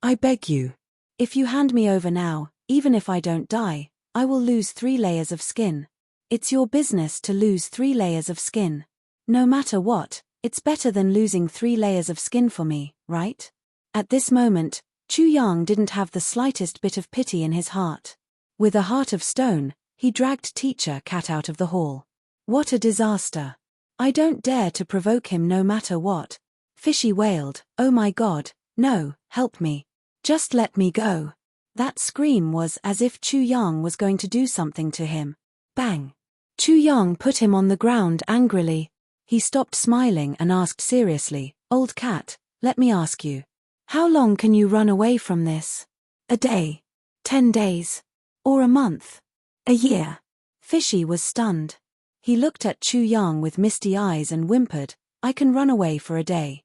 Speaker 1: I beg you. If you hand me over now, even if I don't die, I will lose 3 layers of skin. It's your business to lose 3 layers of skin. No matter what, it's better than losing 3 layers of skin for me, right? At this moment, Chu Yang didn't have the slightest bit of pity in his heart. With a heart of stone, he dragged Teacher Cat out of the hall. What a disaster. I don't dare to provoke him no matter what. Fishy wailed, "Oh my God, no, help me. Just let me go." That scream was as if Chu Yang was going to do something to him. Bang! Chu Yang put him on the ground angrily. He stopped smiling and asked seriously, "Old cat, let me ask you. How long can you run away from this? A day? 10 days? Or a month? A year?" Fishy was stunned. He looked at Chu Yang with misty eyes and whimpered, "I can run away for a day.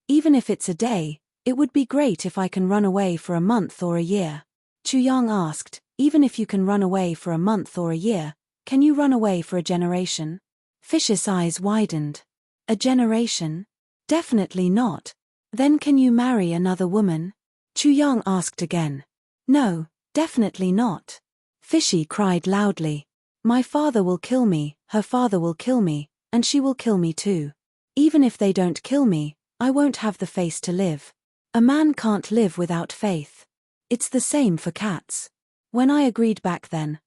Speaker 1: Even if it's a day, it would be great if I can run away for a month or a year." Chu Yang asked, "Even if you can run away for a month or a year, can you run away for a generation?" Fish's eyes widened. "A generation? Definitely not. Then can you marry another woman?" Chu Yang asked again. "No, definitely not." Fishy cried loudly. "My father will kill me, her father will kill me, and she will kill me too. Even if they don't kill me, I won't have the face to live. A man can't live without faith. It's the same for cats. When I agreed back then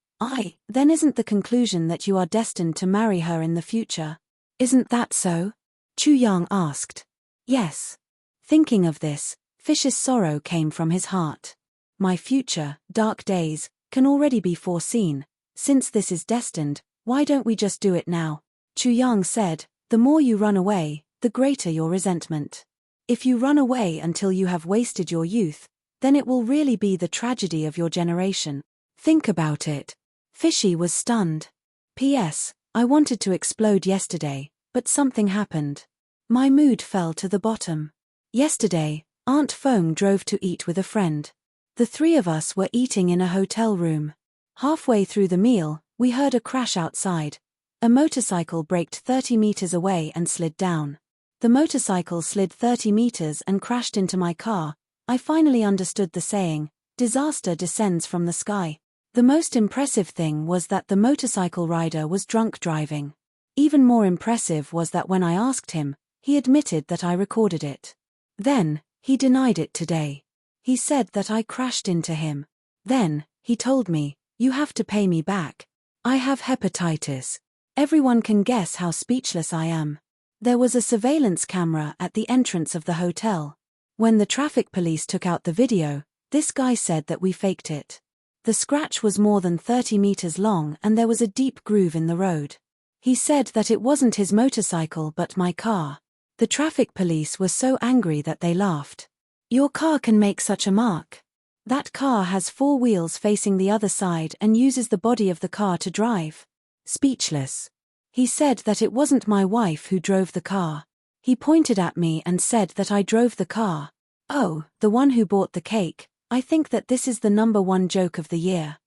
Speaker 1: isn't the conclusion that you are destined to marry her in the future? Isn't that so?" Chu Yang asked. "Yes." Thinking of this, Fish's sorrow came from his heart. "My future, dark days, can already be foreseen. Since this is destined, why don't we just do it now?" Chu Yang said, "The more you run away, the greater your resentment. If you run away until you have wasted your youth, then it will really be the tragedy of your generation. Think about it." Fishy was stunned. "P.S. I wanted to explode yesterday, but something happened. My mood fell to the bottom. Yesterday, Aunt Foam drove to eat with a friend. The three of us were eating in a hotel room. Halfway through the meal, we heard a crash outside. A motorcycle braked 30 meters away and slid down. The motorcycle slid 30 meters and crashed into my car. I finally understood the saying, 'Disaster descends from the sky.' The most impressive thing was that the motorcycle rider was drunk driving. Even more impressive was that when I asked him, he admitted that I recorded it. Then, he denied it today. He said that I crashed into him. Then, he told me, 'You have to pay me back. I have hepatitis.' Everyone can guess how speechless I am. There was a surveillance camera at the entrance of the hotel. When the traffic police took out the video, this guy said that we faked it. The scratch was more than 30 meters long and there was a deep groove in the road. He said that it wasn't his motorcycle but my car. The traffic police were so angry that they laughed. Your car can make such a mark. That car has 4 wheels facing the other side and uses the body of the car to drive." Speechless. He said that it wasn't my wife who drove the car. He pointed at me and said that I drove the car. Oh, the one who bought the cake. I think that this is the #1 joke of the year.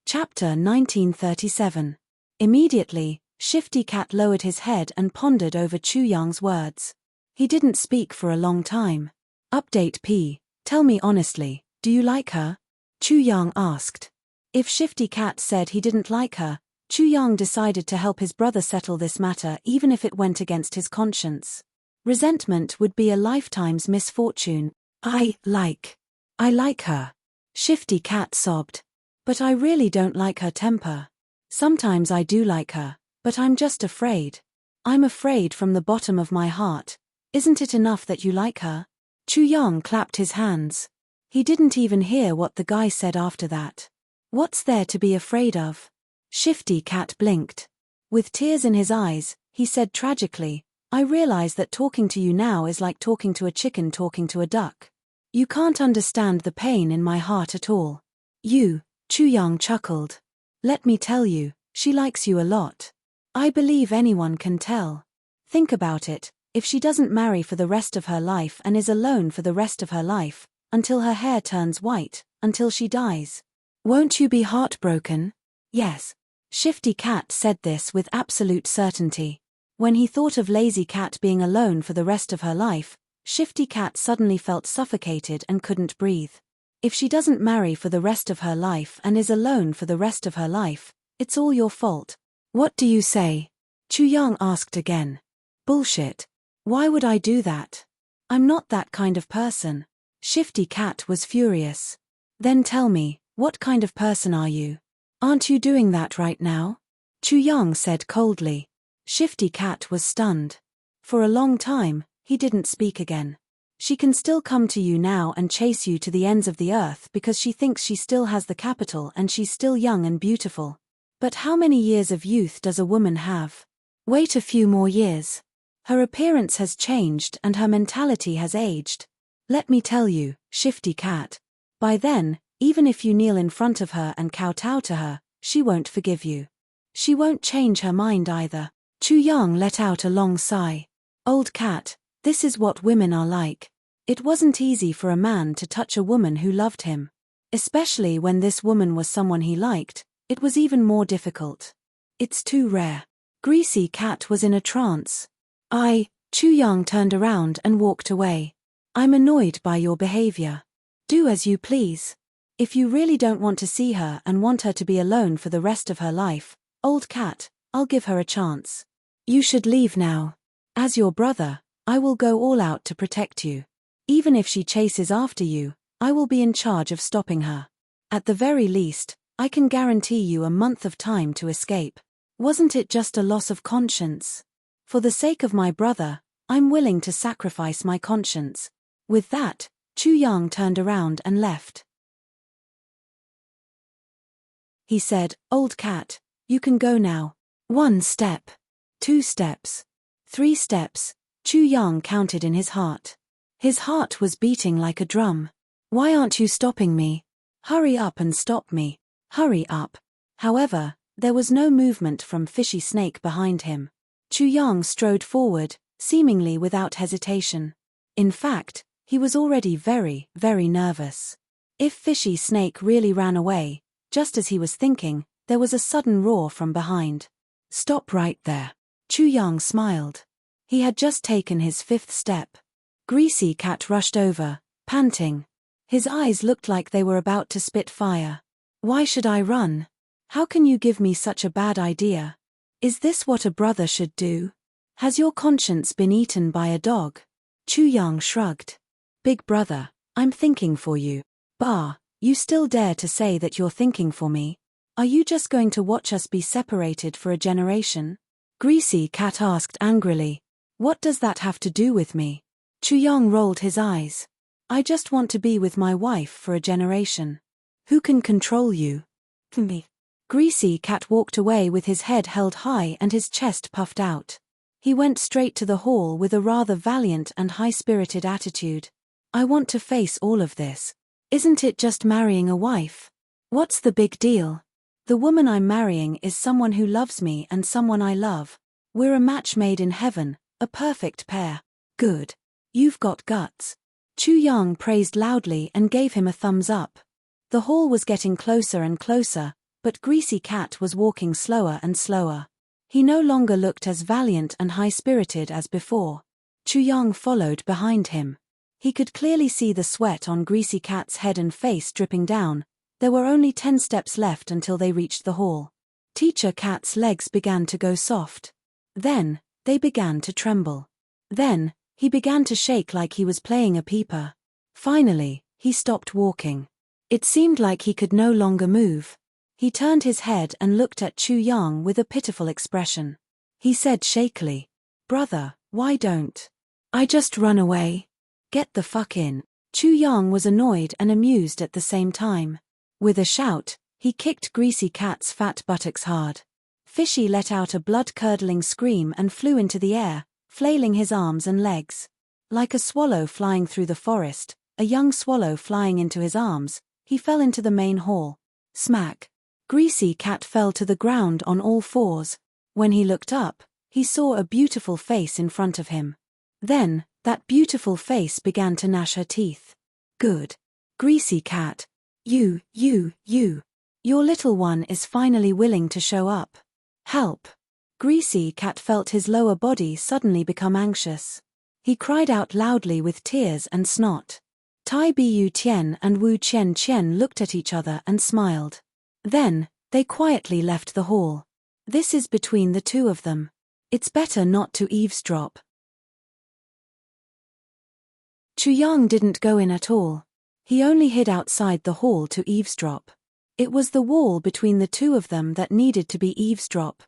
Speaker 1: Chapter 1937. Immediately, Shifty Cat lowered his head and pondered over Chu Yang's words. He didn't speak for a long time. Update P. Tell me honestly, do you like her? Chu Yang asked. If Shifty Cat said he didn't like her, Chu Yang decided to help his brother settle this matter even if it went against his conscience. Resentment would be a lifetime's misfortune. I like her. Shifty Cat sobbed. But I really don't like her temper. Sometimes I do like her, but I'm just afraid. I'm afraid from the bottom of my heart. Isn't it enough that you like her? Chu Yang clapped his hands. He didn't even hear what the guy said after that. What's there to be afraid of? Shifty Cat blinked. With tears in his eyes, he said tragically, I realize that talking to you now is like talking to a chicken talking to a duck. You can't understand the pain in my heart at all. Chu Yang chuckled. Let me tell you, she likes you a lot. I believe anyone can tell. Think about it, if she doesn't marry for the rest of her life and is alone for the rest of her life, until her hair turns white, until she dies. Won't you be heartbroken? Yes. Shifty Cat said this with absolute certainty. When he thought of Lazy Cat being alone for the rest of her life, Shifty Cat suddenly felt suffocated and couldn't breathe. If she doesn't marry for the rest of her life and is alone for the rest of her life, it's all your fault. What do you say? Chu Yang asked again. Bullshit. Why would I do that? I'm not that kind of person. Shifty Cat was furious. Then tell me, what kind of person are you? Aren't you doing that right now? Chu Yang said coldly. Shifty Cat was stunned. For a long time, he didn't speak again. She can still come to you now and chase you to the ends of the earth because she thinks she still has the capital and she's still young and beautiful. But how many years of youth does a woman have? Wait a few more years. Her appearance has changed and her mentality has aged. Let me tell you, Shifty Cat. By then, even if you kneel in front of her and kowtow to her, she won't forgive you. She won't change her mind either. Chu Yang let out a long sigh. Old cat, this is what women are like. It wasn't easy for a man to touch a woman who loved him. Especially when this woman was someone he liked, it was even more difficult. It's too rare. Greasy Cat was in a trance. Chu Yang turned around and walked away. I'm annoyed by your behavior. Do as you please. If you really don't want to see her and want her to be alone for the rest of her life, old cat, I'll give her a chance. You should leave now. As your brother, I will go all out to protect you. Even if she chases after you, I will be in charge of stopping her. At the very least, I can guarantee you a month of time to escape. Wasn't it just a loss of conscience? For the sake of my brother, I'm willing to sacrifice my conscience. With that, Chu Yang turned around and left. He said, Old cat, you can go now. 1 step. 2 steps. 3 steps, Chu Yang counted in his heart. His heart was beating like a drum. Why aren't you stopping me? Hurry up and stop me. Hurry up. However, there was no movement from Fishy Snake behind him. Chu Yang strode forward, seemingly without hesitation. In fact, he was already very, very nervous. If Fishy Snake really ran away, just as he was thinking, there was a sudden roar from behind. Stop right there. Chu Yang smiled. He had just taken his 5th step. Greasy Cat rushed over, panting. His eyes looked like they were about to spit fire. Why should I run? How can you give me such a bad idea? Is this what a brother should do? Has your conscience been eaten by a dog? Chu Yang shrugged. Big brother, I'm thinking for you. Bah, you still dare to say that you're thinking for me? Are you just going to watch us be separated for a generation? Greasy Cat asked angrily. What does that have to do with me? Chu Yang rolled his eyes. I just want to be with my wife for a generation. Who can control you? Me. Greasy Cat walked away with his head held high and his chest puffed out. He went straight to the hall with a rather valiant and high-spirited attitude. I want to face all of this. Isn't it just marrying a wife? What's the big deal? The woman I'm marrying is someone who loves me and someone I love. We're a match made in heaven, a perfect pair. Good. You've got guts. Chu Yang praised loudly and gave him a thumbs up. The hall was getting closer and closer, but Greasy Cat was walking slower and slower. He no longer looked as valiant and high-spirited as before. Chu Yang followed behind him. He could clearly see the sweat on Greasy Cat's head and face dripping down. There were only 10 steps left until they reached the hall. Teacher Cat's legs began to go soft. Then, they began to tremble. Then, he began to shake like he was playing a peeper. Finally, he stopped walking. It seemed like he could no longer move. He turned his head and looked at Chu Yang with a pitiful expression. He said shakily, Brother, why don't I just run away? Get the fuck in. Chu Yang was annoyed and amused at the same time. With a shout, he kicked Greasy Cat's fat buttocks hard. Fishy let out a blood-curdling scream and flew into the air, flailing his arms and legs. Like a swallow flying through the forest, a young swallow flying into his arms, he fell into the main hall. Smack. Greasy Cat fell to the ground on all fours. When he looked up, he saw a beautiful face in front of him. Then, that beautiful face began to gnash her teeth. Good. Greasy Cat. You. Your little one is finally willing to show up. Help. Greasy Cat felt his lower body suddenly become anxious. He cried out loudly with tears and snot. Tai Bu Tian and Wu Qian Qian looked at each other and smiled. Then, they quietly left the hall. This is between the two of them. It's better not to eavesdrop. Chu Yang didn't go in at all. He only hid outside the hall to eavesdrop. It was the wall between the two of them that needed to be eavesdrop.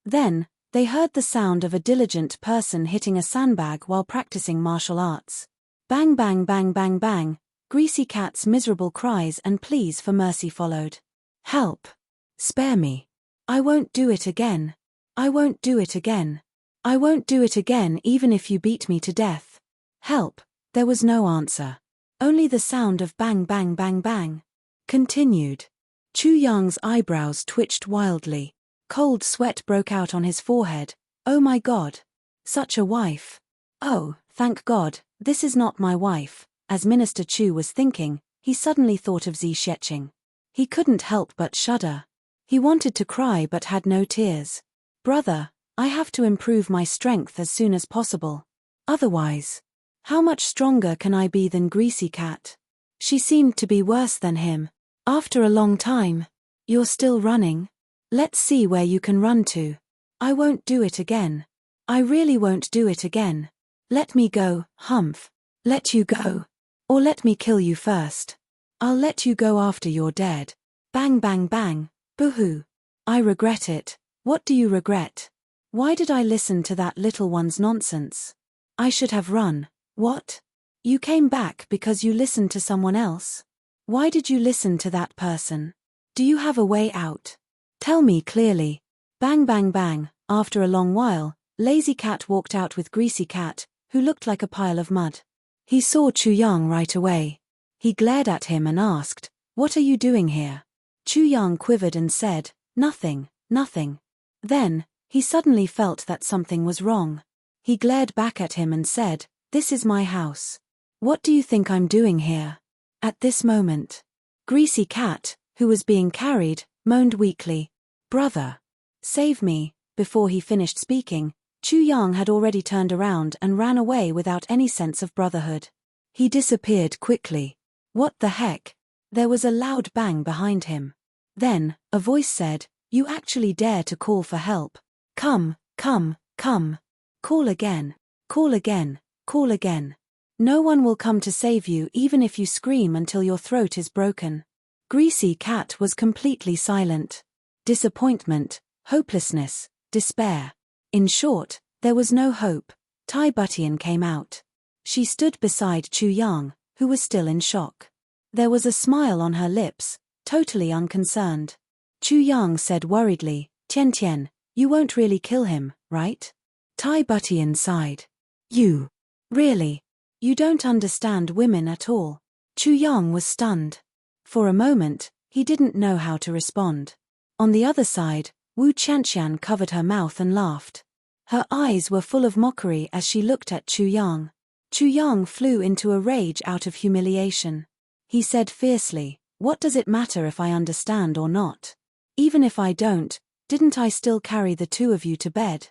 Speaker 1: Then, They heard the sound of a diligent person hitting a sandbag while practicing martial arts. Bang bang bang bang bang, Greasy Cat's miserable cries and pleas for mercy followed. Help! Spare me! I won't do it again! I won't do it again! I won't do it again even if you beat me to death! Help! There was no answer. Only the sound of bang bang bang bang. Continued. Chu Yang's eyebrows twitched wildly. Cold sweat broke out on his forehead. Oh my God! Such a wife! Oh, thank God, this is not my wife. As Minister Chu was thinking, he suddenly thought of Zi Sheqing. He couldn't help but shudder. He wanted to cry but had no tears. Brother, I have to improve my strength as soon as possible. Otherwise, how much stronger can I be than Greasy Cat? She seemed to be worse than him. After a long time. You're still running? Let's see where you can run to. I won't do it again. I really won't do it again. Let me go, Humph. Let you go. Or let me kill you first. I'll let you go after you're dead. Bang bang bang, boo-hoo. I regret it. What do you regret? Why did I listen to that little one's nonsense? I should have run. What? You came back because you listened to someone else? Why did you listen to that person? Do you have a way out? Tell me clearly. Bang bang bang, after a long while, Lazy Cat walked out with Greasy Cat, who looked like a pile of mud. He saw Chu Yang right away. He glared at him and asked, "What are you doing here?" Chu Yang quivered and said, "Nothing, nothing." Then, he suddenly felt that something was wrong. He glared back at him and said, "This is my house. What do you think I'm doing here?" At this moment, Greasy Cat, who was being carried, moaned weakly, "Brother, save me." Before he finished speaking, Chu Yang had already turned around and ran away without any sense of brotherhood. He disappeared quickly. What the heck? There was a loud bang behind him. Then, a voice said, "You actually dare to call for help? Come, come, come. Call again, call again, call again. No one will come to save you even if you scream until your throat is broken." Greasy Cat was completely silent. Disappointment, hopelessness, despair. In short, there was no hope. Tai Butian came out. She stood beside Chu Yang, who was still in shock. There was a smile on her lips, totally unconcerned. Chu Yang said worriedly, "Tian Tian, you won't really kill him, right?" Tai Butian sighed. "You? Really? You don't understand women at all." Chu Yang was stunned. For a moment, he didn't know how to respond. On the other side, Wu Qianqian covered her mouth and laughed. Her eyes were full of mockery as she looked at Chu Yang. Chu Yang flew into a rage out of humiliation. He said fiercely, "What does it matter if I understand or not? Even if I don't, didn't I still carry the two of you to bed?"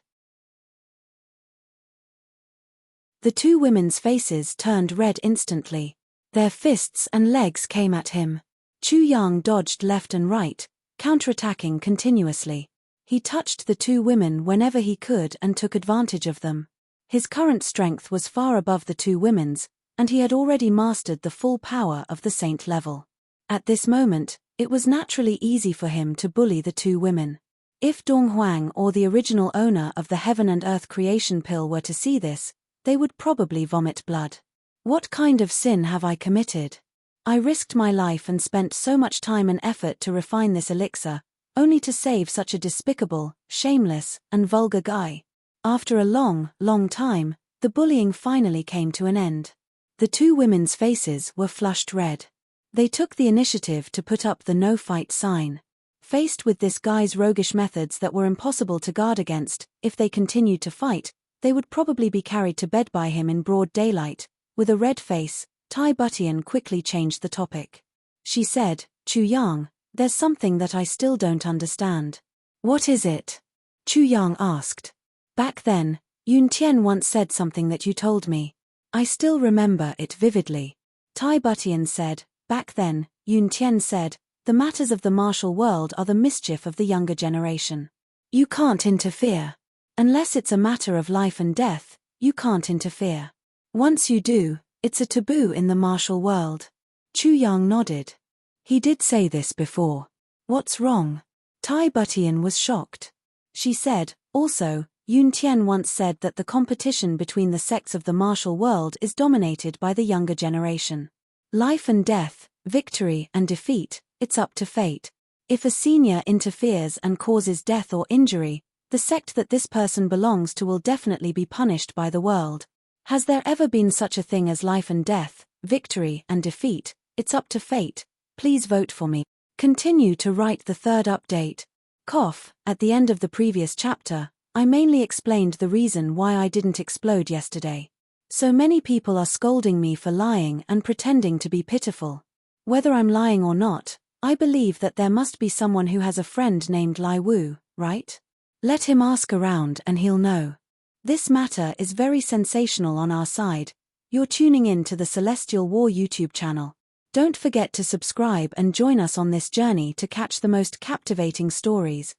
Speaker 1: The two women's faces turned red instantly. Their fists and legs came at him. Chu Yang dodged left and right, counterattacking continuously. He touched the two women whenever he could and took advantage of them. His current strength was far above the two women's, and he had already mastered the full power of the saint level. At this moment, it was naturally easy for him to bully the two women. If Dong Huang or the original owner of the Heaven and Earth creation pill were to see this, they would probably vomit blood. What kind of sin have I committed? I risked my life and spent so much time and effort to refine this elixir, only to save such a despicable, shameless, and vulgar guy. After a long, long time, the bullying finally came to an end. The two women's faces were flushed red. They took the initiative to put up the no-fight sign. Faced with this guy's roguish methods that were impossible to guard against, if they continued to fight, they would probably be carried to bed by him in broad daylight. With a red face, Tai Butian quickly changed the topic. She said, "Chu Yang, there's something that I still don't understand." "What is it?" Chu Yang asked. "Back then, Yun Tian once said something that you told me. I still remember it vividly." Tai Butian said, "Back then, Yun Tian said, the matters of the martial world are the mischief of the younger generation. You can't interfere. Unless it's a matter of life and death, you can't interfere. Once you do, it's a taboo in the martial world." Chu Yang nodded. "He did say this before. What's wrong?" Tai Butian was shocked. She said, "Also, Yun Tian once said that the competition between the sects of the martial world is dominated by the younger generation. Life and death, victory and defeat, it's up to fate. If a senior interferes and causes death or injury, the sect that this person belongs to will definitely be punished by the world. Has there ever been such a thing as life and death, victory and defeat? It's up to fate. Please vote for me. Continue to write the third update. At the end of the previous chapter, I mainly explained the reason why I didn't explode yesterday. So many people are scolding me for lying and pretending to be pitiful. Whether I'm lying or not, I believe that there must be someone who has a friend named Lai Wu, right? Let him ask around and he'll know. This matter is very sensational on our side. You're tuning in to the Celestial War YouTube channel. Don't forget to subscribe and join us on this journey to catch the most captivating stories.